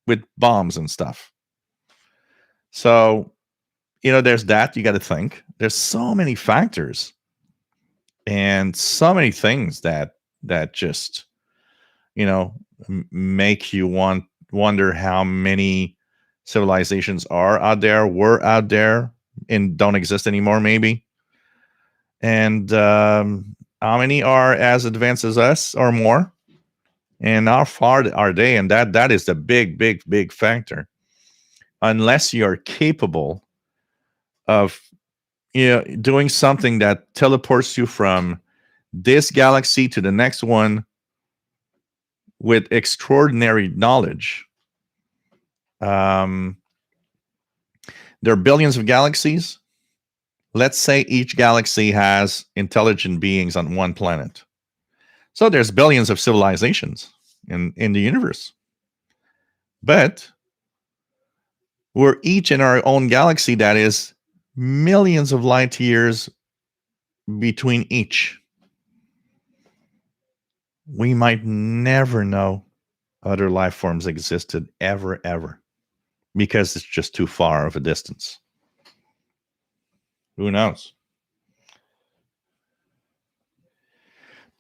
with bombs and stuff. So, there's that you got to think. There's so many factors and so many things that just, make you wonder how many civilizations are out there, were out there, and don't exist anymore, maybe. And how many are as advanced as us or more? And how far are they? And that is the big factor. Unless you're capable of doing something that teleports you from this galaxy to the next one with extraordinary knowledge, There are billions of galaxies. Let's say each galaxy has intelligent beings on one planet. So there's billions of civilizations in the universe. But we're each in our own galaxy that is millions of light years between each. We might never know other life forms existed ever, because it's just too far of a distance. Who knows?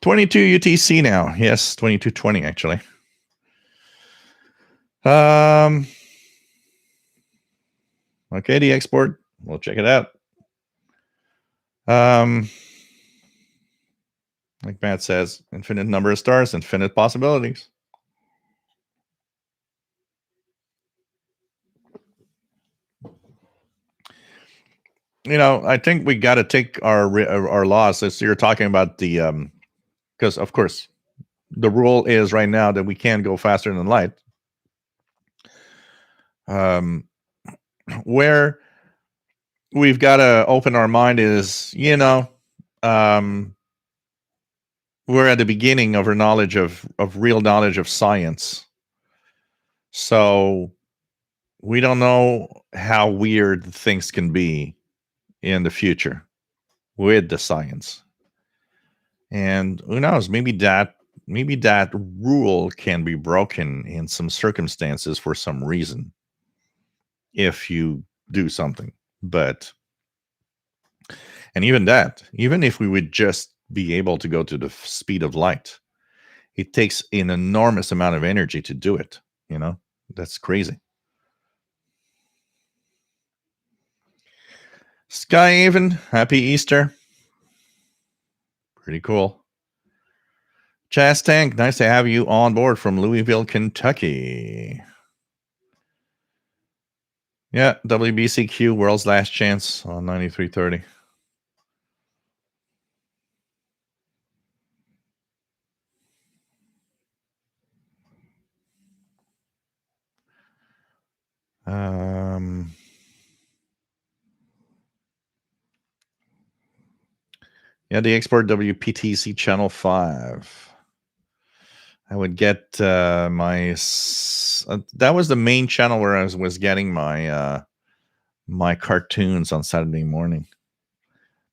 22 UTC now. Yes, 2220 actually. Okay, the export. We'll check it out. Like Matt says, infinite number of stars, infinite possibilities. I think we got to take our loss. As you're talking about the, because of course the rule is right now that we can't go faster than light. Where we've got to open our mind is, we're at the beginning of our knowledge of real knowledge of science. So we don't know how weird things can be in the future with the science. And who knows, maybe that rule can be broken in some circumstances for some reason if you do something. And even if we would just be able to go to the speed of light, it takes an enormous amount of energy to do it. That's crazy. Skyhaven, happy Easter. Pretty cool. Chas Tank, nice to have you on board from Louisville, Kentucky. Yeah, WBCQ, World's Last Chance on 9330. Yeah, the export WPTC channel 5. I would get that was the main channel where I was getting my my cartoons on Saturday morning.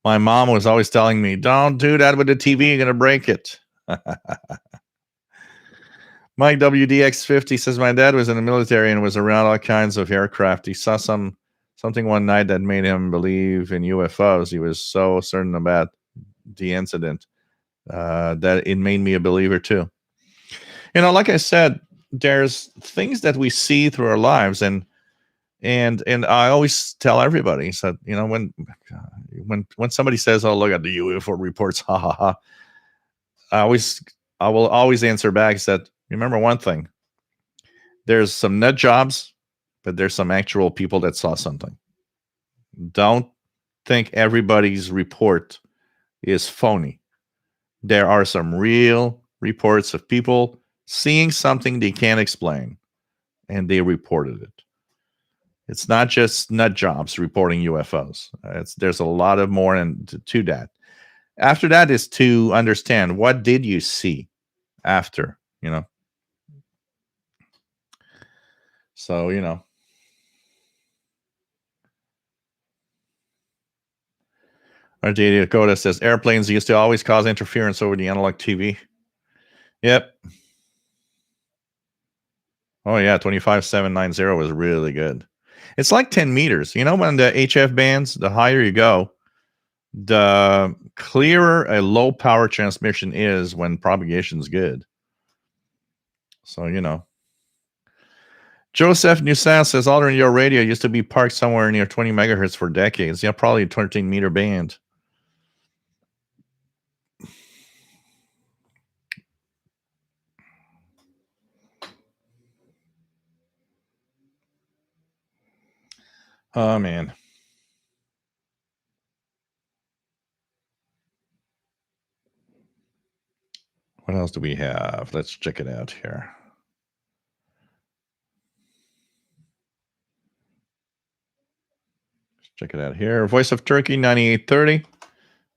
My mom was always telling me, "Don't do that with the TV, you're gonna break it." Mike WDX50 says my dad was in the military and was around all kinds of aircraft. He saw something one night that made him believe in UFOs. He was so certain about the incident that it made me a believer too. Like I said, there's things that we see through our lives, and I always tell everybody, so when somebody says, "Oh, look at the UFO reports," ha ha ha, I will always answer back that, remember one thing: there's some nut jobs, but there's some actual people that saw something. Don't think everybody's report is phony. There are some real reports of people seeing something they can't explain, and they reported it. It's not just nut jobs reporting UFOs. There's a lot of more to that. After that is to understand, what did you see after, So, RJ Dakota says airplanes used to always cause interference over the analog TV. Yep. Oh yeah, 25790 was really good. It's like 10 meters. When the HF bands, the higher you go, the clearer a low power transmission is when propagation is good. So, Joseph Newsouth says alternate your radio used to be parked somewhere near 20 megahertz for decades. Yeah, probably a 13-meter band. Oh, man. What else do we have? Let's check it out here. Check it out here. Voice of Turkey 9830.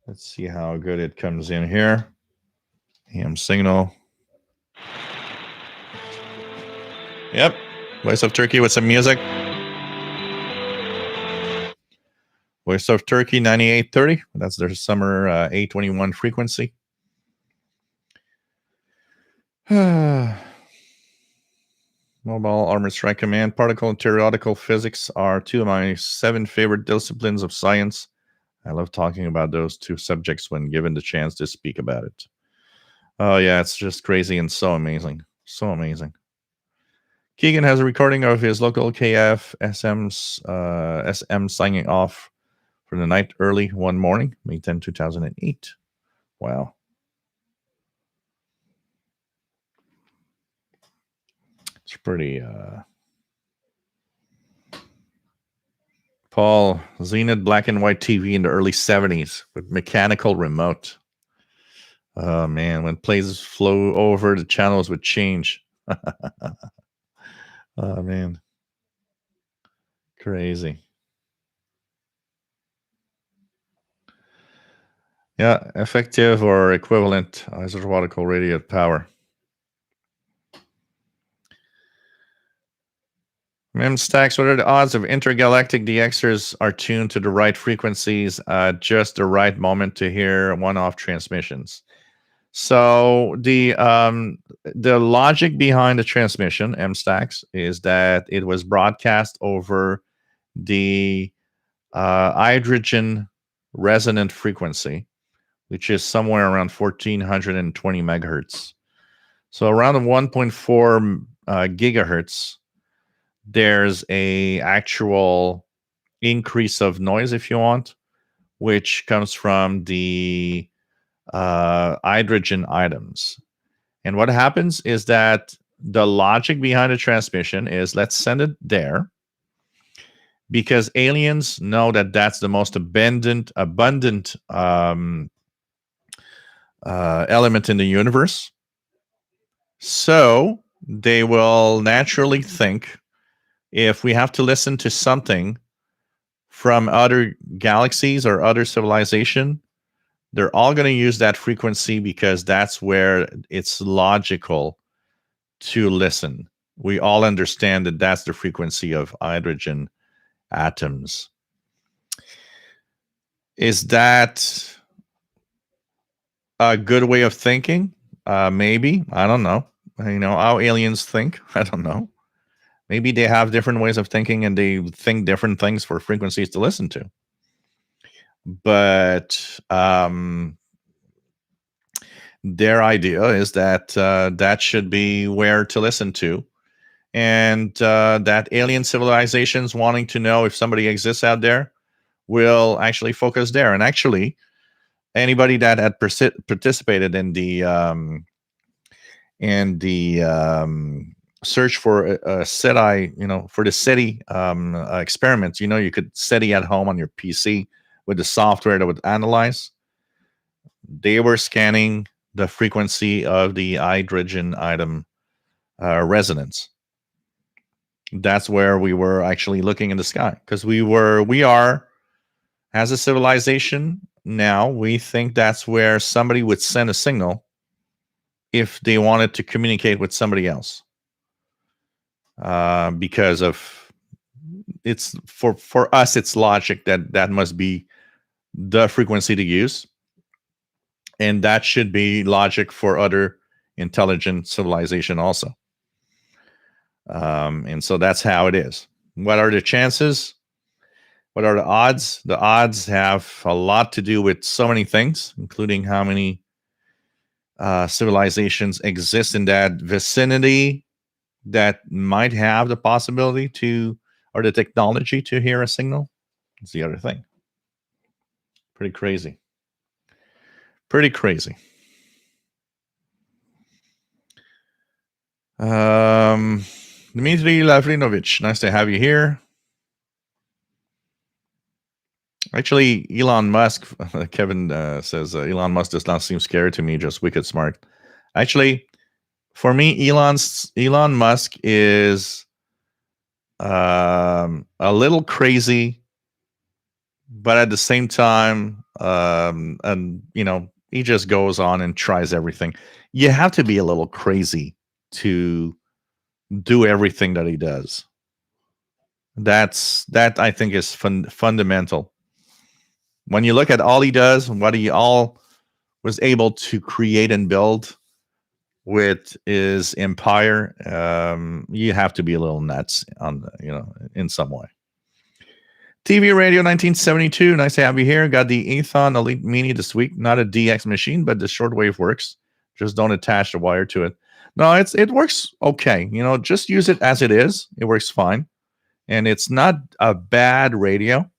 Let's see how good it comes in here. AM signal. Yep. Voice of Turkey with some music. Voice of Turkey 9830. That's their summer A21 frequency. Mobile Armored Strike Command. Particle and theoretical physics are two of my 7 favorite disciplines of science. I love talking about those 2 subjects when given the chance to speak about it. Oh, yeah, it's just crazy and so amazing. So amazing. Keegan has a recording of his local KF SM signing off for the night early one morning, May 10, 2008. Wow. It's pretty... Paul, Zenith black and white TV in the early 70s with mechanical remote. Oh, man, when plays flow over, the channels would change. Oh, man. Crazy. Yeah, effective or equivalent isotropical radiative power. Stacks, what are the odds of intergalactic DXers are tuned to the right frequencies at just the right moment to hear one-off transmissions? So the logic behind the transmission, MSTAX, is that it was broadcast over the hydrogen resonant frequency, which is somewhere around 1420 megahertz. So around 1.4 gigahertz, there's a actual increase of noise, if you want, which comes from the hydrogen items. And what happens is that the logic behind the transmission is let's send it there because aliens know that that's the most abundant element in the universe. So they will naturally think if we have to listen to something from other galaxies or other civilization, they're all going to use that frequency because that's where it's logical to listen. We all understand that that's the frequency of hydrogen atoms. Is that a good way of thinking? Maybe. I don't know. You know, how aliens think? I don't know. Maybe they have different ways of thinking and they think different things for frequencies to listen to. But their idea is that that should be where to listen to. And that alien civilizations wanting to know if somebody exists out there will actually focus there. And actually, anybody that had participated in the search for a SETI, for the SETI experiments, you could SETI at home on your PC with the software that would analyze. They were scanning the frequency of the hydrogen atom resonance. That's where we were actually looking in the sky because we are as a civilization now, we think that's where somebody would send a signal if they wanted to communicate with somebody else. Because of it's for us, it's logic that must be the frequency to use. And that should be logic for other intelligent civilization also. And so that's how it is. What are the chances? What are the odds? The odds have a lot to do with so many things, including how many civilizations exist in that vicinity that might have the possibility to, or the technology to hear a signal. It's the other thing. Pretty crazy. Pretty crazy. Dmitry Lavrinovich, nice to have you here. Actually, Elon Musk, Kevin says, Elon Musk does not seem scary to me, just wicked smart. Actually, for me, Elon Musk is a little crazy but at the same time, and he just goes on and tries everything. You have to be a little crazy to do everything that he does. That I think is fundamental. When you look at all he does, what he all was able to create and build with his empire, you have to be a little nuts on in some way. TV Radio 1972. Nice to have you here. Got the Aethon Elite Mini this week. Not a DX machine, but the shortwave works. Just don't attach the wire to it. No, it works okay. Just use it as it is. It works fine, and it's not a bad radio.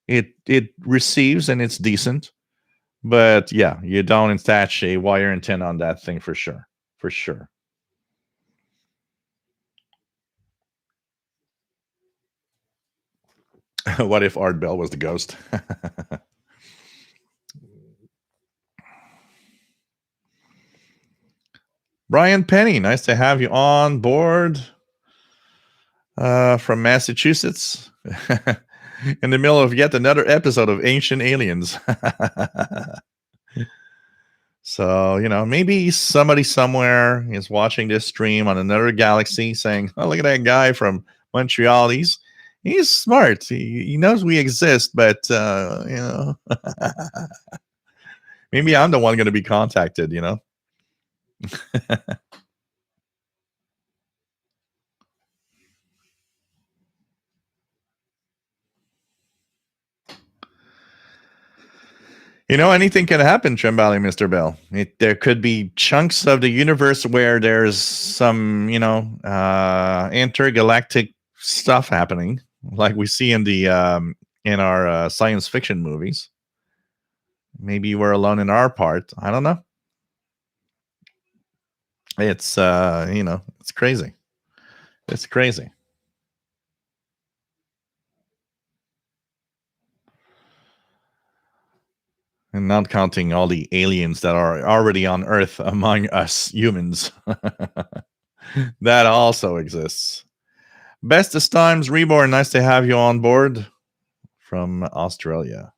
It receives and it's decent, but yeah, you don't attach a wire antenna on that thing for sure. For sure. What if Art Bell was the ghost? Brian Penny, nice to have you on board from Massachusetts in the middle of yet another episode of Ancient Aliens. So, maybe somebody somewhere is watching this stream on another galaxy saying, oh, look at that guy from Montreal. He's smart. He knows we exist, but, maybe I'm the one going to be contacted, Anything can happen, Trembali, Mr. Bell. There could be chunks of the universe where there's some, intergalactic stuff happening, like we see in our science fiction movies. Maybe we're alone in our part. I don't know. It's it's crazy. It's crazy. And not counting all the aliens that are already on Earth among us humans. That also exists. Bestest Times Reborn, nice to have you on board from Australia.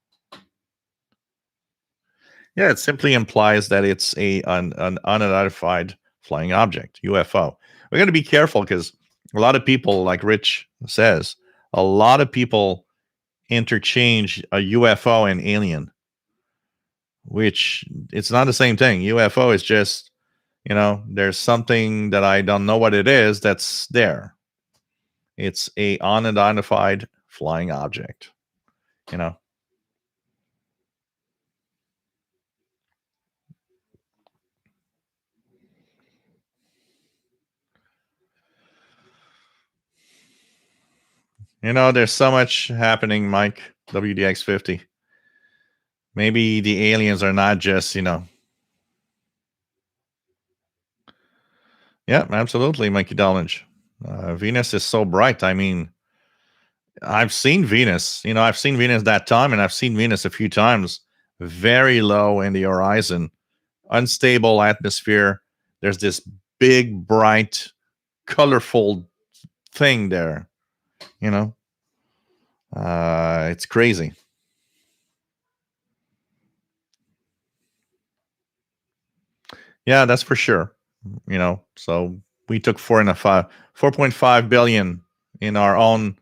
Yeah, it simply implies that it's an unidentified flying object, UFO. We got to be careful because a lot of people, like Rich says, a lot of people interchange a UFO and alien, which it's not the same thing. UFO is just, there's something that I don't know what it is that's there. It's a unidentified flying object, There's so much happening, Mike, WDX50. Maybe the aliens are not just, Yeah, absolutely, Mikey Dollage. Venus is so bright. I mean, I've seen Venus. I've seen Venus that time, and I've seen Venus a few times. Very low in the horizon, unstable atmosphere. There's this big, bright, colorful thing there. It's crazy. Yeah, that's for sure. So we took 4.5 billion in our own,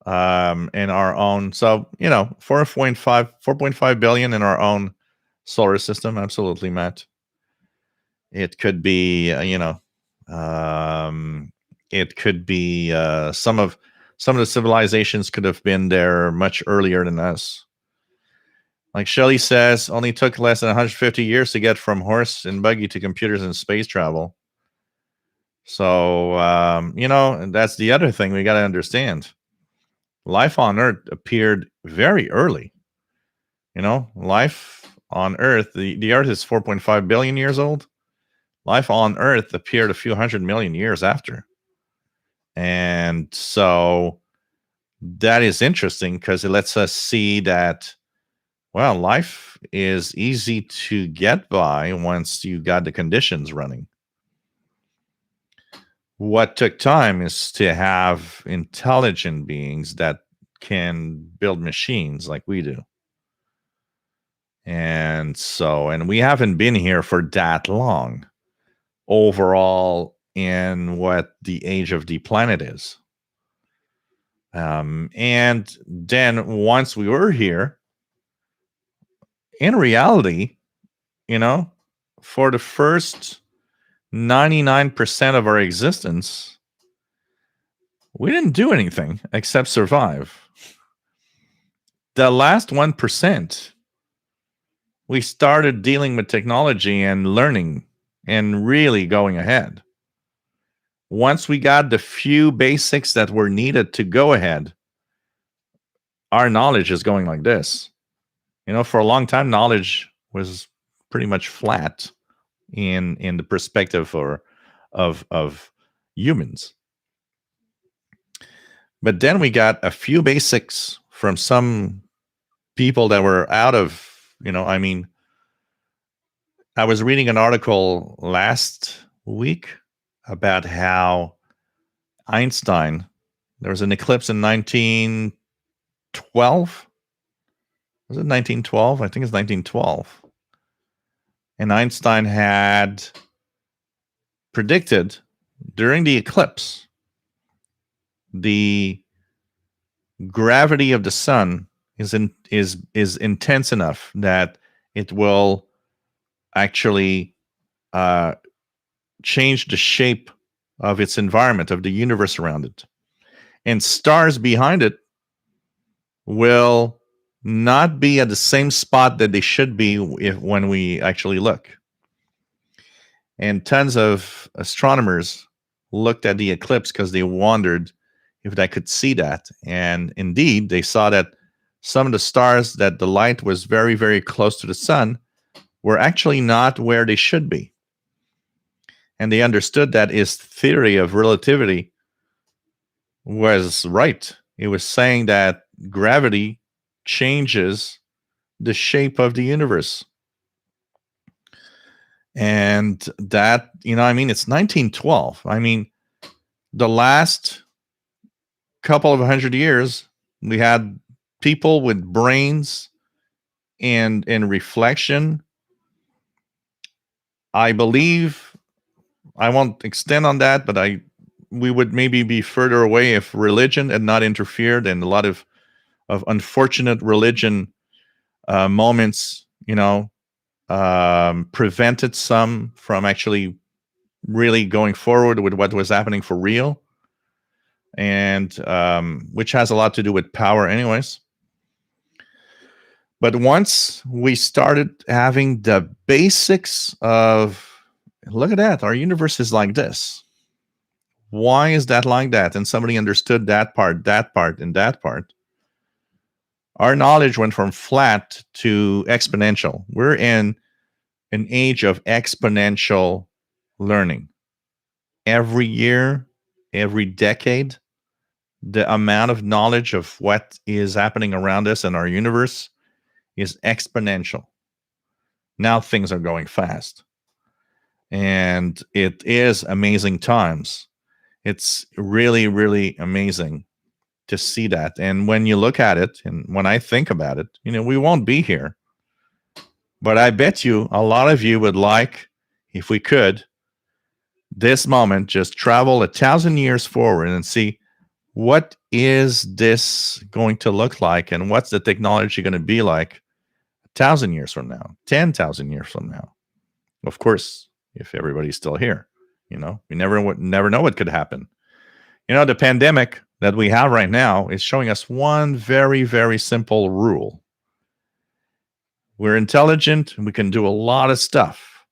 So 4.5 billion in our own solar system. Absolutely, Matt. It could be, it could be some of the civilizations could have been there much earlier than us. Like Shelley says, only took less than 150 years to get from horse and buggy to computers and space travel. So, and that's the other thing we got to understand. Life on Earth appeared very early. Life on Earth, the Earth is 4.5 billion years old. Life on Earth appeared a few hundred million years after. And so that is interesting because it lets us see that, well, life is easy to get by once you got the conditions running. What took time is to have intelligent beings that can build machines like we do. And we haven't been here for that long overall in what the age of the planet is. And then once we were here, in reality, for the first 99% of our existence, we didn't do anything except survive. The last 1%, we started dealing with technology and learning and really going ahead. Once we got the few basics that were needed to go ahead, our knowledge is going like this. For a long time, knowledge was pretty much flat in the perspective of humans. But then we got a few basics from some people that were out of, I was reading an article last week about how Einstein, there was an eclipse in 1912. Was it 1912? I think it's 1912. And Einstein had predicted during the eclipse the gravity of the sun is intense enough that it will actually change the shape of its environment, of the universe around it. And stars behind it will not be at the same spot that they should be when we actually look. And tons of astronomers looked at the eclipse because they wondered if they could see that. And indeed, they saw that some of the stars that the light was very, very close to the sun were actually not where they should be. And they understood that his theory of relativity was right. It was saying that gravity changes the shape of the universe. And that, it's 1912. The last couple of 100 years, we had people with brains and reflection. I believe, I won't extend on that, but we would maybe be further away if religion had not interfered, and a lot of unfortunate religion moments, prevented some from actually really going forward with what was happening for real, and which has a lot to do with power anyways. But once we started having the basics of, look at that, our universe is like this. Why is that like that? And somebody understood that part, and that part. Our knowledge went from flat to exponential. We're in an age of exponential learning. Every year, every decade, the amount of knowledge of what is happening around us in our universe is exponential. Now things are going fast. And it is amazing times. It's really, really amazing to see that. And when you look at it, and when I think about it, we won't be here. But I bet you a lot of you would like, if we could, this moment, just travel 1,000 years forward and see what is this going to look like, and what's the technology going to be like 1,000 years from now, 10,000 years from now. Of course, if everybody's still here, we never know what could happen. The pandemic that we have right now is showing us one very, very simple rule. We're intelligent and we can do a lot of stuff,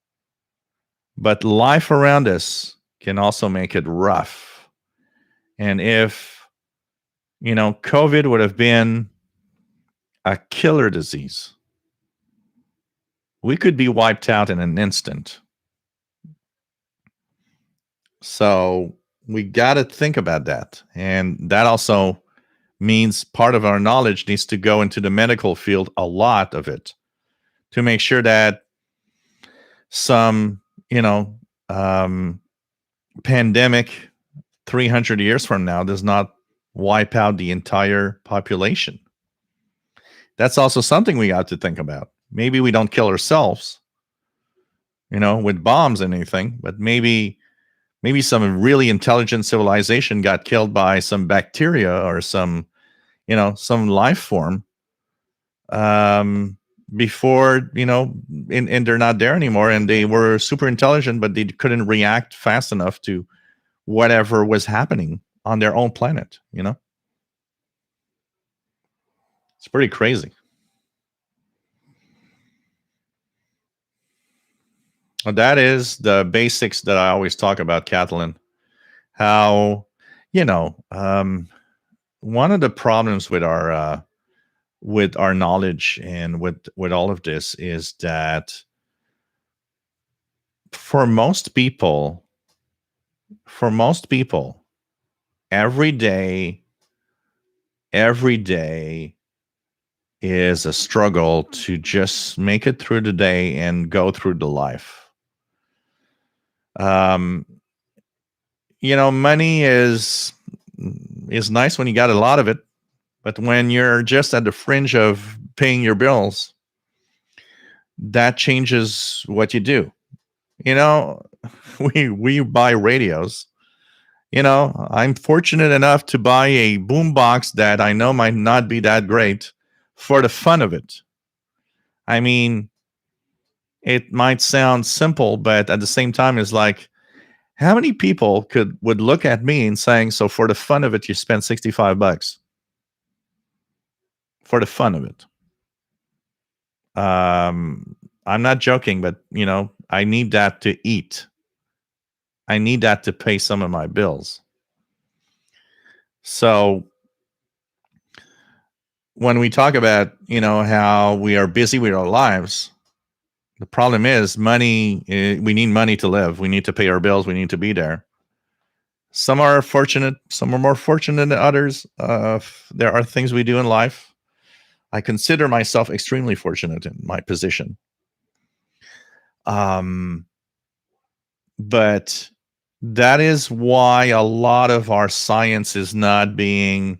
but life around us can also make it rough. And if, COVID would have been a killer disease, we could be wiped out in an instant. So we got to think about that. And that also means part of our knowledge needs to go into the medical field, a lot of it, to make sure that some, pandemic 300 years from now does not wipe out the entire population. That's also something we got to think about. Maybe we don't kill ourselves, with bombs and anything, but maybe some really intelligent civilization got killed by some bacteria or some life form, before, and they're not there anymore, and they were super intelligent, but they couldn't react fast enough to whatever was happening on their own planet. It's pretty crazy. Well, that is the basics that I always talk about, Kathleen. How, one of the problems with our knowledge and with all of this is that for most people, every day, every day is a struggle to just make it through the day and go through the life. Um, money is nice when you got a lot of it, but when you're just at the fringe of paying your bills, that changes what you do. We buy radios. I'm fortunate enough to buy a boombox that I know might not be that great for the fun of it. I mean, it might sound simple, but at the same time, it's like, how many people would look at me and saying, so for the fun of it, you spent $65 for the fun of it? I'm not joking, but I need that to eat. I need that to pay some of my bills. So when we talk about, how we are busy with our lives, the problem is money. We need money to live. We need to pay our bills. We need to be there. Some are fortunate. Some are more fortunate than others. There are things we do in life. I consider myself extremely fortunate in my position. But that is why a lot of our science is not being,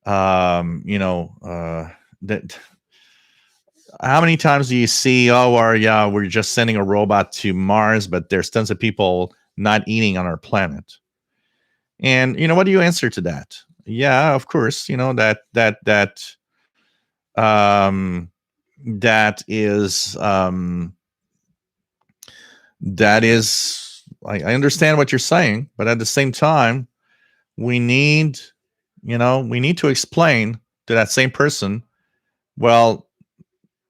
that. How many times do you see, we're just sending a robot to Mars, but there's tons of people not eating on our planet? And what do you answer to that? Yeah, of course, that is I understand what you're saying, but at the same time, we need to explain to that same person, well,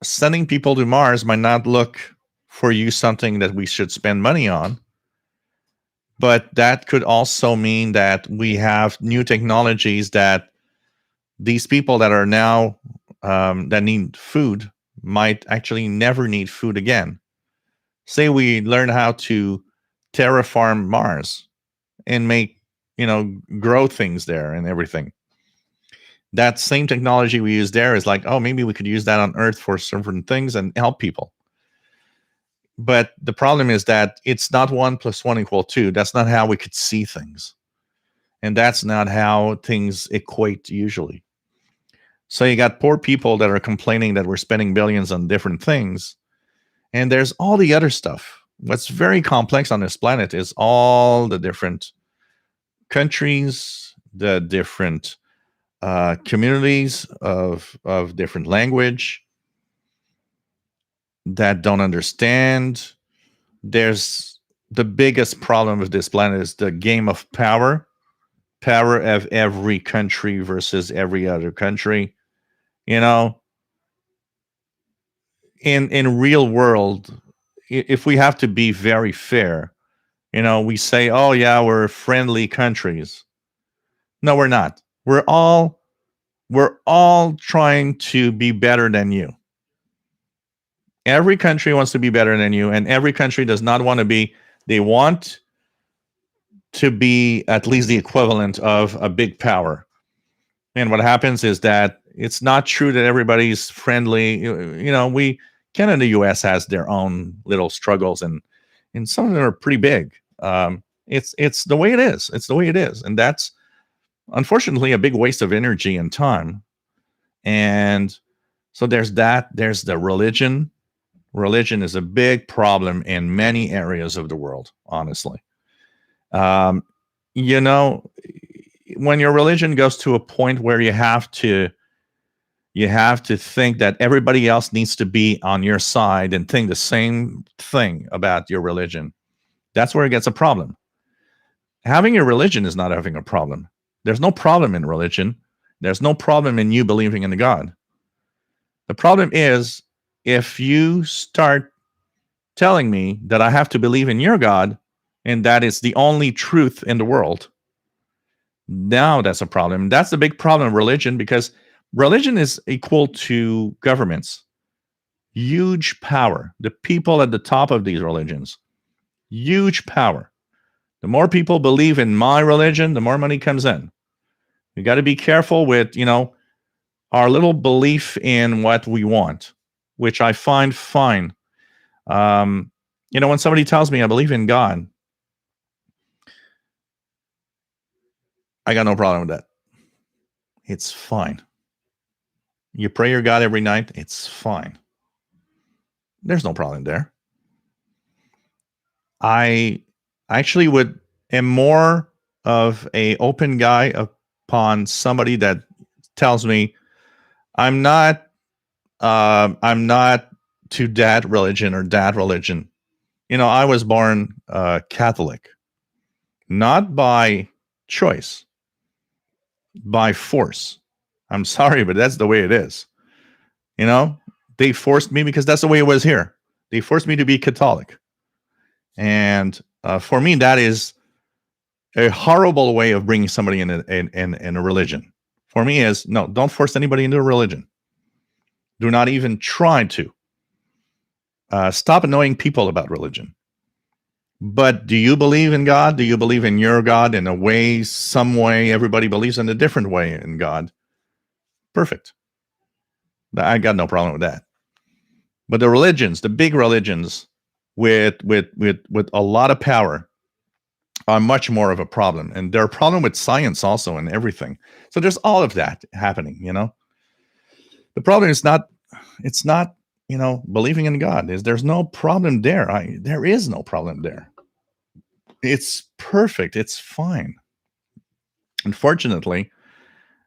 sending people to Mars might not look for you something that we should spend money on, but that could also mean that we have new technologies that these people that are now that need food might actually never need food again. Say we learn how to terraform Mars and make, grow things there and everything. That same technology we use there is like, oh, maybe we could use that on Earth for certain things and help people. But the problem is that it's not 1 + 1 = 2. That's not how we could see things. And that's not how things equate usually. So you got poor people that are complaining that we're spending billions on different things. And there's all the other stuff. What's very complex on this planet is all the different countries, the different communities of different language that don't understand. There's the biggest problem with this planet is the game of power of every country versus every other country. In real world, if we have to be very fair, we say, oh yeah, we're friendly countries. No, we're not. We're all trying to be better than you. Every country wants to be better than you, and every country does not want to be. They want to be at least the equivalent of a big power. And what happens is that it's not true that everybody's friendly. Canada, the U.S. has their own little struggles, and some of them are pretty big. It's the way it is. It's the way it is, and that's unfortunately a big waste of energy and time. And so there's that. There's the religion. Religion is a big problem in many areas of the world, honestly. Um, you know, when your religion goes to a point where you have to think that everybody else needs to be on your side and think the same thing about your religion, that's where it gets a problem. Having a religion is not having a problem. There's no problem in religion. There's no problem in you believing in God. The problem is if you start telling me that I have to believe in your God and that is the only truth in the world, now that's a problem. That's the big problem of religion, because religion is equal to governments. Huge power. The people at the top of these religions, huge power. The more people believe in my religion, the more money comes in. You got to be careful with, our little belief in what we want, which I find fine. When somebody tells me I believe in God, I got no problem with that. It's fine. You pray your God every night, it's fine. There's no problem there. I actually am more of a open guy upon somebody that tells me I'm not to that religion or that religion. I was born Catholic, not by choice, by force. I'm sorry, but that's the way it is. They forced me because that's the way it was here. They forced me to be Catholic. And for me, that is a horrible way of bringing somebody in a religion. For me is, no, don't force anybody into a religion. Do not even try to. Stop annoying people about religion. But do you believe in God? Do you believe in your God in a way, some way? Everybody believes in a different way in God. Perfect. I got no problem with that. But the religions, the big religions with a lot of power, are much more of a problem. And they're a problem with science also and everything. So there's all of that happening, The problem is not, it's not, believing in God. There's no problem there. There is no problem there. It's perfect. It's fine. Unfortunately,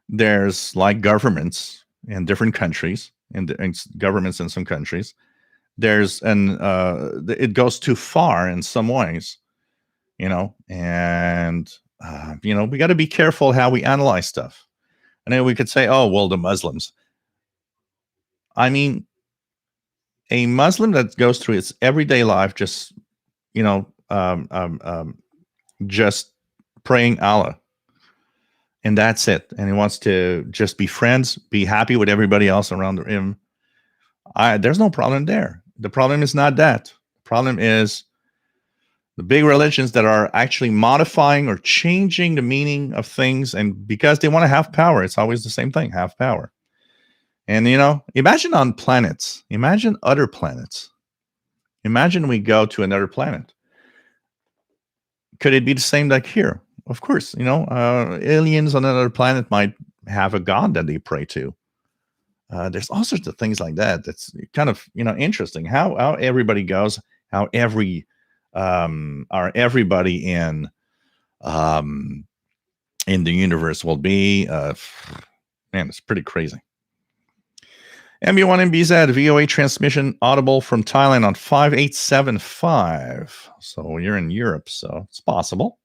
there's like governments in different countries and governments in some countries. It goes too far in some ways, and we got to be careful how we analyze stuff. And then we could say, oh, well, the Muslims. I mean, a Muslim that goes through its everyday life just, just praying Allah, and that's it. And he wants to just be friends, be happy with everybody else around him. There's no problem there. The problem is not that. The problem is the big religions that are actually modifying or changing the meaning of things, and because they want to have power, it's always the same thing: have power. And imagine on planets. Imagine other planets. Imagine we go to another planet. Could it be the same like here? Of course, aliens on another planet might have a god that they pray to. There's all sorts of things like that. That's kind of interesting how everybody goes, how everybody in the universe will be. Man, it's pretty crazy. MB1MBZ VOA transmission audible from Thailand on 5875. So you're in Europe, so it's possible.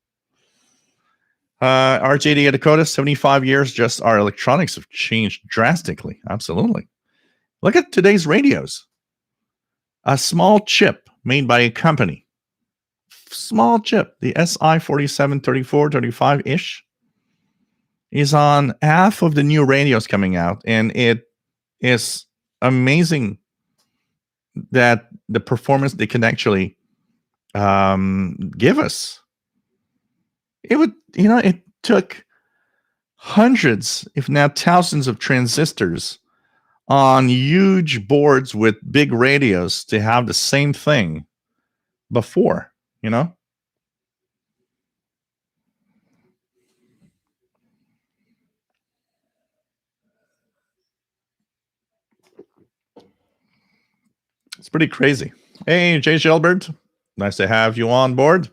RJD Dakota, 75 years, just our electronics have changed drastically. Absolutely. Look at today's radios. A small chip made by a company. Small chip, the SI 4734, 35-ish, is on half of the new radios coming out, and it is amazing that the performance they can actually give us. It took hundreds, if not thousands, of transistors on huge boards with big radios to have the same thing before, It's pretty crazy. Hey, Jay Gilbert. Nice to have you on board.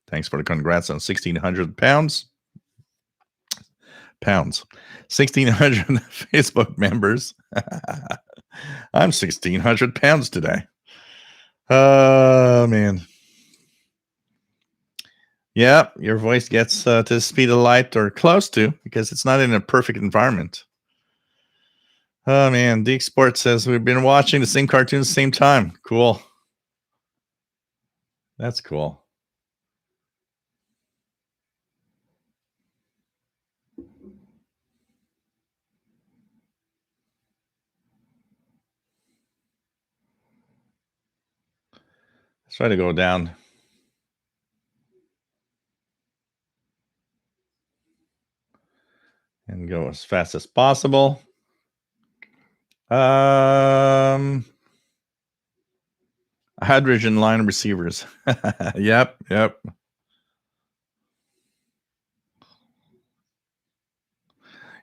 Thanks for the congrats on 1,600 pounds. 1,600 Facebook members. I'm 1,600 pounds today. Oh, man. Yeah, your voice gets to the speed of light or close to, because it's not in a perfect environment. Oh, man. Deke Sports says we've been watching the same cartoons at the same time. Cool. That's cool. Let's try to go down. And go as fast as possible. Hydrogen line receivers. Yep. You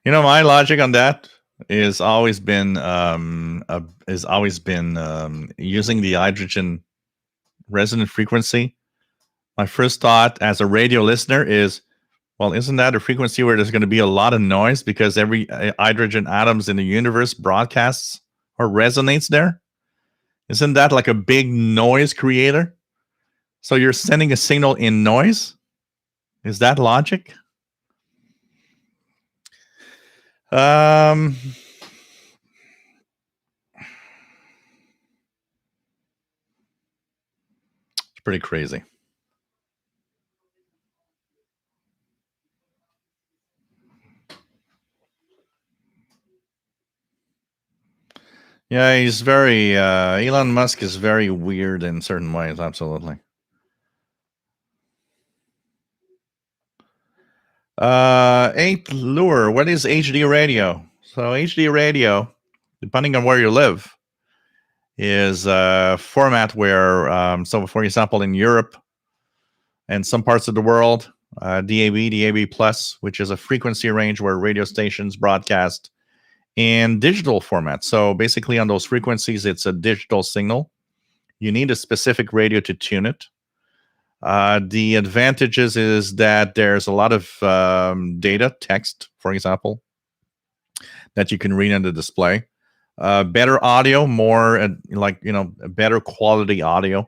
know, my logic on that is always been using the hydrogen resonant frequency. My first thought as a radio listener is, well, isn't that a frequency where there's going to be a lot of noise because every hydrogen atoms in the universe broadcasts or resonates there? Isn't that like a big noise creator? So you're sending a signal in noise? Is that logic? It's pretty crazy. Yeah, he's very Elon Musk is very weird in certain ways, absolutely. 8th Lure, what is HD radio? So HD radio, depending on where you live, is a format where, so for example, in Europe and some parts of the world, DAB Plus, which is a frequency range where radio stations broadcast in digital format. So basically on those frequencies, it's a digital signal. You need a specific radio to tune it. The advantages is that there's a lot of data, text, for example, that you can read on the display. Better audio, more better quality audio,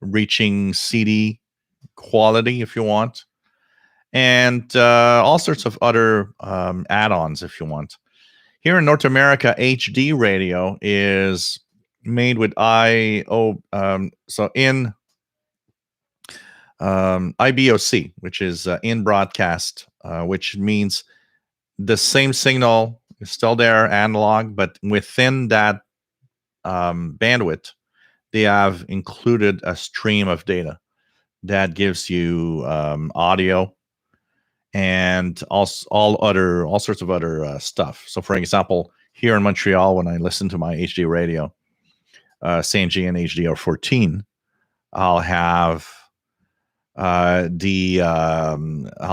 reaching CD quality if you want, and all sorts of other add-ons if you want. Here in North America, HD radio is made with IBOC, which is in broadcast, which means the same signal is still there, analog, but within that bandwidth, they have included a stream of data that gives you audio and all sorts of other stuff. So, for example, here in Montreal, when I listen to my HD radio, CNGN HDR14, I'll have I'll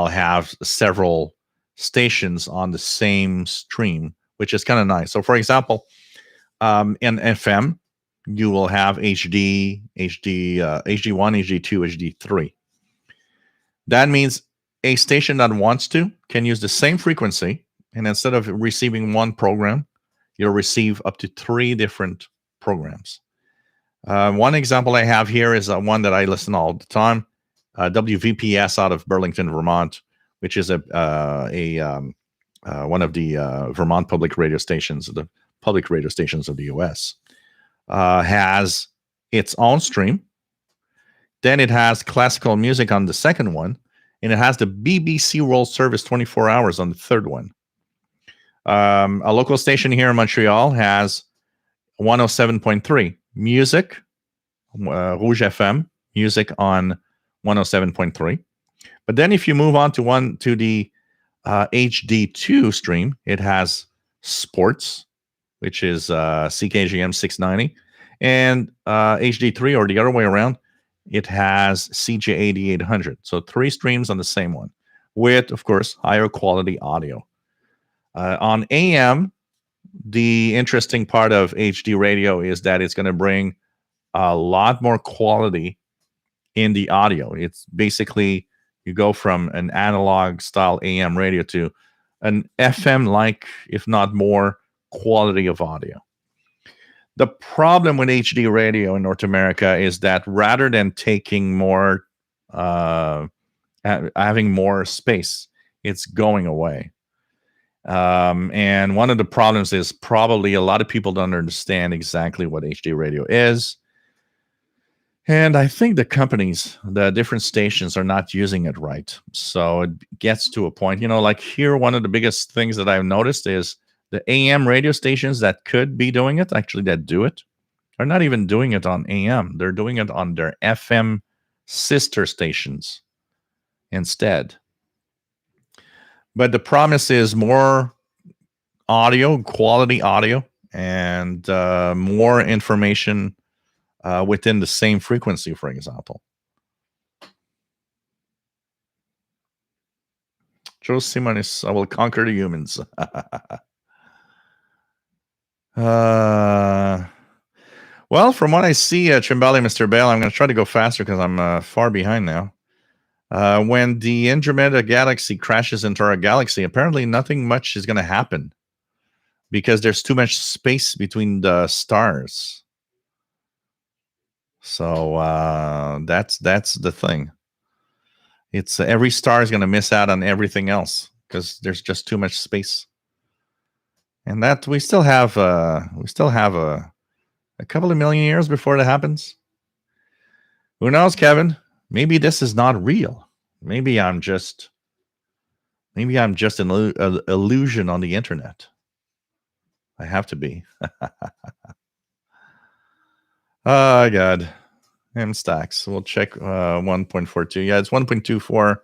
have several stations on the same stream, which is kind of nice. So, for example, in FM, you will have HD, HD1, HD2, HD3. That means a station that wants to can use the same frequency, and instead of receiving one program, you'll receive up to 3 different programs. One example I have here is one that I listen all the time, WVPS out of Burlington, Vermont, which is one of the Vermont public radio stations, the public radio stations of the U.S. Has its own stream. Then it has classical music on the second one, and it has the BBC World Service 24 hours on the third one. A local station here in Montreal has 107.3 music, Rouge FM, music on 107.3. But then if you move on to the HD2 stream, it has sports, which is CKGM 690, and HD3, or the other way around, it has CJ80 800. So 3 streams on the same one with, of course, higher quality audio. On AM, the interesting part of HD radio is that it's going to bring a lot more quality in the audio. It's basically you go from an analog style AM radio to an FM like, if not more, quality of audio. The problem with HD radio in North America is that rather than taking more, having more space, it's going away. And one of the problems is probably a lot of people don't understand exactly what HD radio is. And I think the companies, the different stations are not using it right. So it gets to a point, like here, one of the biggest things that I've noticed is the AM radio stations that could be doing it, actually that do it, are not even doing it on AM. They're doing it on their FM sister stations instead. But the promise is more audio, quality audio, and more information within the same frequency, for example. Joe Simonis, I will conquer the humans. Well, from what I see, Chimbali, Mr. Bale, I'm going to try to go faster because I'm far behind now. When the Andromeda galaxy crashes into our galaxy, apparently nothing much is going to happen because there's too much space between the stars. So that's the thing. It's every star is going to miss out on everything else because there's just too much space, and that we still have a couple of million years before that happens. Who knows, Kevin? Maybe this is not real. Maybe I'm just an illusion on the internet. I have to be. Oh, God. M stacks. We'll check 1.42. Yeah, it's 1.24.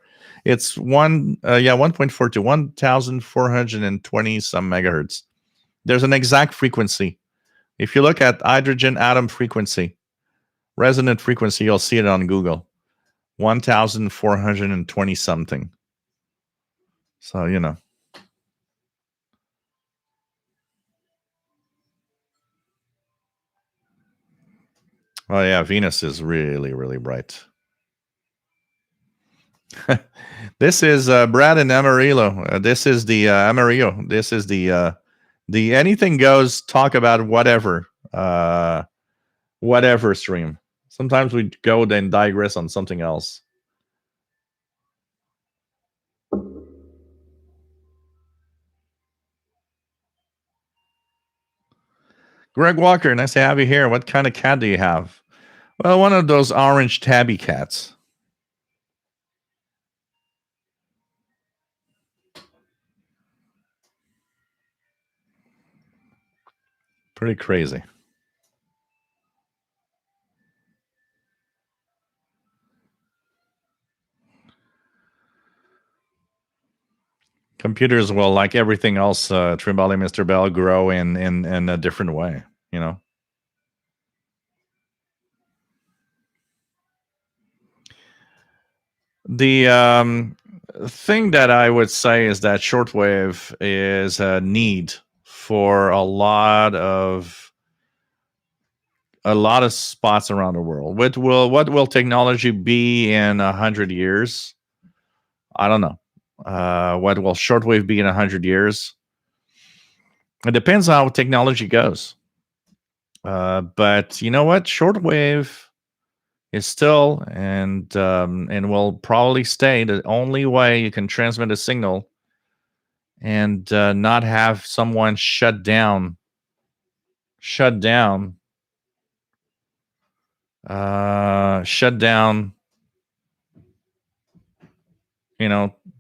It's 1.42, 1,420 some megahertz. There's an exact frequency. If you look at hydrogen atom frequency, resonant frequency, you'll see it on Google. 1,420 something. So, Oh, yeah, Venus is really, really bright. This is Brad and Amarillo. This is the Amarillo. This is the anything goes, talk about whatever stream. Sometimes we go then digress on something else. Greg Walker, nice to have you here. What kind of cat do you have? Well, one of those orange tabby cats. Pretty crazy. Computers will, like everything else, Trimbali, Mr. Bell, grow in a different way, The thing that I would say is that shortwave is a need for a lot of spots around the world. What will technology be in 100 years? I don't know. What will shortwave be in 100 years? It depends on how technology goes. But you know what? Shortwave is still and will probably stay the only way you can transmit a signal and not have someone shut down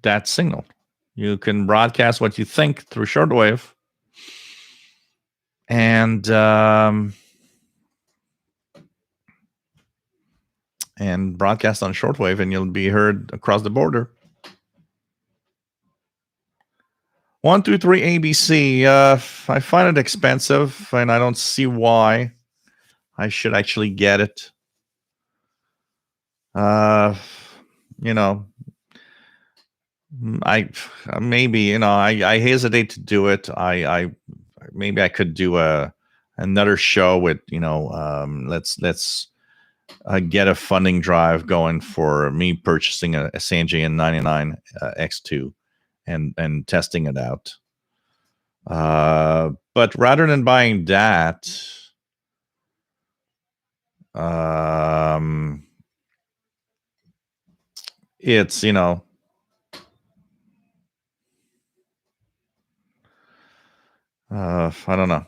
that signal. You can broadcast what you think through shortwave and broadcast on shortwave, and you'll be heard across the border. 123 ABC. I find it expensive, and I don't see why I should actually get it. I maybe I hesitate to do it. I maybe I could do another show with, let's get a funding drive going for me purchasing a Sanjay N99 X2 and testing it out. But rather than buying that, it's, I don't know.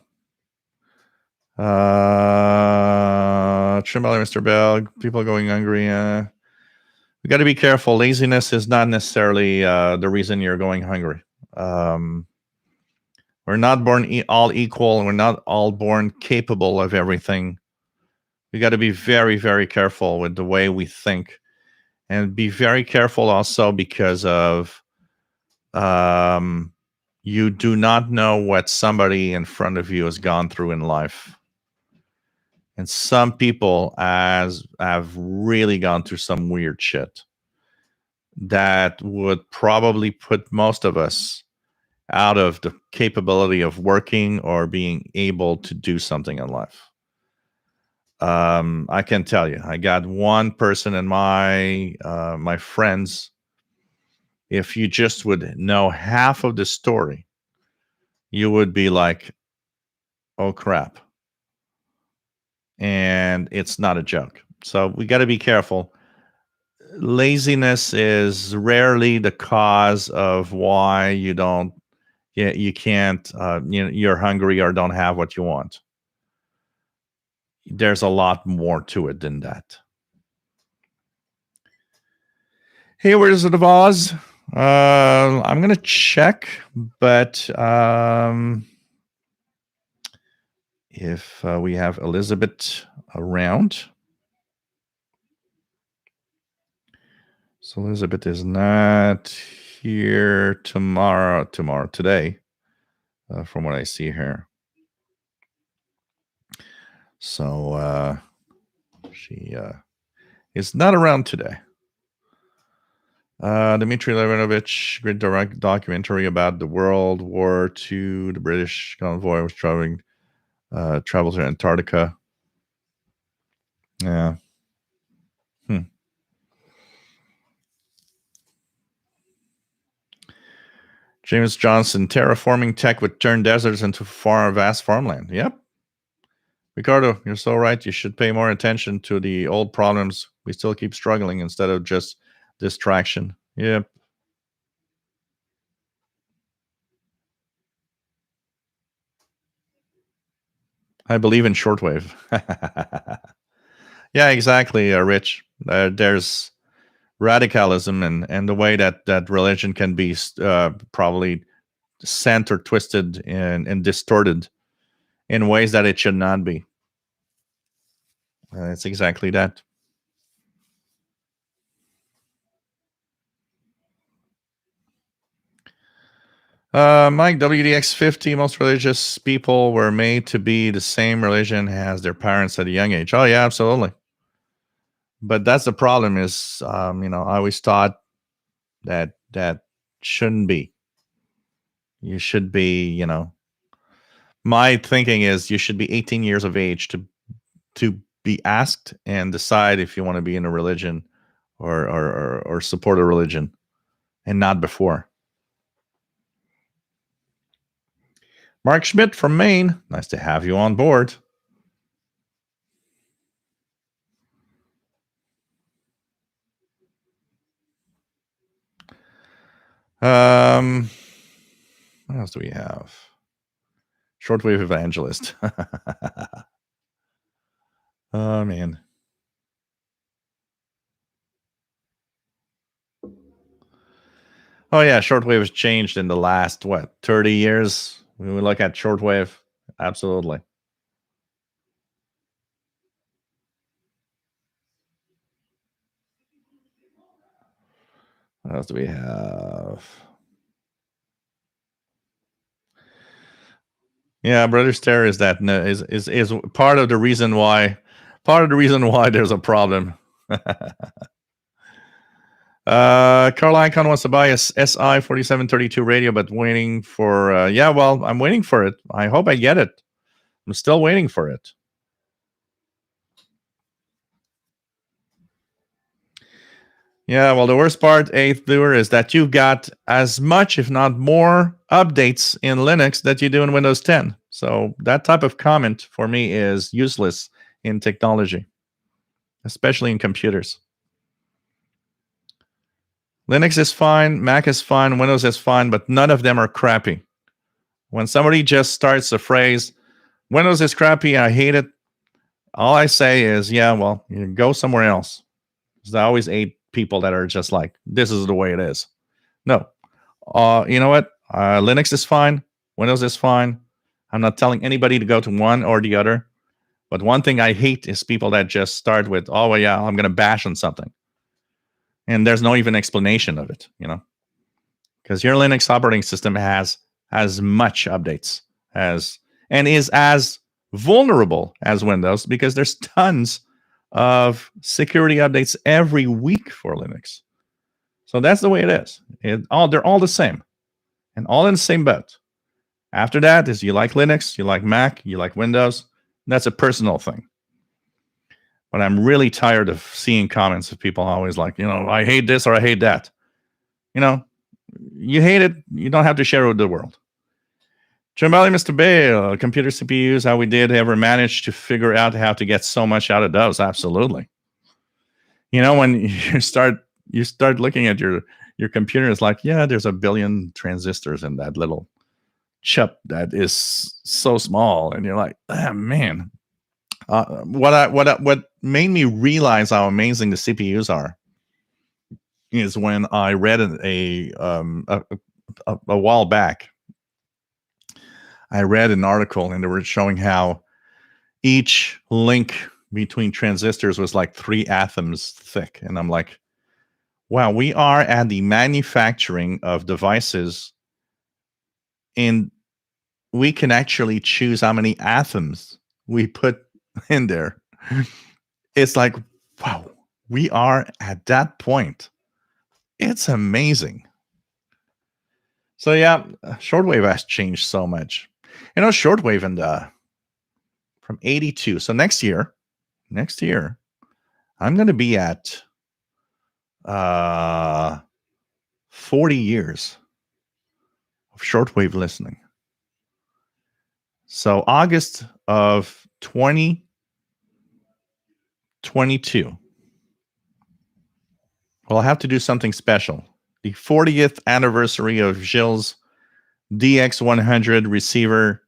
Trim Belly, Mr. Bell, people going hungry. We got to be careful. Laziness is not necessarily the reason you're going hungry. We're not born all equal, and we're not all born capable of everything. We got to be very, very careful with the way we think, and be very careful also because of you do not know what somebody in front of you has gone through in life. And some people have really gone through some weird shit that would probably put most of us out of the capability of working or being able to do something in life. I can tell you, I got one person in my friends. If you just would know half of the story, you would be like, oh crap. And it's not a joke. So we got to be careful. Laziness is rarely the cause of why you can't, you're hungry or don't have what you want. There's a lot more to it than that. Hey, where's the Oz? I'm gonna check, but if we have Elizabeth around. So Elizabeth is not here today, from what I see here. So she is not around today. Dmitry Levinovich, great direct documentary about the World War II. The British convoy was traveled to Antarctica. Yeah. James Johnson, terraforming tech would turn deserts into vast farmland. Yep. Ricardo, you're so right. You should pay more attention to the old problems. We still keep struggling instead of just distraction. Yep. I believe in shortwave. Yeah, exactly, Rich. There's radicalism and the way that religion can be probably sent or twisted and distorted in ways that it should not be. It's exactly that. Mike, WDX50, most religious people were made to be the same religion as their parents at a young age. Oh, yeah, absolutely. But that's the problem is, I always thought that shouldn't be. You should be, my thinking is you should be 18 years of age to be asked and decide if you want to be in a religion or support a religion, and not before. Mark Schmidt from Maine, nice to have you on board. What else do we have? Shortwave evangelist. Oh, man. Oh, yeah, shortwave has changed in the last, 30 years? When we look at shortwave, absolutely. What else do we have? Yeah, Brother Stare is part of the reason why there's a problem. Carl Icon wants to buy a SI 4732 radio, but waiting for. Well, I'm waiting for it. I hope I get it. I'm still waiting for it. Yeah, well, the worst part, Eighth Viewer, is that you've got as much, if not more, updates in Linux that you do in Windows 10. So that type of comment for me is useless in technology, especially in computers. Linux is fine, Mac is fine, Windows is fine, but none of them are crappy. When somebody just starts a phrase, Windows is crappy, I hate it, all I say is, yeah, well, you go somewhere else. There's always 8 people that are just like, this is the way it is. No. You know what? Linux is fine. Windows is fine. I'm not telling anybody to go to one or the other. But one thing I hate is people that just start with, oh, well, yeah, I'm going to bash on something. And there's no even explanation of it, because your Linux operating system has as much updates and is as vulnerable as Windows, because there's tons of security updates every week for Linux. So that's the way it is. They're all the same and all in the same boat. After that is you like Linux, you like Mac, you like Windows. That's a personal thing. But I'm really tired of seeing comments of people always like, I hate this or I hate that. You hate it, you don't have to share it with the world. Jambali, Mr. Bale, computer CPUs, how we did ever manage to figure out how to get so much out of those? Absolutely. When you start looking at your computer, it's like, yeah, there's a billion transistors in that little chip that is so small, and you're like, oh, man. What made me realize how amazing the CPUs are is when I read a while back. I read an article and they were showing how each link between transistors was like 3 atoms thick. And I'm like, wow, we are at the manufacturing of devices and we can actually choose how many atoms we put in there. It's like, wow, we are at that point. It's amazing. So yeah, shortwave has changed so much. Shortwave and from 82. So next year, I'm going to be at 40 years of shortwave listening. So August of 2022, we'll have to do something special. The 40th anniversary of Gilles' DX100 receiver.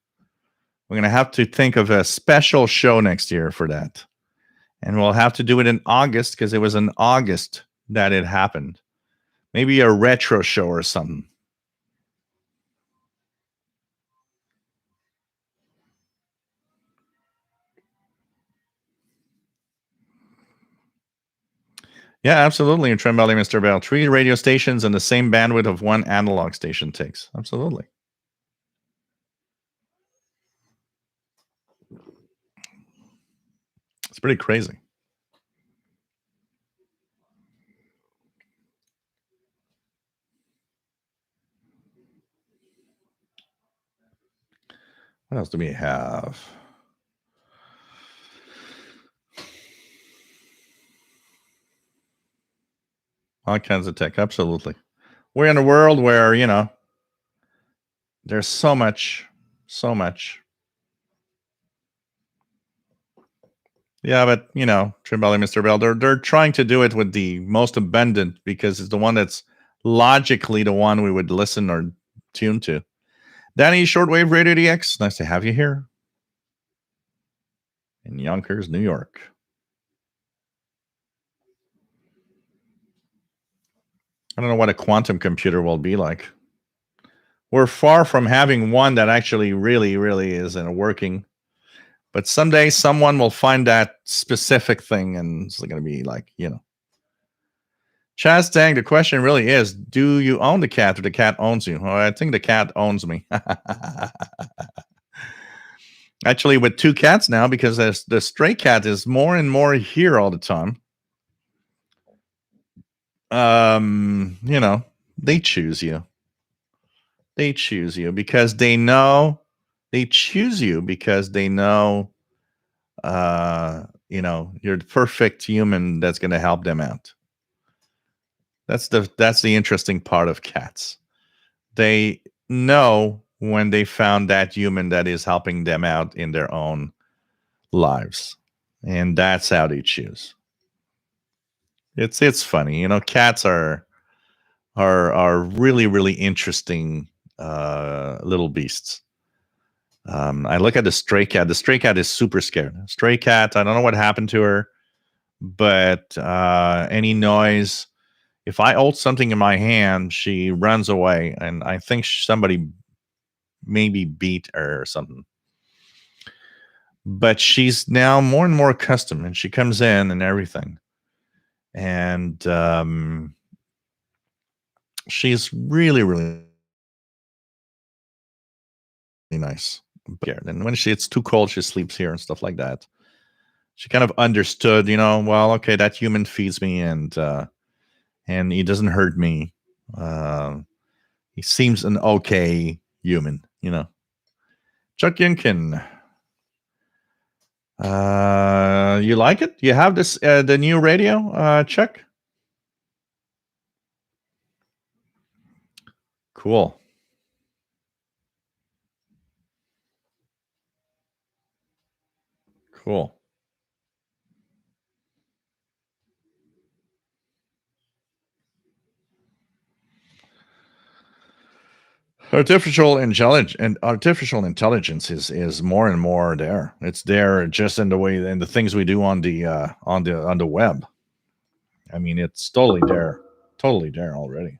We're going to have to think of a special show next year for that. And we'll have to do it in August because it was in August that it happened. Maybe a retro show or something. Yeah, absolutely. And Trembelli, Mr. Bell. 3 radio stations and the same bandwidth of 1 analog station takes. Absolutely. It's pretty crazy. What else do we have? All kinds of tech. Absolutely. We're in a world where, there's so much. Yeah, but Trimbelli, Mr. Bell, they're trying to do it with the most abundant because it's the one that's logically the one we would listen or tune to. Danny, Shortwave Radio DX, nice to have you here in Yonkers, New York. I don't know what a quantum computer will be like. We're far from having one that actually really, really is working. But someday someone will find that specific thing and it's going to be like, Chaz Tang, the question really is, do you own the cat or the cat owns you? Well, I think the cat owns me. Actually, with 2 cats now, because the stray cat is more and more here all the time. You know, they choose you. They choose you because they know they choose you because they know you're the perfect human that's going to help them out. That's the interesting part of cats. They know when they found that human that is helping them out in their own lives, and that's how they choose. It's funny, cats are really really interesting little beasts. I look at the stray cat. The stray cat is super scared. Stray cat, I don't know what happened to her, but any noise, if I hold something in my hand, she runs away, and I think somebody maybe beat her or something. But she's now more and more accustomed, and she comes in and everything, and she's really really nice. And when it's too cold, she sleeps here and stuff like that. She kind of understood, well, okay, that human feeds me, and he doesn't hurt me. He seems an okay human. Chuck Yunkin, you like it? You have this the new radio, Chuck? Cool. Cool. Artificial intelligence is more and more there. It's there just in the way and the things we do on the web. I mean, it's totally there already.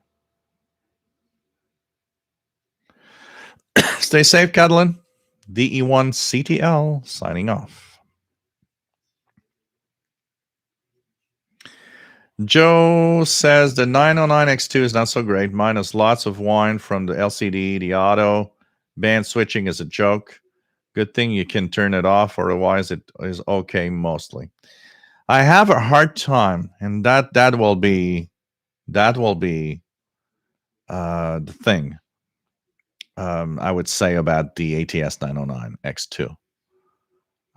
Stay safe, Catalan. DE1CTL signing off. Joe says the 909X2 is not so great, minus lots of wine from the LCD. The auto band switching is a joke. Good thing you can turn it off, otherwise it is okay mostly. I have a hard time, and that will be the thing. I would say about the ATS 909X2.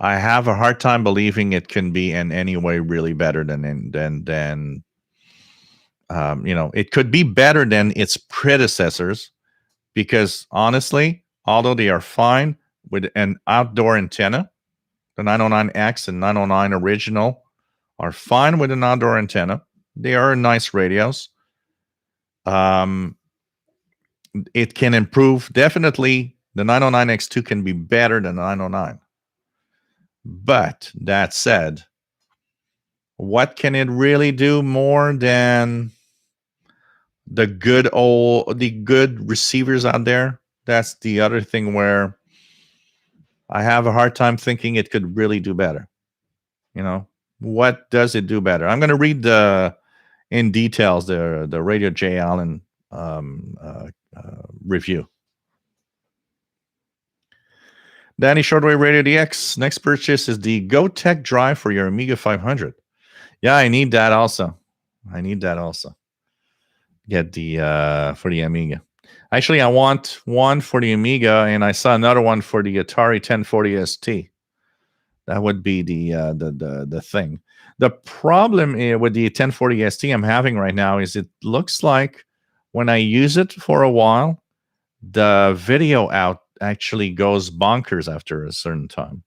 I have a hard time believing it can be in any way really better than it could be better than its predecessors, because honestly, although they are fine with an outdoor antenna, the 909X and 909 original are fine with an outdoor antenna. They are nice radios. It can improve. Definitely, the 909X2 can be better than the 909. But that said, what can it really do more than the good receivers out there? That's the other thing where I have a hard time thinking it could really do better. What does it do better? I'm going to read in details the Radio J Allen review. Danny, Shortwave Radio DX. Next purchase is the Go Tech drive for your Amiga 500. Yeah, I need that also. Get the for the Amiga. Actually, I want one for the Amiga, and I saw another one for the Atari 1040 ST. That would be the thing. The problem with the 1040 ST I'm having right now is it looks like when I use it for a while, the video out actually goes bonkers after a certain time,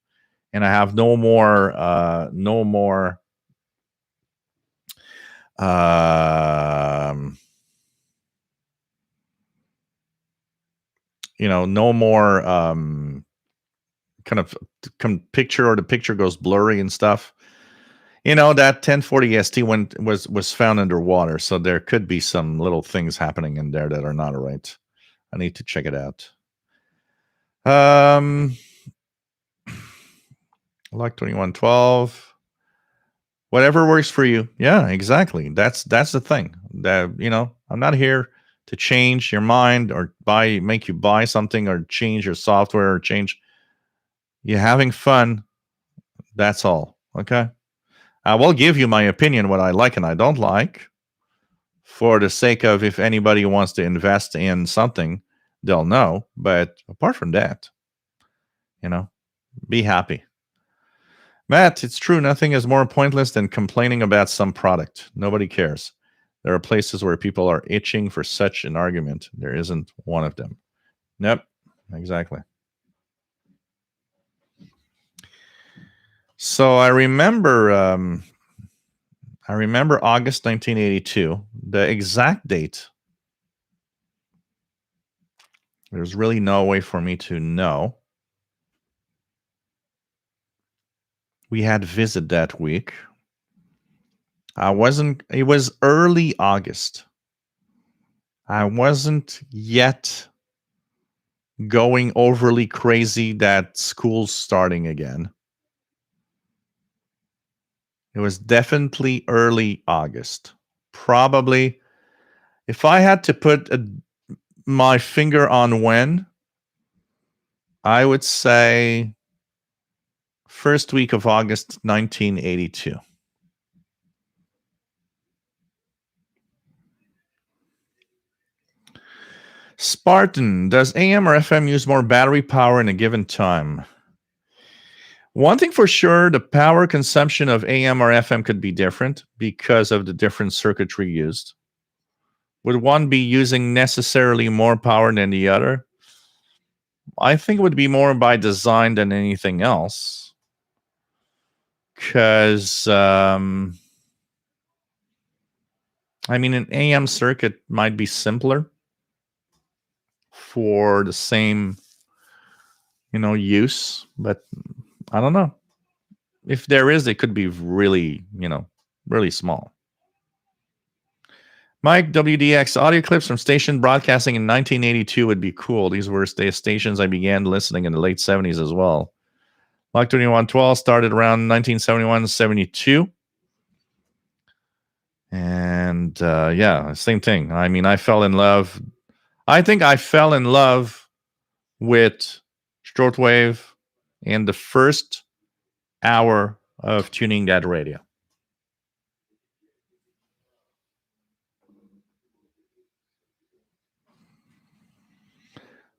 and I have no more no more kind of picture, or the picture goes blurry and stuff. That 1040 ST was found underwater, so there could be some little things happening in there that are not right. I need to check it out. Like 2112, whatever works for you. Yeah, exactly. That's the thing. That I'm not here to change your mind or make you buy something or change your software or change. You're having fun. That's all. Okay. I will give you my opinion, what I like and I don't like. for the sake of if anybody wants to invest in something, they'll know. But apart from that, be happy. Matt, it's true. Nothing is more pointless than complaining about some product. Nobody cares. There are places where people are itching for such an argument. There isn't one of them. Yep, exactly. So I remember August 1982, the exact date. There's really no way for me to know. We had visit that week. It was early August. I wasn't yet going overly crazy that school's starting again. It was definitely early August. Probably, if I had to put my finger on when, I would say first week of August 1982. Spartan, does AM or FM use more battery power in a given time? One thing for sure, the power consumption of AM or FM could be different because of the different circuitry used. Would one be using necessarily more power than the other? I think it would be more by design than anything else. Because, an AM circuit might be simpler for the same, use, but I don't know. If there is, it could be really, really small. Mike, WDX, audio clips from station broadcasting in 1982 would be cool. These were stations I began listening in the late 70s as well. Mike 2112 started around 1971-72. And same thing. I fell in love. I think I fell in love with Shortwave in the first hour of tuning that radio.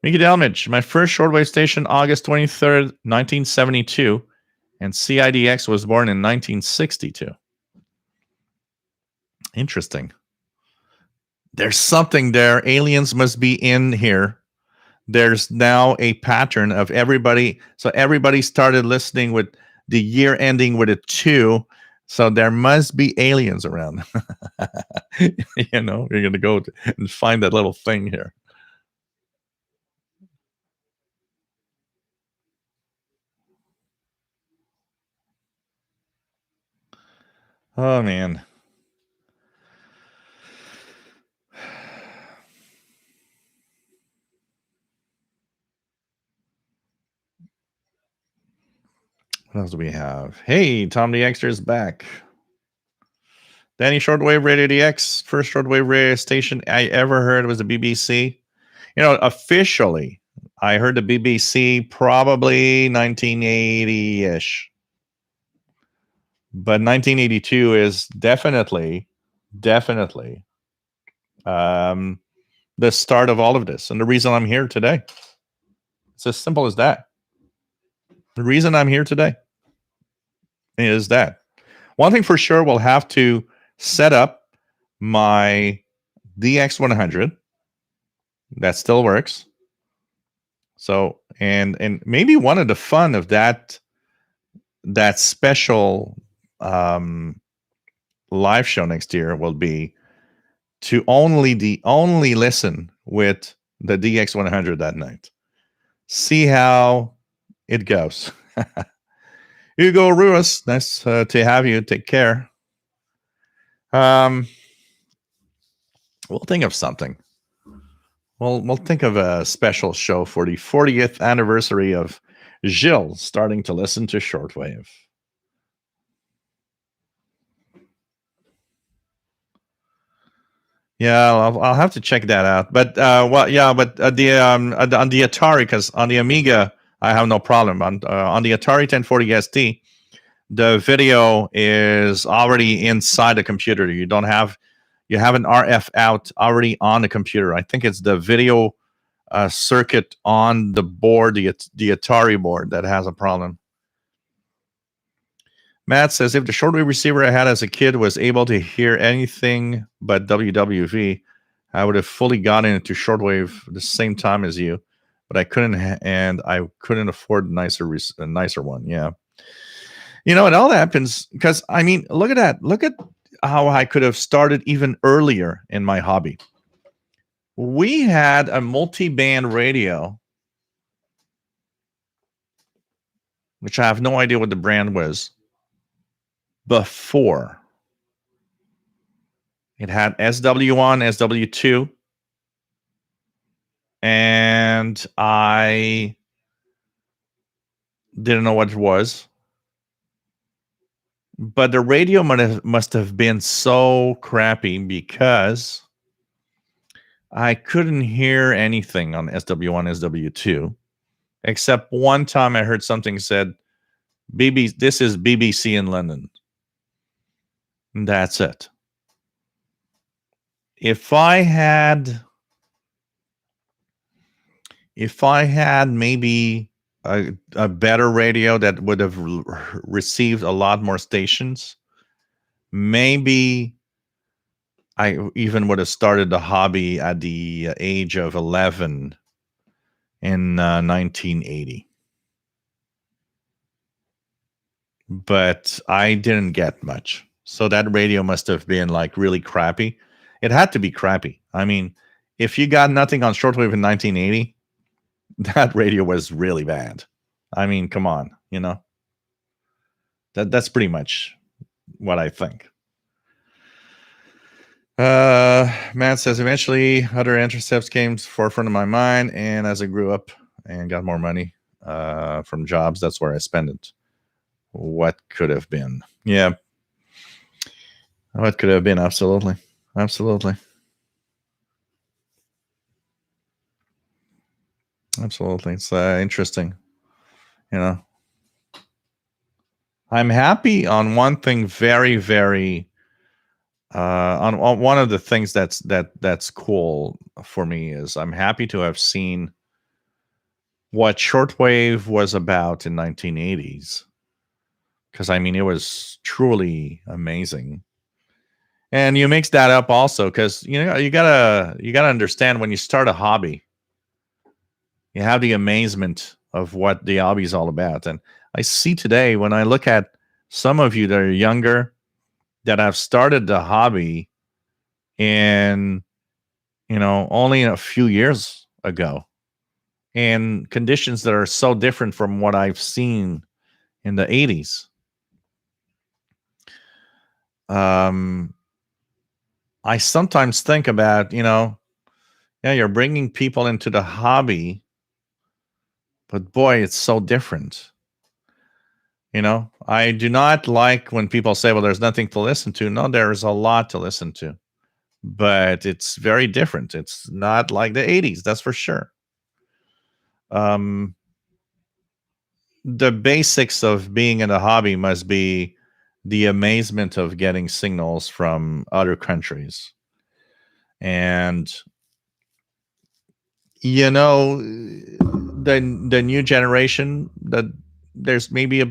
Mickey Delmage, my first shortwave station, August 23rd, 1972, and CIDX was born in 1962. Interesting. There's something there. Aliens must be in here. There's now a pattern of everybody. So everybody started listening with the year ending with a 2. So there must be aliens around. You're going to go and find that little thing here. Oh, man. What else do we have? Hey, Tom the Extra is back. Danny, Shortwave Radio DX, first shortwave radio station I ever heard was the BBC. Officially, I heard the BBC probably 1980-ish. But 1982 is definitely the start of all of this. And the reason I'm here today. It's as simple as that. The reason I'm here today is that. One thing for sure, we'll have to set up my DX100. That still works. So, and maybe one of the fun of that special live show next year will be to only listen with the DX100 that night. See how it goes. Hugo Ruiz, nice to have you. Take care. We'll think of something. We'll think of a special show for the 40th anniversary of Gilles starting to listen to shortwave. Yeah, I'll have to check that out. But on the Atari, because on the Amiga I have no problem. On the Atari 1040 ST, the video is already inside the computer. You don't have you have an RF out already on the computer. I think it's the video circuit on the board, the Atari board, that has a problem. Matt says, if the shortwave receiver I had as a kid was able to hear anything but WWV, I would have fully gotten into shortwave the same time as you, but I couldn't, and I couldn't afford a nicer one. Yeah. You know, it all happens because, I mean, look at that. Look at how I could have started even earlier in my hobby. We had a multi-band radio, which I have no idea what the brand was, before. It had SW1, SW2, and I didn't know what it was. But the radio must have been so crappy because I couldn't hear anything on SW1, SW2, except one time I heard something said, this is BBC in London. And that's it. If I had maybe a better radio that would have received a lot more stations, maybe I even would have started the hobby at the age of 11 in 1980. But I didn't get much. So that radio must have been like really crappy. It had to be crappy. I mean, if you got nothing on shortwave in 1980, that radio was really bad. I mean, come on, you know. That's pretty much what I think. Matt says, eventually other intercepts came forefront of my mind, and as I grew up and got more money from jobs, that's where I spent it. What could have been? Yeah. What could have been? Absolutely. Absolutely. Absolutely. It's interesting. You know, I'm happy on one thing very, very on one of the things that's cool for me is I'm happy to have seen what shortwave was about in 1980s. Because I mean, it was truly amazing. And you mix that up also because you know you gotta understand when you start a hobby, you have the amazement of what the hobby is all about. And I see today when I look at some of you that are younger that have started the hobby in, you know, only a few years ago, in conditions that are so different from what I've seen in the 80s. I sometimes think about, you know, yeah, you're bringing people into the hobby, but boy, it's so different. You know, I do not like when people say, well, there's nothing to listen to. No, there's a lot to listen to, but it's very different. It's not like the 80s, that's for sure. The basics of being in a hobby must be the amazement of getting signals from other countries. And, you know, the new generation, that there's maybe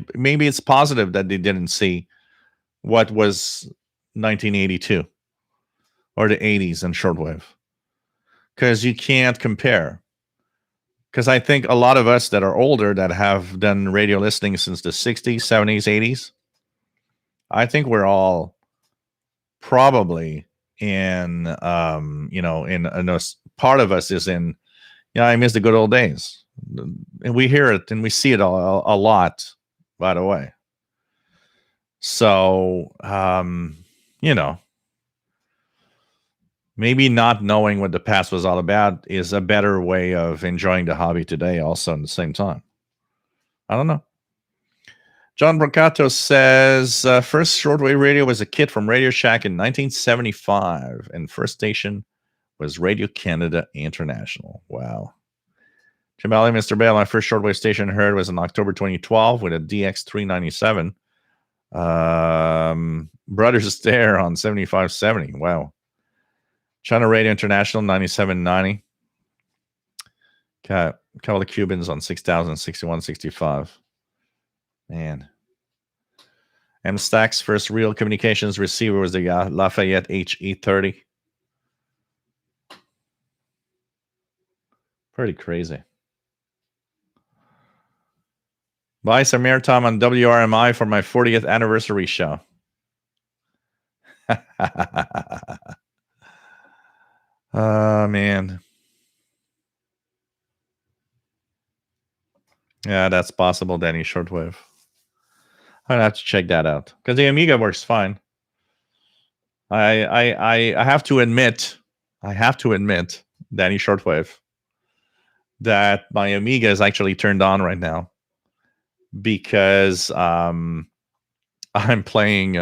it's positive that they didn't see what was 1982 or the 80s and shortwave, because you can't compare. Because I think a lot of us that are older that have done radio listening since the 60s, 70s, 80s, I think we're all probably in, you know, in a part of us is in, yeah, I miss the good old days. And we hear it and we see it a lot, by the way. So, you know, maybe not knowing what the past was all about is a better way of enjoying the hobby today also at the same time. I don't know. John Brocato says, first shortwave radio was a kit from Radio Shack in 1975, and first station was Radio Canada International. Wow. Jim Alley, Mr. Bale, my first shortwave station I heard was in October 2012 with a DX397. Brothers there on 7570. Wow. China Radio International 9790. Couple of Cubans on 6000, 61, 65. Man. M-Stack's first real communications receiver was the Lafayette HE30. Pretty crazy. Buy some airtime on WRMI for my 40th anniversary show. Man. Yeah, that's possible, Danny. Shortwave. I'd have to check that out because the Amiga works fine. I have to admit, Danny Shortwave, that my Amiga is actually turned on right now because I'm playing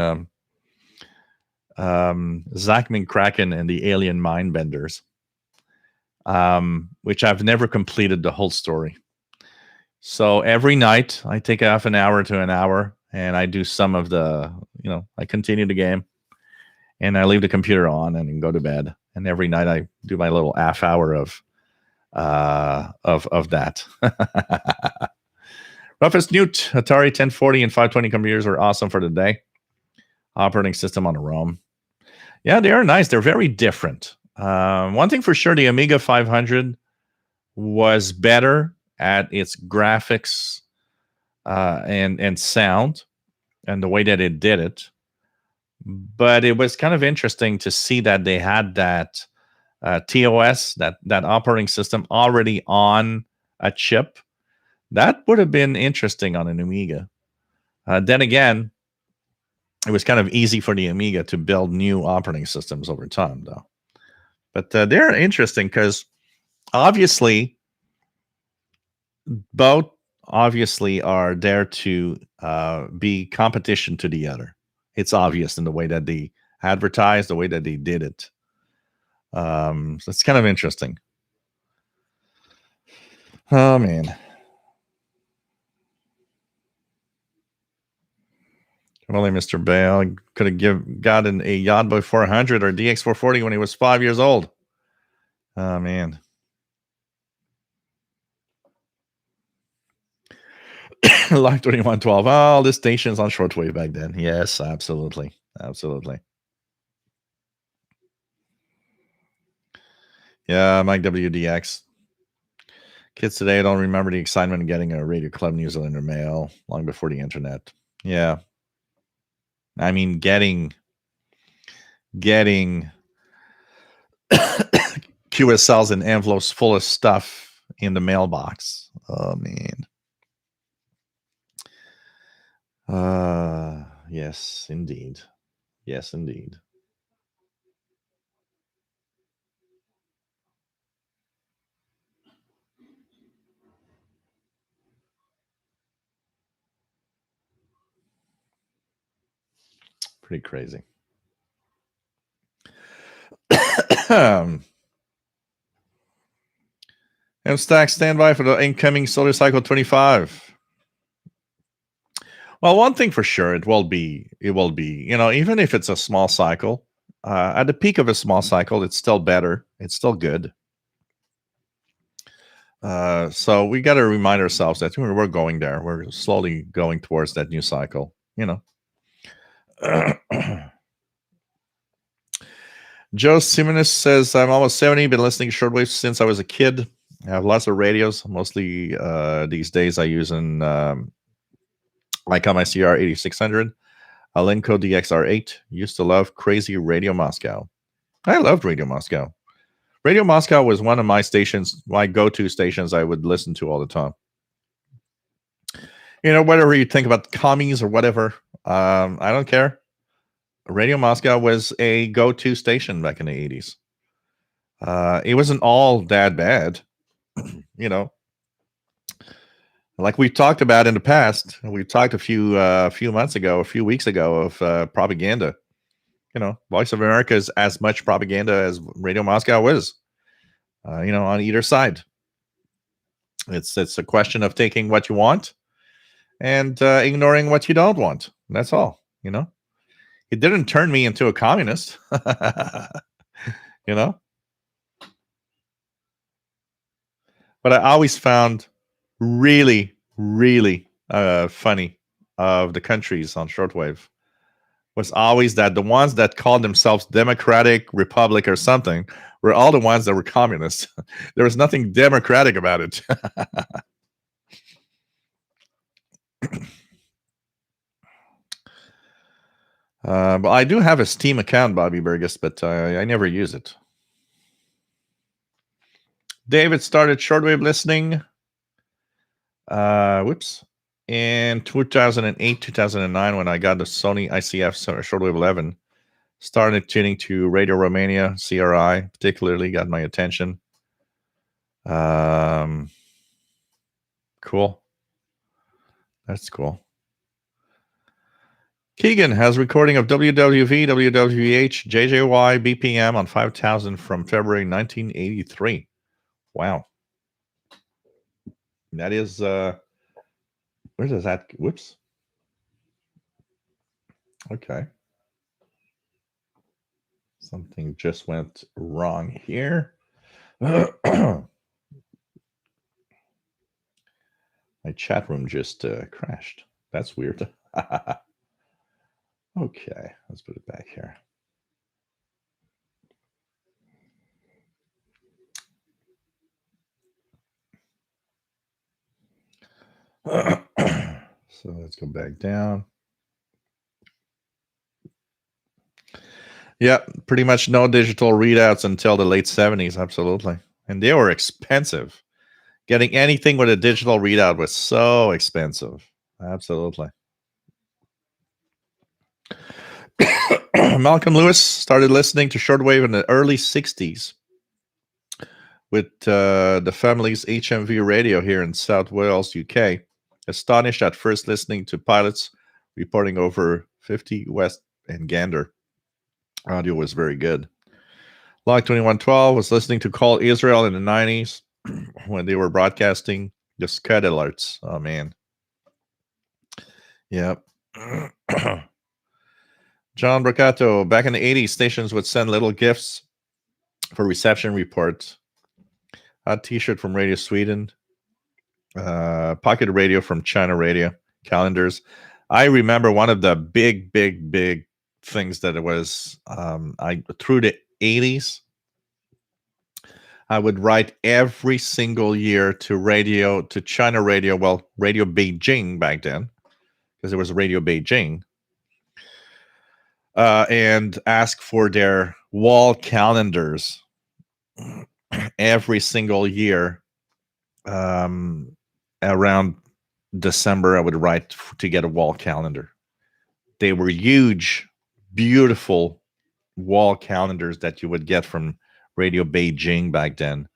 Zach McCracken and the Alien Mindbenders, which I've never completed the whole story. So every night I take half an hour to an hour and I do some of the, I continue the game and I leave the computer on and then go to bed. And every night I do my little half hour of that. Roughest Newt, Atari 1040 and 520 computers were awesome for the day. Operating system on a ROM. Yeah, they are nice. They're very different. One thing for sure, the Amiga 500 was better at its graphics and sound and the way that it did it. But it was kind of interesting to see that they had that TOS, that operating system already on a chip. That would have been interesting on an Amiga. Then again, it was kind of easy for the Amiga to build new operating systems over time, though. But they're interesting because obviously, both obviously are there to be competition to the other. It's obvious in the way that they advertised, the way that they did it. So it's kind of interesting. Oh, man. Only Mr. Bale could have gotten a Yardboy 400 or DX 440 when he was 5 years old. Oh, man. Like 2112. Oh, the station's on shortwave back then. Yes, absolutely. Absolutely. Yeah, Mike WDX. Kids today don't remember the excitement of getting a Radio Club News in their mail long before the internet. Yeah. I mean, getting QSLs and envelopes full of stuff in the mailbox. Oh, man. Yes, indeed. Yes, indeed. Pretty crazy. M-Stack, standby for the incoming Solar Cycle 25. Well, one thing for sure, it will be, even if it's a small cycle, at the peak of a small cycle, it's still better. It's still good. So we got to remind ourselves that we're going there. We're slowly going towards that new cycle, Joe Simonis says, I'm almost 70, been listening to shortwave since I was a kid. I have lots of radios. Mostly these days I use in like on my CR 8600, Alenco DXR8. Used to love Crazy Radio Moscow. I loved Radio Moscow. Radio Moscow was one of my stations, my go-to stations I would listen to all the time. Whatever you think about commies or whatever, I don't care. Radio Moscow was a go-to station back in the 80s. It wasn't all that bad, Like we talked about in the past. We talked a few weeks ago of propaganda. Voice of America is as much propaganda as Radio Moscow was. On either side. It's a question of taking what you want and ignoring what you don't want. That's all. It didn't turn me into a communist. you know. But I always found really, really funny of the countries on shortwave was always that the ones that called themselves Democratic Republic or something were all the ones that were communists. There was nothing democratic about it. But I do have a Steam account, Bobby Burgess, but I never use it. David started shortwave listening. In 2008, 2009, when I got the Sony ICF shortwave 11, started tuning to Radio Romania, CRI, particularly got my attention. Cool. That's cool. Keegan has recording of WWV, WWH, JJY, BPM on 5000 from February 1983. Wow. That is, where does that, whoops. Okay. Something just went wrong here. My chat room just crashed. That's weird. Okay, let's put it back here. So let's go back down. Yeah, pretty much no digital readouts until the late 70s. Absolutely. And they were expensive. Getting anything with a digital readout was so expensive. Absolutely. Malcolm Lewis started listening to shortwave in the early 60s with the family's HMV radio here in South Wales, UK. Astonished at first listening to pilots reporting over 50 West and Gander. Audio was very good. Log 2112 was listening to Call Israel in the 90s when they were broadcasting the Scud alerts. Oh, man. Yep. John Brocato, back in the 80s, stations would send little gifts for reception reports. A t-shirt from Radio Sweden. Pocket radio from China Radio. Calendars. I remember one of the big things that it was through the 80s. I would write every single year to China Radio, well, Radio Beijing back then, because it was Radio Beijing, and ask for their wall calendars every single year. Around December, I would write to get a wall calendar. They were huge, beautiful wall calendars that you would get from Radio Beijing back then.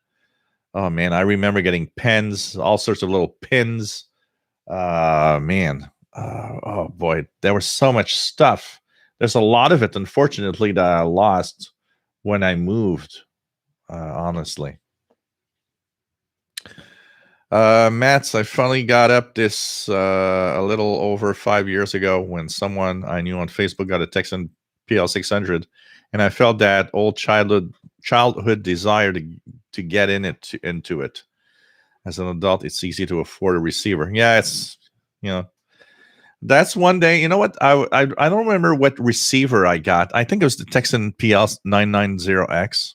Oh man, I remember getting pens, all sorts of little pins. Man, oh boy, there was so much stuff. There's a lot of it, unfortunately, that I lost when I moved. Honestly, Mats, I finally got up this a little over 5 years ago when someone I knew on Facebook got a Texan PL600, and I felt that old childhood desire to get into it. As an adult, it's easy to afford a receiver. Yeah, it's, that's one day. You know what? I don't remember what receiver I got. I think it was the Texan PL990X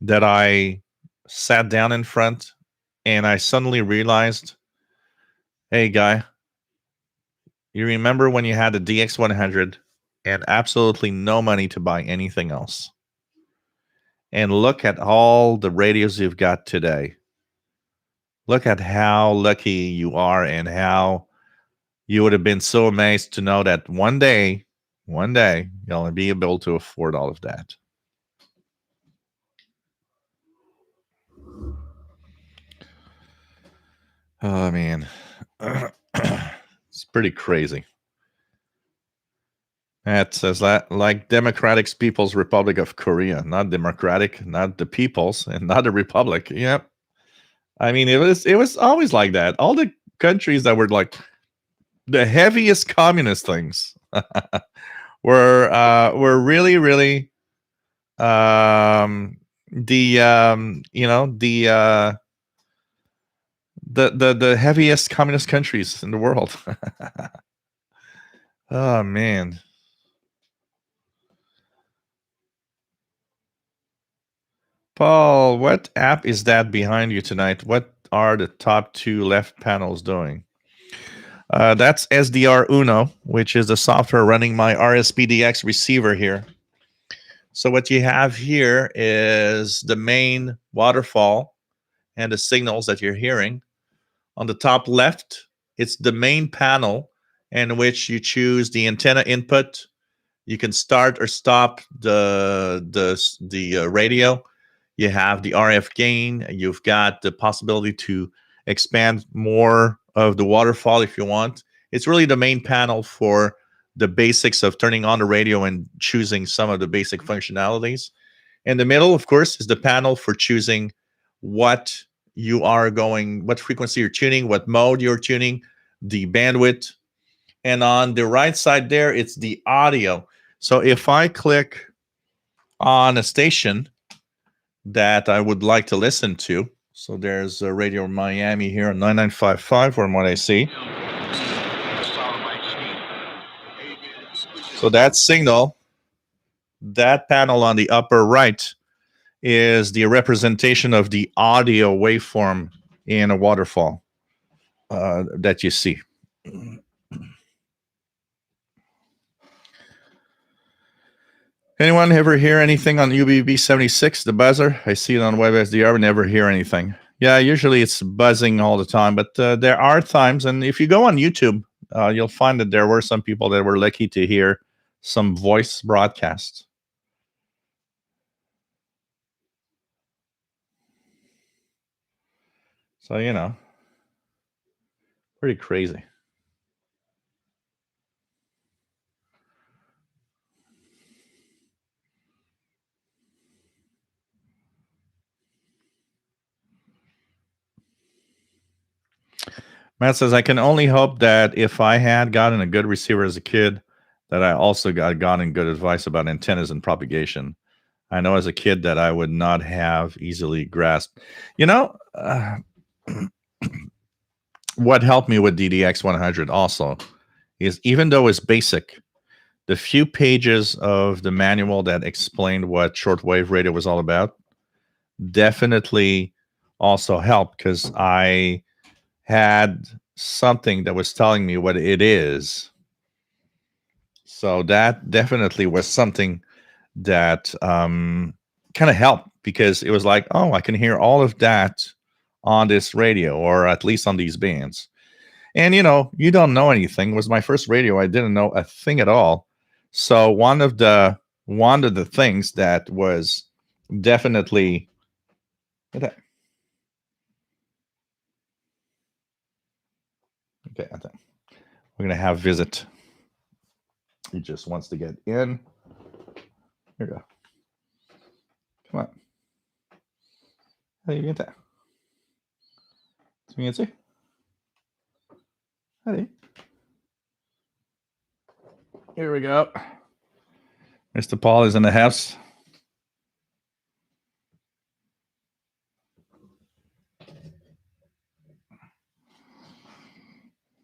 that I sat down in front, and I suddenly realized, hey, guy, you remember when you had the DX100 and absolutely no money to buy anything else? And look at all the radios you've got today. Look at how lucky you are and how you would have been so amazed to know that one day, you'll be able to afford all of that. Oh, man. It's pretty crazy. That says that, like Democratic People's Republic of Korea, not democratic, not the people's, and not the republic. Yep. I mean, it was always like that. All the countries that were like the heaviest communist things were really, really You know, the heaviest communist countries in the world. Oh man. Paul, what app is that behind you tonight? What are the top two left panels doing? That's SDR Uno, which is the software running my RSPDX receiver here. So what you have here is the main waterfall and the signals that you're hearing. On the top left, it's the main panel in which you choose the antenna input. You can start or stop the radio. You have the RF gain. You've got the possibility to expand more of the waterfall if you want. It's really the main panel for the basics of turning on the radio and choosing some of the basic functionalities. In the middle, of course, is the panel for choosing what you are going, what frequency you're tuning, what mode you're tuning, the bandwidth. And on the right side there, it's the audio. So if I click on a station that I would like to listen to, so there's a Radio Miami here on 9955 from what I see. So that signal, that panel on the upper right is the representation of the audio waveform in a waterfall that you see. Anyone ever hear anything on UBB 76, the buzzer? I see it on WebSDR, but never hear anything. Yeah, usually it's buzzing all the time, but there are times, and if you go on YouTube, you'll find that there were some people that were lucky to hear some voice broadcasts. So, you know, pretty crazy. Matt says, I can only hope that if I had gotten a good receiver as a kid, that I also gotten good advice about antennas and propagation. I know as a kid that I would not have easily grasped. You know, what helped me with DDX 100 also is, even though it's basic, the few pages of the manual that explained what shortwave radio was all about definitely also helped, because I had something that was telling me what it is. So that definitely was something that kind of helped, because it was like, oh, I can hear all of that on this radio, or at least on these bands. And, you know, you don't know anything. It was my first radio. I didn't know a thing at all. So one of the things that was definitely, okay, I think we're gonna have visit. He just wants to get in. Here we go. Come on. How do you get that? Can you see? Howdy. Here we go. Mr. Paul is in the house.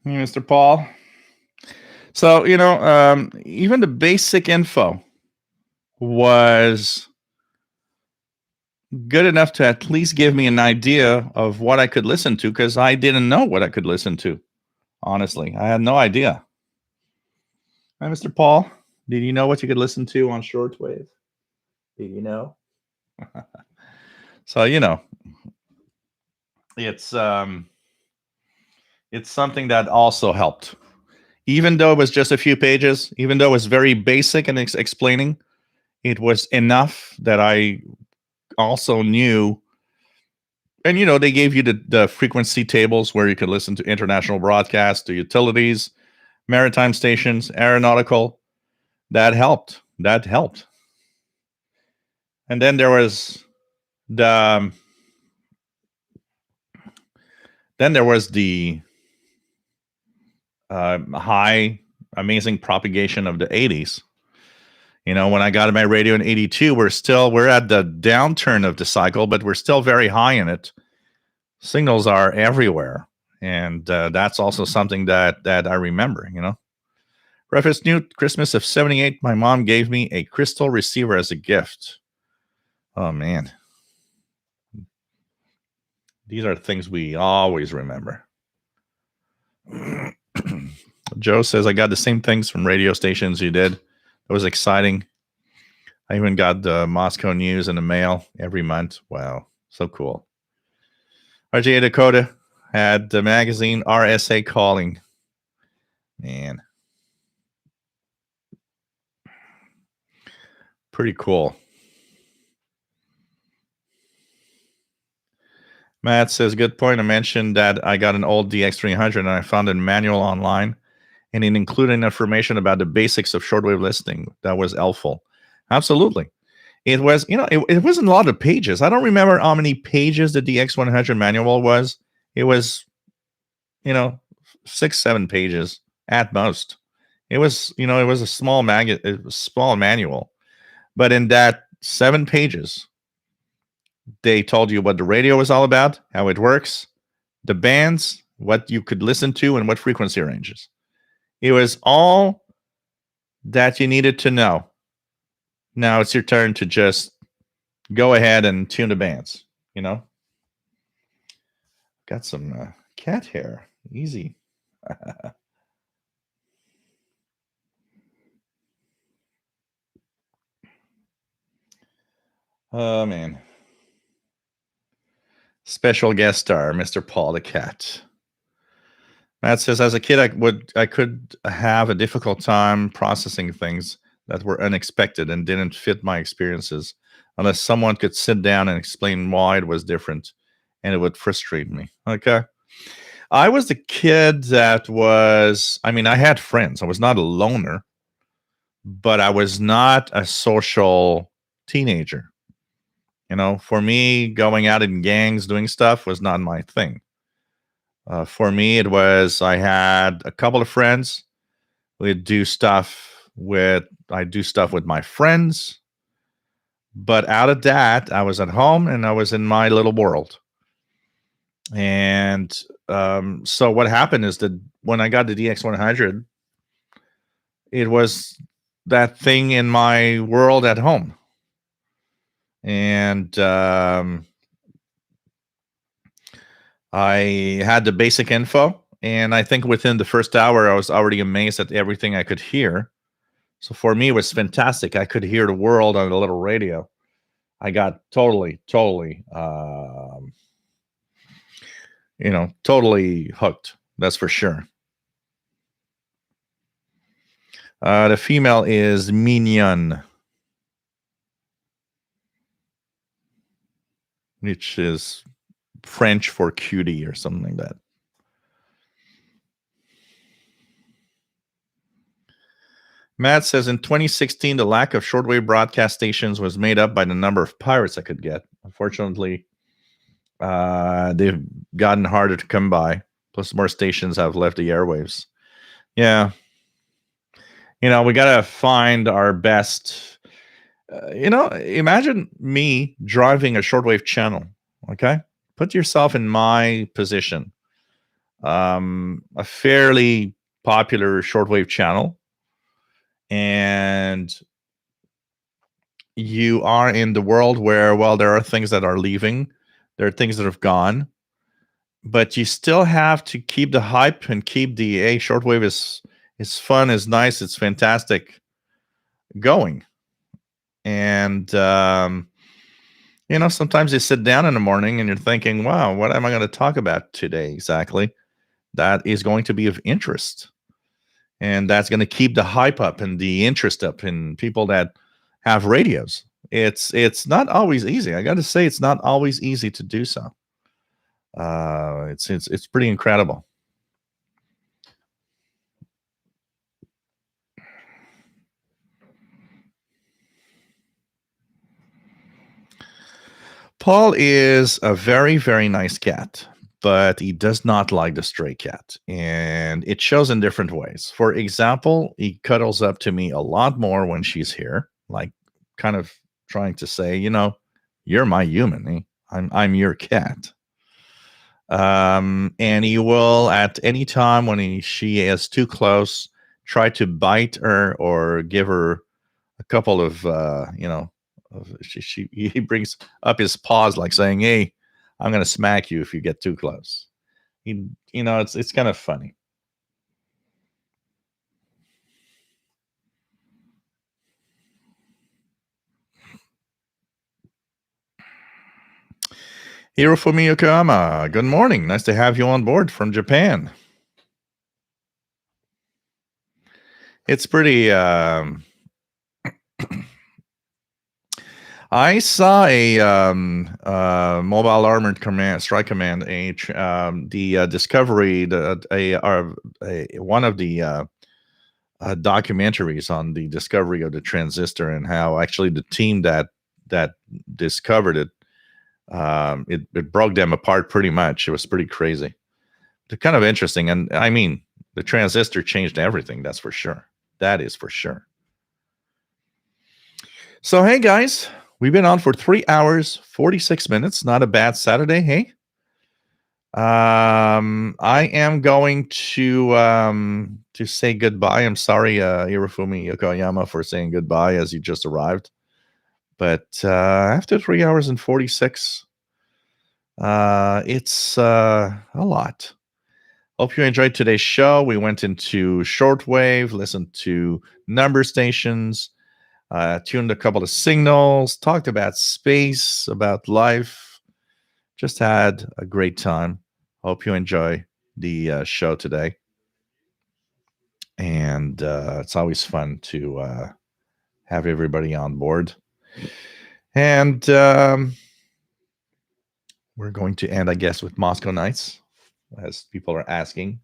Hey, Mr. Paul. So, you know, even the basic info was good enough to at least give me an idea of what I could listen to, because I didn't know what I could listen to. Honestly, I had no idea. Hi, Mr. Paul. Did you know what you could listen to on shortwave? Did you know? So, you know, it's something that also helped. Even though it was just a few pages, even though it was very basic and explaining, it was enough that I also knew. And, you know, they gave you the frequency tables where you could listen to international broadcasts, to utilities, maritime stations, aeronautical. That helped. That helped. And then there was the high, amazing propagation of the 80s. When I got my radio in 82, we're at the downturn of the cycle, but we're still very high in it. Signals are everywhere. And that's also something that I remember, Preface New Christmas of 78, my mom gave me a crystal receiver as a gift. Oh, man. These are things we always remember. Joe says, I got the same things from radio stations you did. It was exciting. I even got the Moscow News in the mail every month. Wow, so cool. RJ Dakota had the magazine RSA Calling. Man. Pretty cool. Matt says, good point. I mentioned that I got an old DX300 and I found a manual online and it included information about the basics of shortwave listening. That was helpful. Absolutely. It was, it wasn't a lot of pages. I don't remember how many pages the DX100 manual was. It was, 6-7 pages at most. It was, it was a small manual. But in that 7 pages, they told you what the radio was all about, how it works, the bands, what you could listen to, and what frequency ranges. It was all that you needed to know. Now it's your turn to just go ahead and tune the bands, Got some cat hair. Easy. Oh, man. Special guest star, Mr. Paul the Cat. Matt says, as a kid, I could have a difficult time processing things that were unexpected and didn't fit my experiences unless someone could sit down and explain why it was different, and it would frustrate me. Okay. I was the kid that I had friends. I was not a loner, but I was not a social teenager. For me, going out in gangs, doing stuff was not my thing. For me, it was I had a couple of friends. I'd do stuff with my friends. But out of that, I was at home and I was in my little world. And so what happened is that when I got the DX100, it was that thing in my world at home. And I had the basic info, and I think within the first hour, I was already amazed at everything I could hear. So for me, it was fantastic. I could hear the world on a little radio. I got totally hooked. That's for sure. The female is Mignon, which is French for cutie or something like that. Matt says, in 2016, the lack of shortwave broadcast stations was made up by the number of pirates I could get. Unfortunately, they've gotten harder to come by. Plus, more stations have left the airwaves. Yeah. We got to find our best. Imagine me driving a shortwave channel. Okay. Put yourself in my position. A fairly popular shortwave channel. And you are in the world where, there are things that are leaving. There are things that have gone. But you still have to keep the hype and keep the shortwave is fun, is nice, it's fantastic going. And, sometimes you sit down in the morning and you're thinking, wow, what am I going to talk about today exactly? That is going to be of interest. And that's going to keep the hype up and the interest up in people that have radios. It's not always easy. I got to say, it's not always easy to do so. It's pretty incredible. Paul is a very, very nice cat, but he does not like the stray cat, and it shows in different ways. For example, he cuddles up to me a lot more when she's here, like kind of trying to say, you're my human. Eh? I'm your cat. And he will at any time when she is too close try to bite her or give her a couple of he brings up his paws like saying, hey, I'm gonna smack you if you get too close. It's kind of funny. Hirofumi Yokohama, good morning. Nice to have you on board from Japan. It's pretty. I saw a mobile armored command, strike command, the Discovery, one of the documentaries on the discovery of the transistor and how actually the team that discovered it, it broke them apart pretty much. It was pretty crazy. It's kind of interesting, and I mean, the transistor changed everything. That's for sure. That is for sure. So, hey guys, we've been on for 3 hours, 46 minutes. Not a bad Saturday, hey? I am going to say goodbye. I'm sorry, Hirofumi Yokoyama, for saying goodbye as you just arrived. But after 3 hours and 46, it's a lot. Hope you enjoyed today's show. We went into shortwave, listened to number stations, tuned a couple of signals, talked about space, about life. Just had a great time. Hope you enjoy the show today. And it's always fun to have everybody on board. And we're going to end, I guess, with Moscow Nights, as people are asking.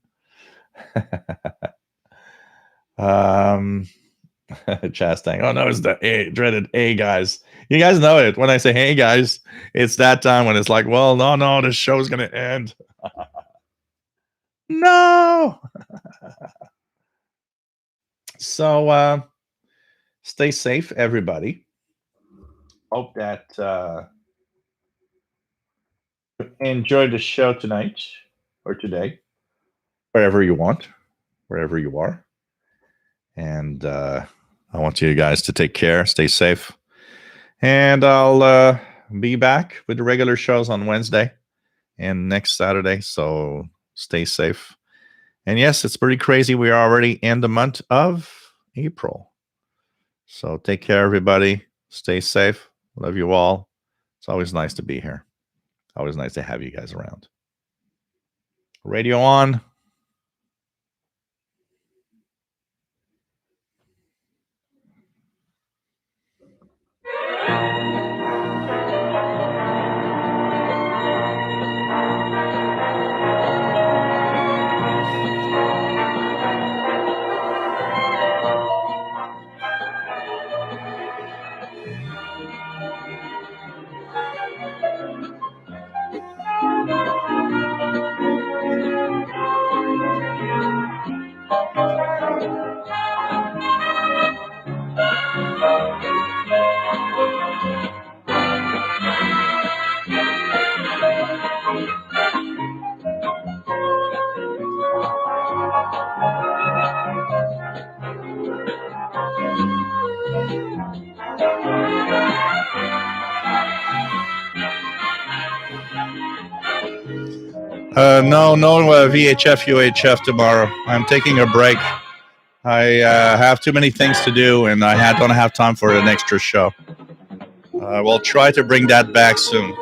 Chastang. Oh no, it's the dreaded "Hey guys." You guys know it. When I say "Hey guys," it's that time when it's like, well, no, the show's gonna end. No. So stay safe, everybody. Hope that enjoy the show tonight or today, wherever you want, wherever you are. And I want you guys to take care, stay safe. And I'll be back with the regular shows on Wednesday and next Saturday. So stay safe. And yes, it's pretty crazy. We are already in the month of April. So take care, everybody. Stay safe. Love you all. It's always nice to be here. Always nice to have you guys around. Radio on. No VHF, UHF tomorrow. I'm taking a break. I have too many things to do, and I don't have time for an extra show. We'll try to bring that back soon.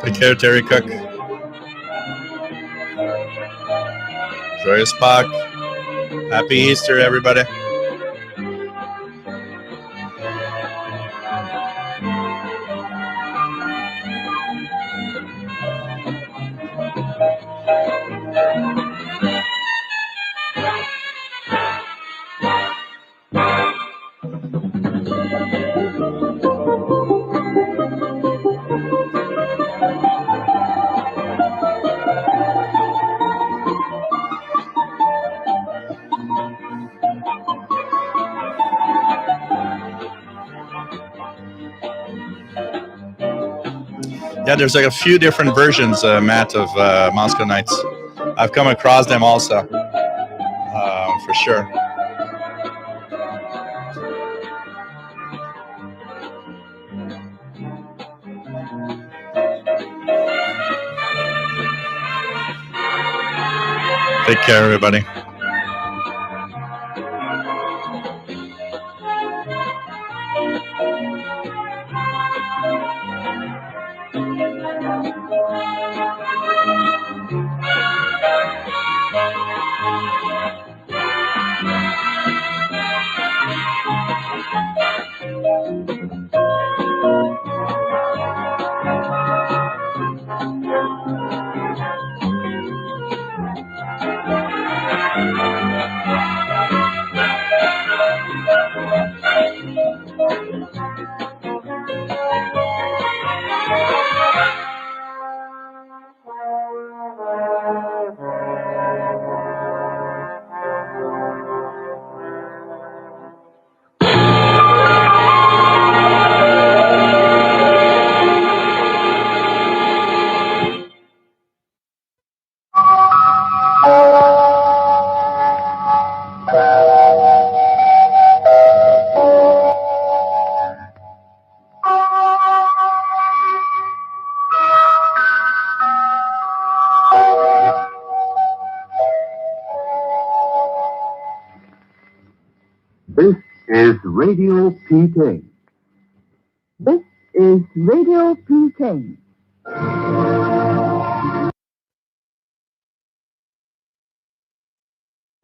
Take care, Terry Cook. Joyous Spock. Happy Easter, everybody. Yeah, there's like a few different versions, Matt, of Moscow Nights. I've come across them also, for sure. Take care, everybody. This is Radio PK. This is Radio PK.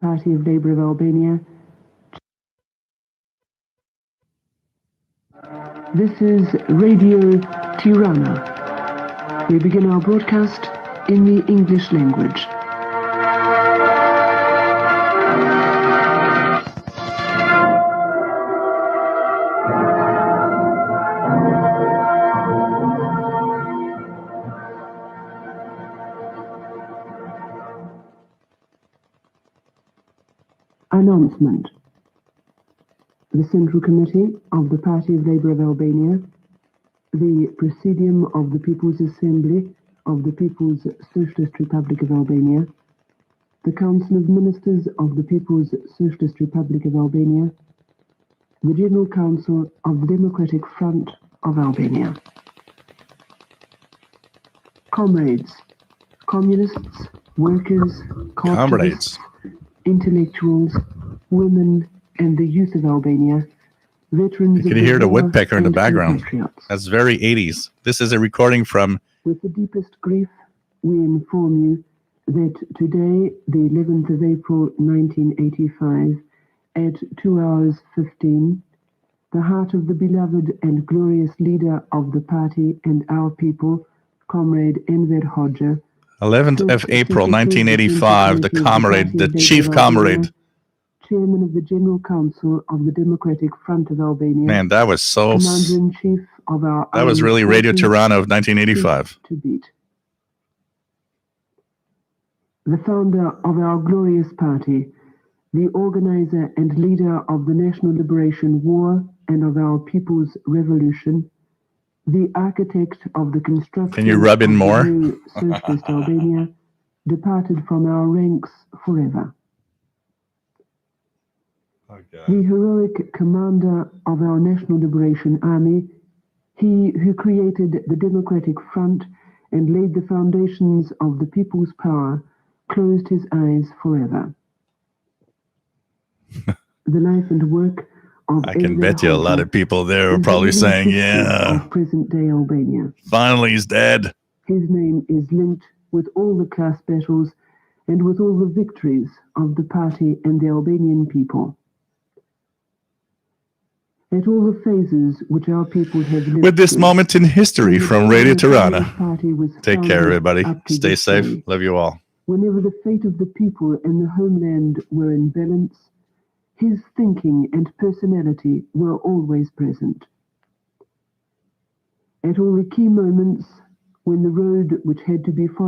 Party of Labour of Albania. This is Radio Tirana. We begin our broadcast in the English language. Announcement. The Central Committee of the Party of Labour of Albania, the Presidium of the People's Assembly of the People's Socialist Republic of Albania, the Council of Ministers of the People's Socialist Republic of Albania, the General Council of the Democratic Front of Albania. Comrades, communists, workers, collectivists, intellectuals, women, and the youth of Albania, veterans. You can hear the woodpecker in the background. That's very 80s. This is a recording from... With the deepest grief, we inform you that today, the 11th of April, 1985, at 2 hours 15, the heart of the beloved and glorious leader of the party and our people, Comrade Enver Hoxha, 11th of April, 1985, the comrade, the chief comrade. Chairman of the General Council of the Democratic Front of Albania. Man, that was so... Commander-in-Chief of our... That was really Radio Tirana of 1985. To beat. The founder of our glorious party, the organizer and leader of the National Liberation War and of our People's Revolution, the architect of the construction... Can you rub in more? Socialist Albania, departed from our ranks forever. Okay. The heroic commander of our National Liberation Army, He who created the Democratic Front and laid the foundations of the people's power closed his eyes forever. The life and work of I can Enver bet you a lot Hoxha of people there are is the probably living saying, picture yeah, of present-day Albania. finally he's dead. His name is linked with all the class battles and with all the victories of the party and the Albanian people. At all the phases which our people have lived With this through, moment in history from the from time Radio the Communist Tirana. Party was Take care, founded everybody. up to Stay this safe. day, Love you all. whenever the fate of the people and the homeland were in balance, his thinking and personality were always present. At all the key moments when the road which had to be followed